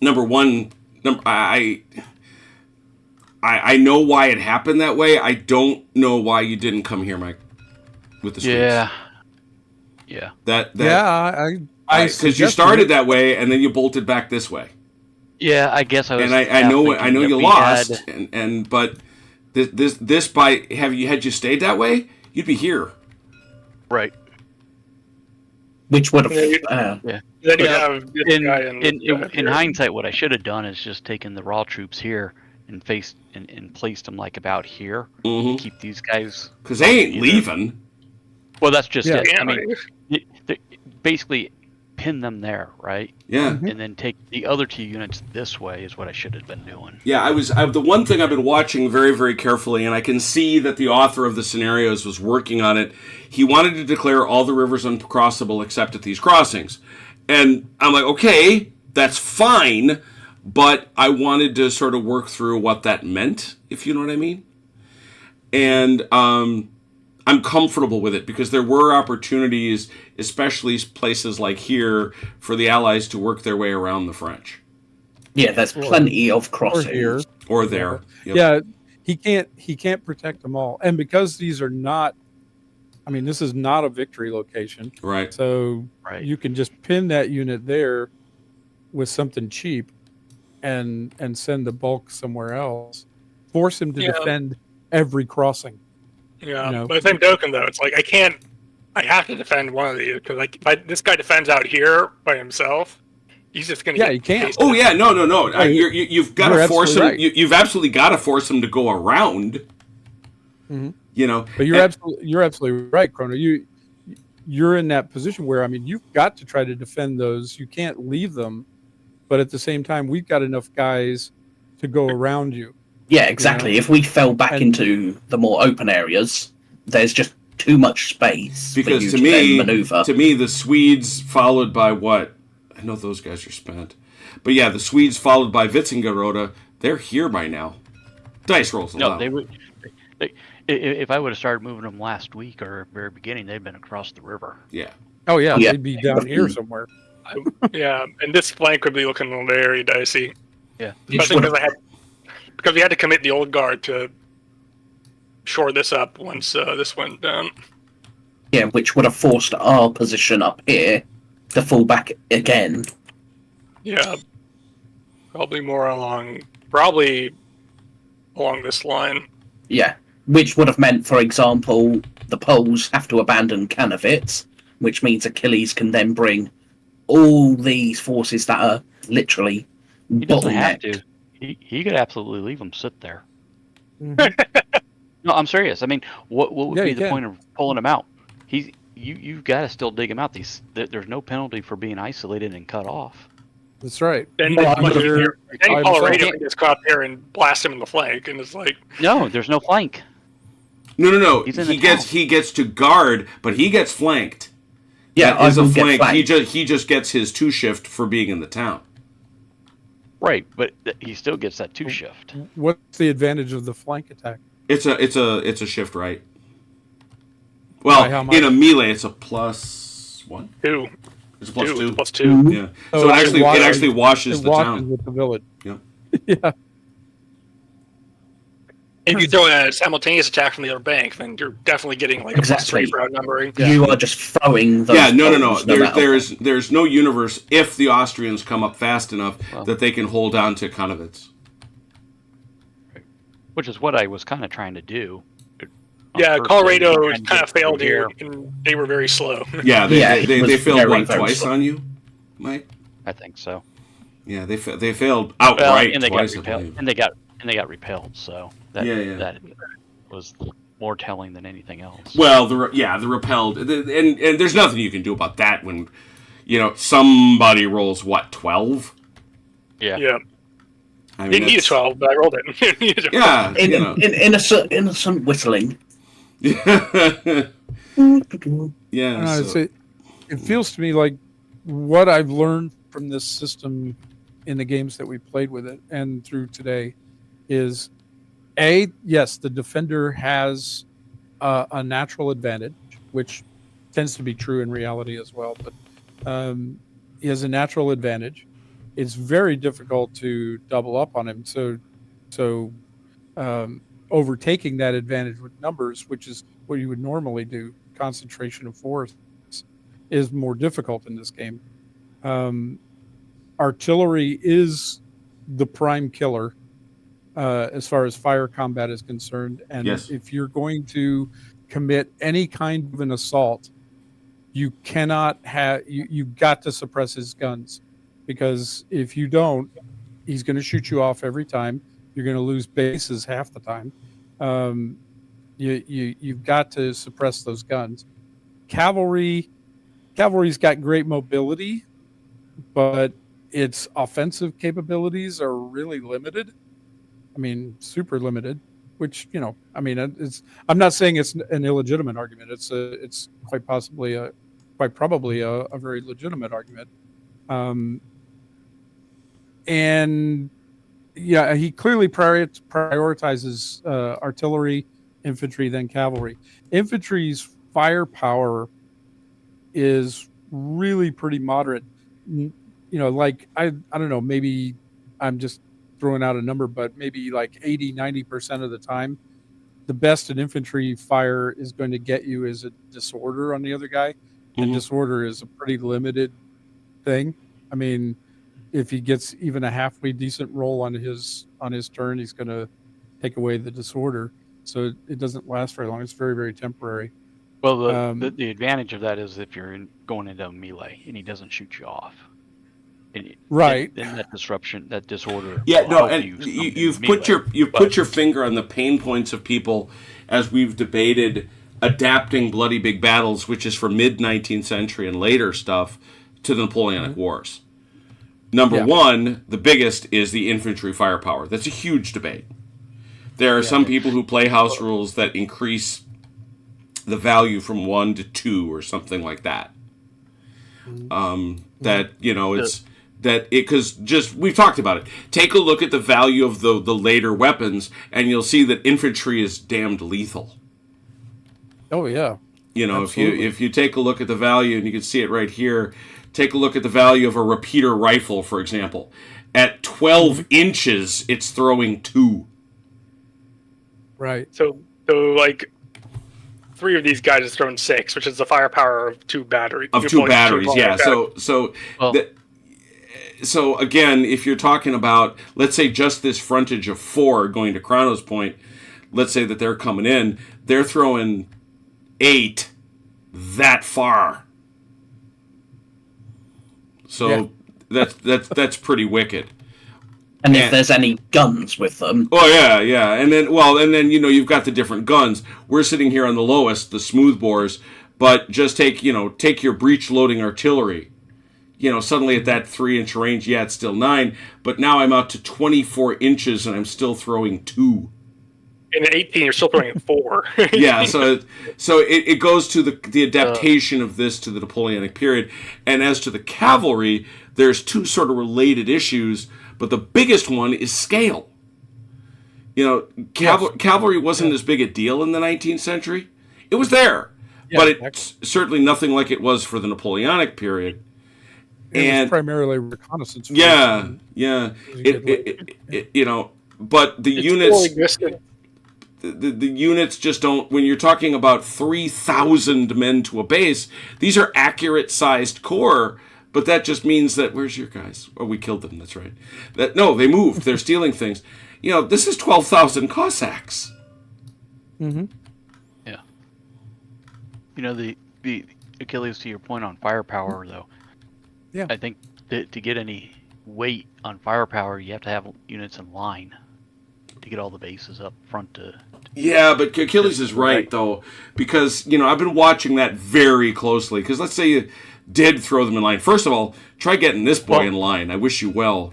A: number one, I know why it happened that way. I don't know why you didn't come here, Mike, with the Swedes.
B: Yeah.
A: That
E: Yeah, I
A: because you
E: suggested
A: started
E: it.
A: that way and then you bolted back this way.
B: Yeah, I guess I was.
A: And I
B: half
A: know
B: thinking that
A: you
B: we
A: lost,
B: had-
A: but this by had you stayed that way, you'd be here.
B: right.
D: Which would have.
C: Then you
B: Yeah.
C: have this guy and this guy
B: In
C: here.
B: hindsight, what I should have done is just taken the raw troops here and placed them like about here.
A: Mm-hmm.
B: Keep these guys.
A: Because they ain't
B: either-
A: leaving.
B: Well, that's just
E: Yeah.
B: it. I mean, basically pin them there, right?
A: Yeah.
E: Mhm.
B: And then take the other 2 units this way is what I should have been doing.
A: Yeah, the one thing I've been watching very, very carefully, and I can see that the author of the scenarios was working on it. He wanted to declare all the rivers uncrossable except at these crossings. And I'm like, okay, that's fine, but I wanted to sort of work through what that meant, if you know what I mean. And I'm comfortable with it because there were opportunities, especially places like here, for the Allies to work their way around the French.
D: Yeah, there's plenty of
E: Or here.
D: crossings.
A: Or there. Yep.
E: Yeah, he can't protect them all, and because these are not, I mean, this is not a victory location,
A: Right.
E: so
B: Right.
E: you can just pin that unit there with something cheap, and send the bulk somewhere else. Force him to
C: Yeah.
E: defend every crossing.
C: Yeah,
E: you know.
C: by the same token, though, it's like I have to defend one of these because like if this guy defends out here by himself, he's just gonna.
E: Yeah,
C: get
E: he can't.
C: pasted.
A: Oh yeah, no. You've got
E: You're
A: to force him.
E: absolutely right.
A: You've absolutely got to force him to go around.
E: Mhm.
A: You know,
E: But you're
A: and-
E: absolutely right, Chrono. You're in that position where, I mean, you've got to try to defend those. You can't leave them, but at the same time, we've got enough guys to go around you.
D: Yeah, exactly. If we fell back
E: And-
D: into the more open areas, there's just too much space for
A: because
D: you
A: to
D: to
A: me,
D: then maneuver.
A: the Swedes followed by what? I know those guys are spent, but yeah, the Swedes followed by Witzengerode. They're here by now. Dice rolls
B: No,
A: allowed.
B: they would. If I would have started moving them last week or very beginning, they'd been across the river.
A: Yeah.
E: Oh yeah,
D: Yeah.
E: they'd be down here somewhere.
C: Yeah, and this flank would be looking very dicey.
B: Yeah.
C: Especially because we had to commit the old guard to shore this up once this went down.
D: Yeah, which would have forced our position up here to fall back again.
C: Yeah, probably along this line.
D: Yeah, which would have meant, for example, the Poles have to abandon Canavits, which means Achilles can then bring all these forces that are literally
B: He doesn't have
D: bottlenecked.
B: to. He could absolutely leave them sit there.
E: Mhm.
B: No, I'm serious. I mean, what would
E: Yeah,
B: be
E: you
B: the
E: can.
B: point of pulling him out? You've got to still dig him out. There's no penalty for being isolated and cut off.
E: That's right.
C: Then
D: Well,
C: much
E: I'm
C: easier. Then
E: I'm
C: Colorado
E: sorry.
C: can just come up here and blast him in the flank, and it's like,
B: No, there's no flank.
A: No.
B: He's in
A: He
B: the
A: gets to guard, but he gets flanked.
D: Yeah,
A: That
D: I
A: is a
D: will get
A: flank.
D: flanked.
A: He just gets his 2-shift for being in the town.
B: Right, but he still gets that 2-shift.
E: What's the advantage of the flank attack?
A: It's a shift, right?
E: By
A: Well,
E: how much?
A: in a melee, it's a +1.
C: 2.
A: It's a +2.
C: It's +2.
A: Yeah.
E: Oh,
A: So
E: it
A: it
E: washes-
A: actually washes
E: It
A: the
E: washes
A: town.
E: with the village.
A: Yeah.
E: Yeah.
C: If you throw in a simultaneous attack from the other bank, then you're definitely getting like a
D: Exactly.
C: +3 for outnumbering.
D: You are just throwing those
A: Yeah, no.
D: Poles matter what.
A: There's no universe if the Austrians come up fast enough
B: Well.
A: that they can hold on to Kanovitz.
B: Which is what I was kind of trying to do.
C: Yeah,
B: First,
C: Colorado
B: trying to
C: kind
B: get
C: of failed
B: through
C: here, and they were very slow.
A: Yeah,
D: Yeah, it
A: they
D: was
A: failed
D: very,
A: what
D: very
A: twice
D: slow.
A: on you, Mike?
B: I think so.
A: Yeah, they failed outright
B: and they
A: twice.
B: got
A: I
B: repelled.
A: believe.
B: And they got repelled. So that
A: Yeah.
B: that was more telling than anything else.
A: Well, the repelled, and there's nothing you can do about that when somebody rolls 12.
B: Yeah.
C: Yeah,
A: I
C: didn't need a
A: that's-
C: 12, but I rolled it.
A: Yeah,
D: Innocent whistling.
A: yeah. So-
E: It feels to me like what I've learned from this system in the games that we played with it and through today is Yes, the defender has a natural advantage, which tends to be true in reality as well. But he has a natural advantage. It's very difficult to double up on him. So overtaking that advantage with numbers, which is what you would normally do, concentration of force, is more difficult in this game. Artillery is the prime killer as far as fire combat is concerned. And
A: Yes.
E: if you're going to commit any kind of an assault, you cannot have you've got to suppress his guns, because if you don't, he's going to shoot you off every time. You're going to lose bases half the time. You've got to suppress those guns. Cavalry's got great mobility, but its offensive capabilities are really limited. I mean, super limited. Which, I mean, I'm not saying it's an illegitimate argument. It's quite probably a very legitimate argument. And yeah, he clearly prioritizes artillery, infantry, then cavalry. Infantry's firepower is really pretty moderate. Like I don't know, maybe I'm just throwing out a number, but maybe like 80-90% of the time, the best an infantry fire is going to get you is a disorder on the other guy. And disorder is a pretty limited thing. I mean, if he gets even a halfway decent roll on his turn, he's going to take away the disorder. So it doesn't last very long. It's very, very temporary.
B: Well, the advantage of that is if you're going into a melee and he doesn't shoot you off.
E: Right.
B: Then that disruption, that disorder.
A: Yeah, no, and
B: you've
A: put your finger on the pain points of people as we've debated adapting Bloody Big Battles, which is for mid-19th century and later stuff, to the Napoleonic Wars. Number one, the biggest, is the infantry firepower. That's a huge debate. There are some people who play house rules that increase the value from 1 to 2 or something like that. Because just we've talked about it. Take a look at the value of the later weapons, and you'll see that infantry is damned lethal.
E: Oh yeah.
A: Absolutely. if you take a look at the value, and you can see it right here. Take a look at the value of a repeater rifle, for example. At 12 inches, it's throwing 2.
E: Right.
C: So like 3 of these guys is throwing 6, which is the firepower of 2 batteries.
A: Yeah. So again, if you're talking about, let's say, just this frontage of 4 going to Chrono's point, let's say that they're coming in, they're throwing 8 that far. So that's pretty wicked.
D: And if there's any guns with them.
A: Oh yeah. And then you've got the different guns. We're sitting here on the lowest, the smoothbores, but just take your breech loading artillery. Suddenly at that 3-inch range, it's still 9, but now I'm out to 24 inches and I'm still throwing 2.
C: And at 18, you're still throwing at 4.
A: Yeah, so it goes to the adaptation of this to the Napoleonic period. And as to the cavalry, there's 2 sort of related issues, but the biggest one is scale. Cavalry wasn't as big a deal in the 19th century. It was there, but it's certainly nothing like it was for the Napoleonic period.
E: It was primarily reconnaissance.
A: But the units, the units just don't. When you're talking about 3,000 men to a base, these are accurate-sized corps. But that just means that where's your guys? Oh, we killed them. That's right. They moved. They're stealing things. This is 12,000 Cossacks.
E: Mm-hmm.
B: Yeah. The Achilles, to your point on firepower, though.
E: Yeah.
B: I think to get any weight on firepower, you have to have units in line to get all the bases up front to. Yeah,
A: but Achilles is right, though, because, I've been watching that very closely. Because let's say you did throw them in line. First of all, try getting this boy in line. I wish you well.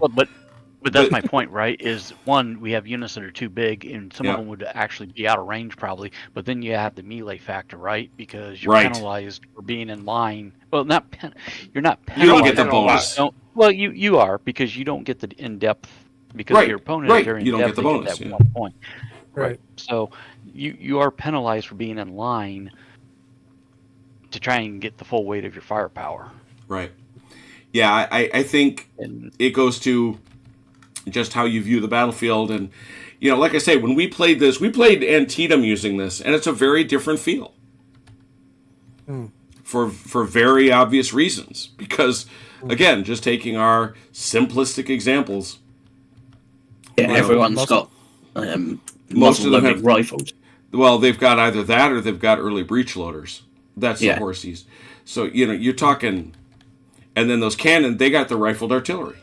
B: But that's my point, right? Is one, we have units that are too big, and some of them would actually be out of range probably. But then you have the melee factor, right? Because you're penalized for being in line. Well, you're not penalized.
A: You don't get the bonus.
B: You are, because you don't get the in-depth, because your opponent is very in-depth at that one point.
E: Right.
B: So you are penalized for being in line to try and get the full weight of your firepower.
A: Right. Yeah, I think
B: And
A: it goes to just how you view the battlefield. And, like I say, when we played this, we played Antietam using this, and it's a very different feel. For very obvious reasons. Because, again, just taking our simplistic examples.
D: Yeah, everyone's
E: most-
D: got
A: Most of them
D: muzzle-loading
A: have
D: rifles.
A: Well, they've got either that or they've got early breech loaders. That's
D: Yeah.
A: the horsies. So, you're talking... And then those cannon, they got the rifled artillery.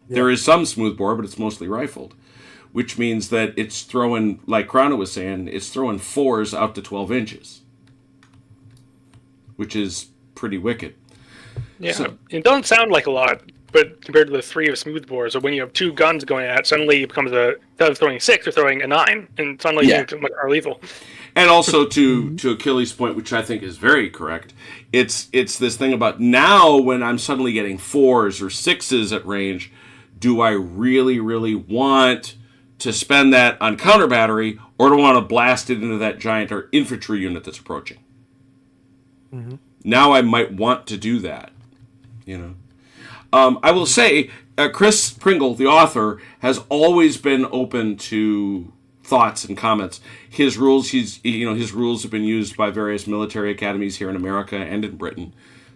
E: Yeah.
A: There is some smoothbore, but it's mostly rifled. Which means that it's throwing, like Krana was saying, it's throwing 4s out to 12 inches. Which is pretty wicked.
C: Yeah,
A: So-
C: it doesn't sound like a lot, but compared to the 3 of smoothbores, so when you have 2 guns going at it, suddenly it becomes instead of throwing 6, you're throwing a 9, and suddenly
D: Yeah.
C: it's much more lethal.
A: And also to Achilles' point, which I think is very correct, it's this thing about now when I'm suddenly getting 4s or 6s at range, do I really, really want to spend that on counter battery, or do I want to blast it into that giant or infantry unit that's approaching? Now I might want to do that, I will say, Chris Pringle, the author, has always been open to thoughts and comments. His rules, his rules have been used by various military academies here in America and in Britain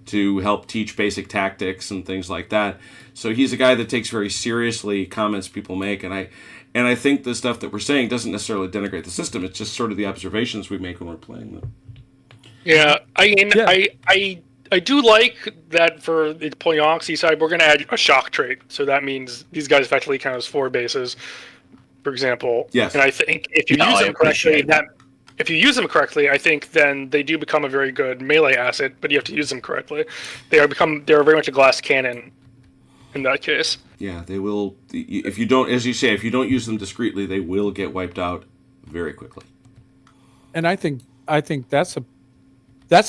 A: to help teach basic tactics and things like that. So he's a guy that takes very seriously comments people make, and I think the stuff that we're saying doesn't necessarily denigrate the system. It's just sort of the observations we make when we're playing them.
C: Yeah, I mean,
E: Yeah.
C: I do like that for the Polyoxy side, we're going to add a shock trait. So that means these guys effectively count as 4 bases, for example.
A: Yes.
C: And I think if you
D: Yeah,
C: use
D: I
C: them correctly,
D: appreciate
C: if you use them correctly, I think then they do become a very good melee asset. But you have to use them correctly. They're very much a glass cannon in that case.
A: Yeah, they will. If you don't, as you say, if you don't use them discreetly, they will get wiped out very quickly.
E: And I think that's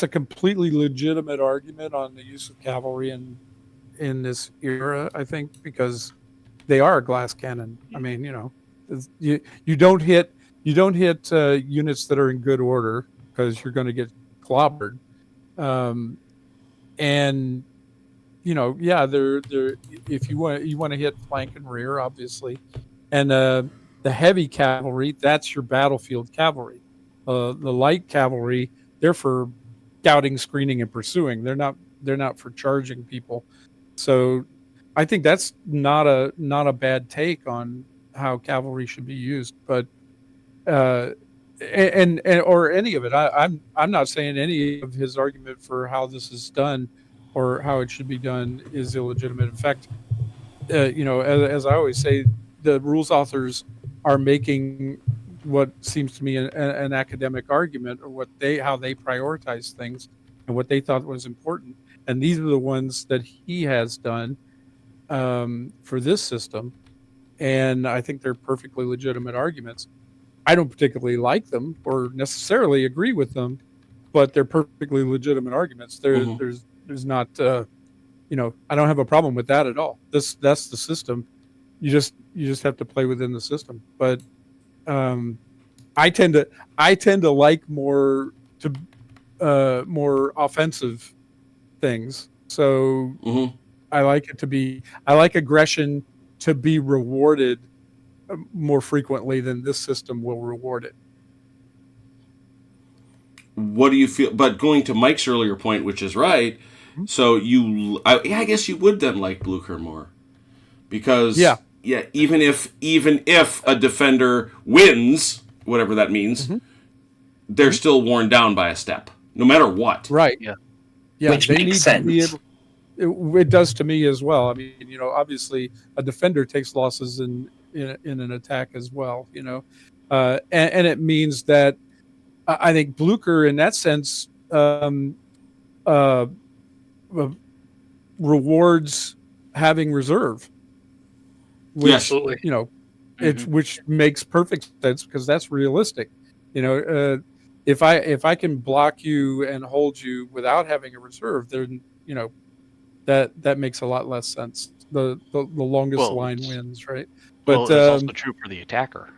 E: a completely legitimate argument on the use of cavalry in this era, I think, because they are a glass cannon. I mean, you don't hit units that are in good order because you're going to get clobbered. And they're if you want to hit flank and rear, obviously, and the heavy cavalry, that's your battlefield cavalry. The light cavalry, they're for scouting, screening, and pursuing. They're not for charging people. So I think that's not a bad take on how cavalry should be used. But and or any of it. I'm not saying any of his argument for how this is done or how it should be done is illegitimate. In fact, as I always say, the rules authors are making what seems to me an academic argument, or how they prioritize things and what they thought was important. And these are the ones that he has done for this system. And I think they're perfectly legitimate arguments. I don't particularly like them or necessarily agree with them, but they're perfectly legitimate arguments. There's not, I don't have a problem with that at all. That's the system. You just have to play within the system. But I tend to like more offensive things. So I like aggression to be rewarded more frequently than this system will reward it.
A: What do you feel? But going to Mike's earlier point, which is right, so I guess you would then like Blucher more, because even if a defender wins, whatever that means, they're still worn down by a step, no matter what.
E: Right.
B: Yeah.
D: Which
E: they
D: makes
E: need
D: sense.
E: to be able. It does to me as well. I mean, obviously a defender takes losses in an attack as well. And it means that I think Blucher, in that sense, rewards having reserve. Which,
A: Yes.
C: Absolutely.
E: Which makes perfect sense because that's realistic. If I can block you and hold you without having a reserve, then that makes a lot less sense. The longest line wins, right? But
B: it's also true for the attacker.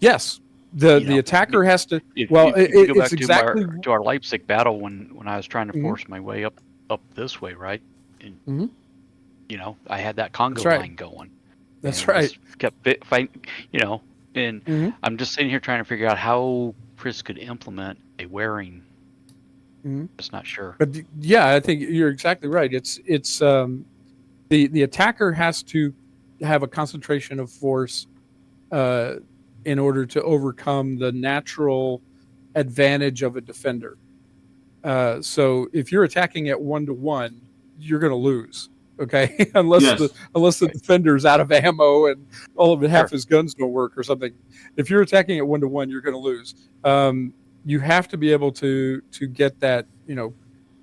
E: Yes, the attacker has to.
B: If
E: It's
B: you go back
E: exactly.
B: to our Leipzig battle when I was trying to
E: Mhm.
B: force my way up this way, right? And,
E: Mhm.
B: I had that Congo
E: That's right.
B: line going.
E: That's
B: and
E: right.
B: just kept fighting, and
E: Mhm.
B: I'm just sitting here trying to figure out how Chris could implement a wearing.
E: Mhm.
B: Just not sure.
E: But yeah, I think you're exactly right. It's the attacker has to have a concentration of force in order to overcome the natural advantage of a defender. So if you're attacking at 1-to-1, you're going to lose. Okay, unless
A: Yes.
E: the defender's out of ammo and all of half
B: Sure.
E: his guns don't work or something. If you're attacking at 1-to-1, you're going to lose. You have to be able to get that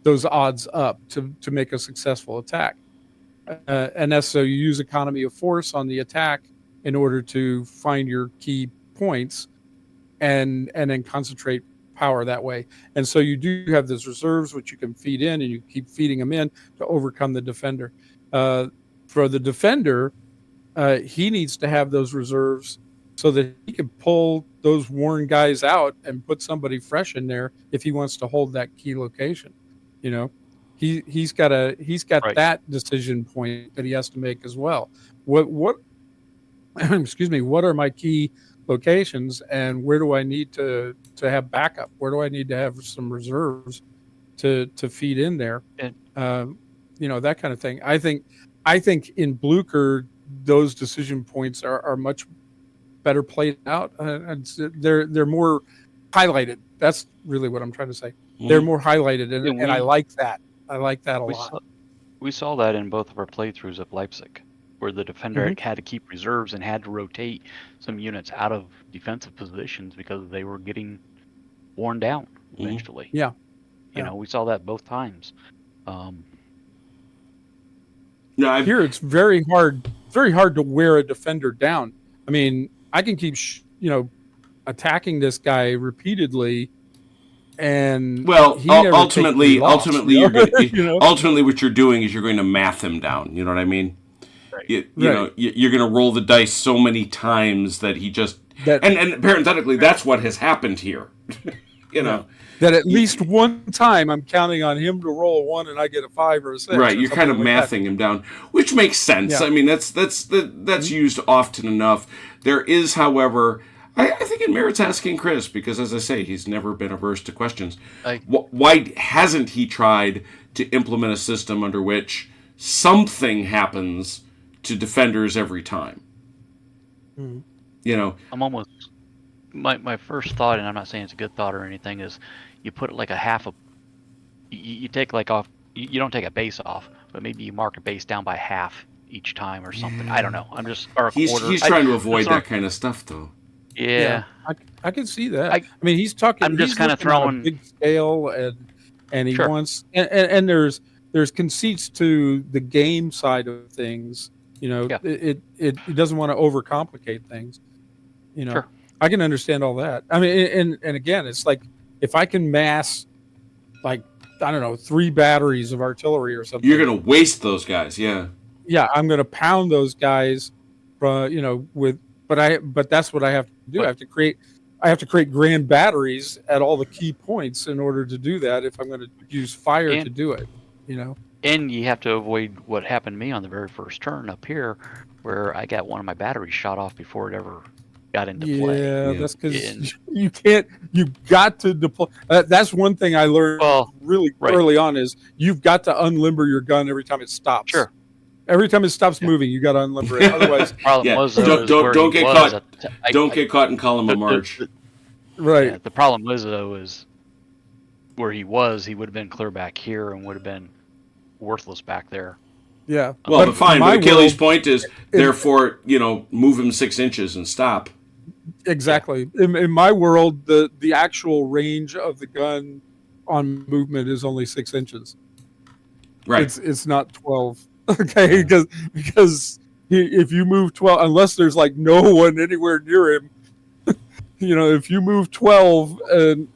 E: those odds up to make a successful attack. And that's so you use economy of force on the attack in order to find your key points and then concentrate power that way. And so you do have those reserves which you can feed in, and you keep feeding them in to overcome the defender. For the defender, he needs to have those reserves so that he can pull those worn guys out and put somebody fresh in there if he wants to hold that key location. He's got
B: Right.
E: that decision point that he has to make as well. What excuse me, what are my key locations, and where do I need to have backup? Where do I need to have some reserves to feed in there?
B: And
E: That kind of thing. I think in Blucher those decision points are much better played out. And they're more highlighted. That's really what I'm trying to say. They're more highlighted, and I like that. I like that a lot.
B: We saw that in both of our playthroughs of Leipzig, where the defender
E: Mhm.
B: had to keep reserves and had to rotate some units out of defensive positions because they were getting worn down eventually.
E: Yeah.
B: We saw that both times.
A: No,
E: Here it's very hard to wear a defender down. I mean, I can keep attacking this guy repeatedly, and
A: well,
E: he never
A: ultimately,
E: takes me lost,
A: you're going.
E: know?
A: Ultimately, what you're doing is you're going to math him down. You know what I mean?
B: Right.
A: You're going to roll the dice so many times that he just
E: That-
A: and parenthetically, that's what has happened here.
E: that at least one time I'm counting on him to roll a 1 and I get a 5 or a 6.
A: Right,
E: or
A: you're kind of
E: something like
A: mathing him down, which makes sense.
E: Yeah.
A: I mean, that's used often enough. There is, however, I think it merits asking Chris, because, as I say, he's never been averse to questions. Why hasn't he tried to implement a system under which something happens to defenders every time?
E: Mhm.
B: I'm almost my first thought, and I'm not saying it's a good thought or anything, is you put like a half you take like off, you don't take a base off, but maybe you mark a base down by half each time or something. I don't know. I'm just or a quarter.
A: He's trying to avoid that kind of stuff, though.
B: Yeah.
E: I can see that.
B: I
E: mean, he's talking.
B: I'm just
E: he's
B: kind of
E: looking on a
B: throwing
E: big scale, and he
B: Sure.
E: wants and there's conceits to the game side of things.
B: Yeah.
E: It doesn't want to overcomplicate things.
B: Sure.
E: I can understand all that. I mean, and again, it's like if I can mass, like, I don't know, 3 batteries of artillery or something.
A: You're going to waste those guys, yeah.
E: Yeah, I'm going to pound those guys, but that's what I have to do. I have to create grand batteries at all the key points in order to do that. If I'm going to use fire to do it,
B: And you have to avoid what happened to me on the very first turn up here, where I got one of my batteries shot off before it ever got into play.
E: Yeah,
A: Yeah.
E: that's because you can't. You've got to deploy. That's one thing I learned really early on is you've got to unlimber your gun every time it stops.
B: Sure.
E: Every time it stops moving, you got to unlimber it. Otherwise,
B: Problem was, though,
A: don't get caught.
B: I-
A: Don't get caught in column of march.
E: right?
B: Yeah, the problem was, though, is where he would have been clear back here and would have been worthless back there.
E: Yeah.
A: Well, but fine. But Achilles'
E: world,
A: point is, therefore, move him 6 inches and stop.
E: Exactly. In my world, the actual range of the gun on movement is only 6 inches.
A: Right.
E: It's not 12. Okay, because if you move 12, unless there's like no one anywhere near him, if you move 12 and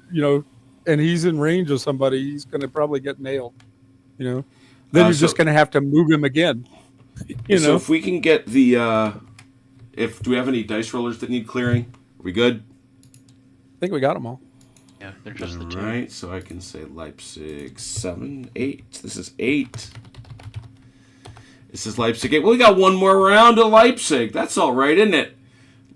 E: and he's in range of somebody, he's going to probably get nailed. Then you're just going to have to move him again.
A: So if we can get the, do we have any dice rollers that need clearing? Are we good?
E: I think we got them all.
B: Yeah, they're just the
A: All
B: two.
A: right, so I can say Leipzig 7, 8. This is 8. This is Leipzig 8. Well, we got one more round of Leipzig. That's all right, isn't it?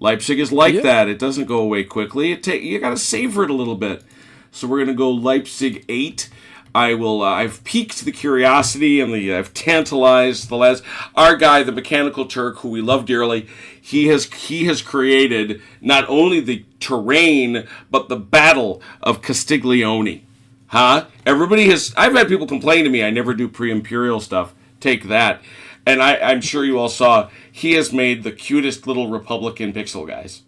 A: Leipzig is like that. It doesn't go away quickly. You got to savor it a little bit. So we're going to go Leipzig 8. I've piqued the curiosity and I've tantalized the lads. Our guy, the Mechanical Turk, who we love dearly, he has created not only the terrain, but the Battle of Castiglione. Huh? I've had people complain to me I never do pre-imperial stuff. Take that. And I'm sure you all saw, he has made the cutest little Republican pixel guys.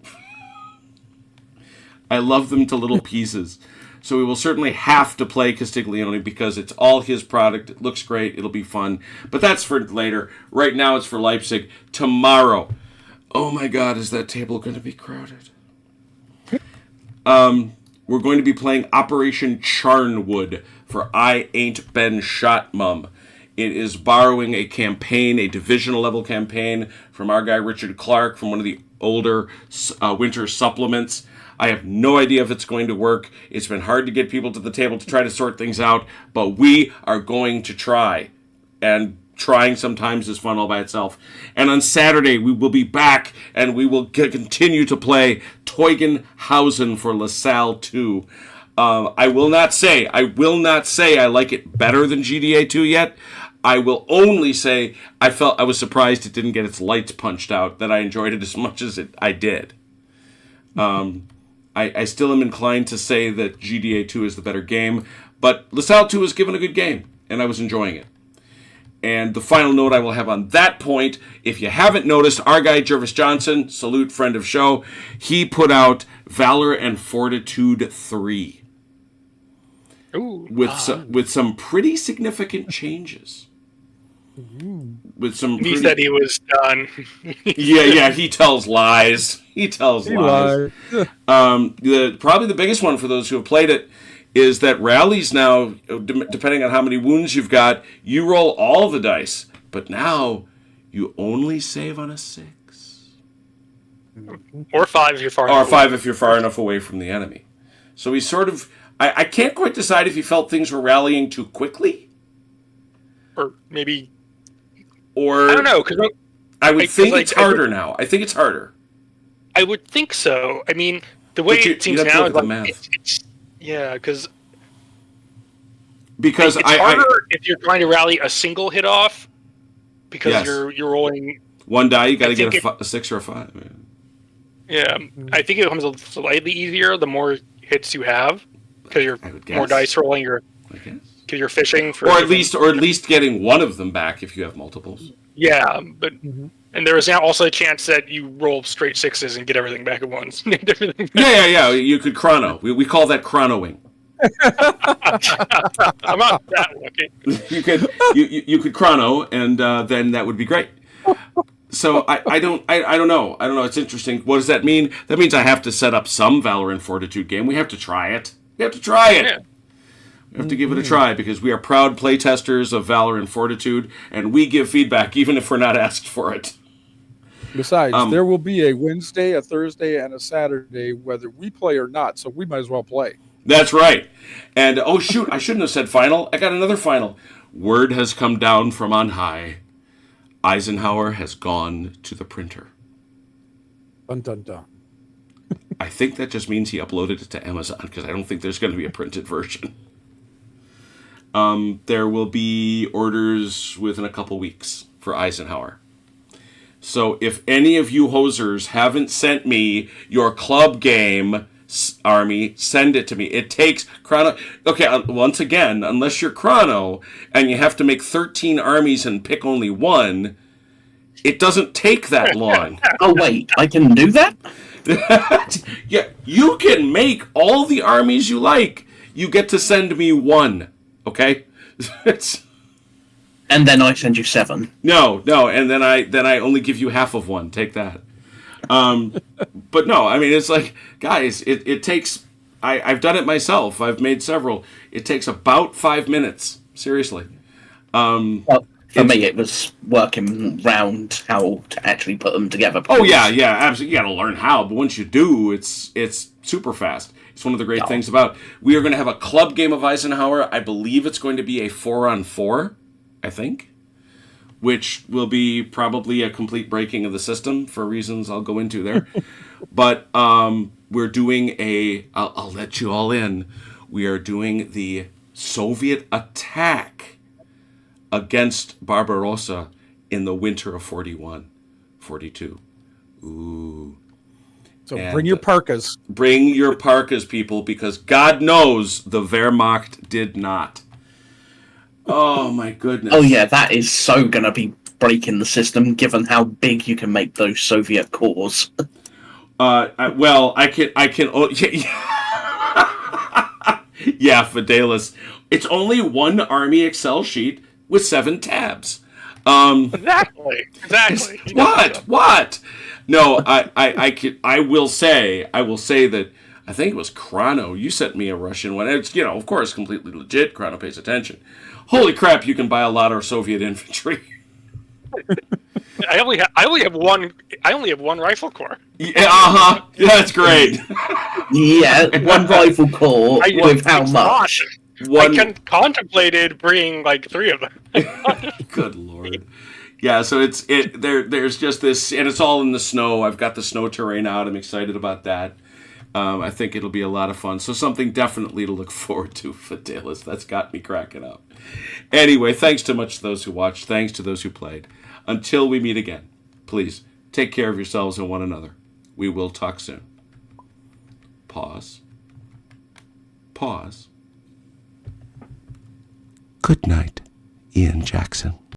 A: I love them to little pieces. So we will certainly have to play Castiglione because it's all his product. It looks great. It'll be fun. But that's for later. Right now it's for Leipzig. Tomorrow. Oh my God, is that table going to be crowded? We're going to be playing Operation Charnwood for I Ain't Been Shot, Mum. It is borrowing a campaign, a divisional level campaign from our guy Richard Clark from one of the older winter supplements. I have no idea if it's going to work. It's been hard to get people to the table to try to sort things out, but we are going to try. And trying sometimes is fun all by itself. And on Saturday, we will be back, and we will continue to play Teugenhausen for LaSalle 2. I will not say I like it better than GDA 2 yet. I will only say I was surprised it didn't get its lights punched out, that I enjoyed it as much as I did. I still am inclined to say that GDA 2 is the better game, but LaSalle 2 was given a good game, and I was enjoying it. And the final note I will have on that point, if you haven't noticed, our guy Jervis Johnson, salute, friend of show, he put out Valor and Fortitude 3.
C: Ooh.
A: With some pretty significant changes. With some
C: He said he was done.
A: yeah, he tells lies. He tells lies. Probably the biggest one for those who have played it is that rallies now, depending on how many wounds you've got, you roll all the dice. But now, you only save on a 6.
C: Or 5 if you're far
A: Or
C: enough
A: 5 if you're far enough away from the enemy. So he sort of... I can't quite decide if he felt things were rallying too quickly.
C: Or maybe...
A: Or...
C: I don't know, because...
A: I would think it's harder now. I think it's harder.
C: I would think so. I mean, the way it seems now is like... Yeah, because it's harder if you're trying to rally a single hit off, because you're rolling
A: one die. You got to get a 6 or a 5.
C: Yeah, I think it becomes slightly easier the more hits you have, because you're more dice rolling. Because you're fishing for,
A: or at least getting one of them back if you have multiples.
C: Yeah, but and there is now also a chance that you roll straight 6s and get everything back at once.
A: Yeah. You could chrono. We call that chronoing.
C: I'm not that lucky.
A: You could chrono, and then that would be great. So I don't know. It's interesting. What does that mean? That means I have to set up some Valor and Fortitude game. We have to try it. Yeah. We have to give it a try because we are proud playtesters of Valor and Fortitude, and we give feedback even if we're not asked for it.
E: Besides, there will be a Wednesday, a Thursday, and a Saturday whether we play or not, so we might as well play.
A: That's right. And, oh shoot, I shouldn't have said final. I got another final. Word has come down from on high. Eisenhower has gone to the printer.
E: Dun, dun, dun.
A: I think that just means he uploaded it to Amazon because I don't think there's going to be a printed version. There will be orders within a couple weeks for Eisenhower. So if any of you hosers haven't sent me your club game army, send it to me. It takes chrono. Okay, once again, unless you're chrono and you have to make 13 armies and pick only one, it doesn't take that long.
D: Oh wait, I can do that?
A: Yeah, you can make all the armies you like. You get to send me one. Okay?
D: And then I send you 7.
A: No, and then I only give you half of one. Take that. But no, I mean, it's like, guys, it takes... I've done it myself. I've made several. It takes about 5 minutes. Seriously.
D: Well, For me, it was working round how to actually put them together.
A: Oh yeah, absolutely. You got to learn how, but once you do, it's super fast. It's one of the great things about. We are going to have a club game of Eisenhower. I believe it's going to be a 4-on-4, I think, which will be probably a complete breaking of the system for reasons I'll go into there. But we're doing I'll let you all in. We are doing the Soviet attack against Barbarossa in the winter of 41, 42. Ooh.
E: So
A: And,
E: bring your parkas.
A: Bring your parkas, people, because God knows the Wehrmacht did not. Oh, my goodness.
D: Oh yeah, that is so going to be breaking the system, given how big you can make those Soviet cores.
A: I can. Oh, yeah, Fidelis. It's only one Army Excel sheet with 7 tabs.
C: Exactly.
A: What? No, I will say that I think it was Chrono. You sent me a Russian one. It's, of course, completely legit. Chrono pays attention. Holy crap! You can buy a lot of Soviet infantry.
C: I only have one rifle corps.
A: Yeah, that's great.
D: Yeah, one rifle core with how much?
C: I contemplated bringing like 3 of them.
A: Good lord. Yeah, so there's just this, and it's all in the snow. I've got the snow terrain out. I'm excited about that. I think it'll be a lot of fun. So something definitely to look forward to, Fidelis. That's got me cracking up. Anyway, thanks to much to those who watched. Thanks to those who played. Until we meet again, please take care of yourselves and one another. We will talk soon. Pause. Good night, Ian Jackson.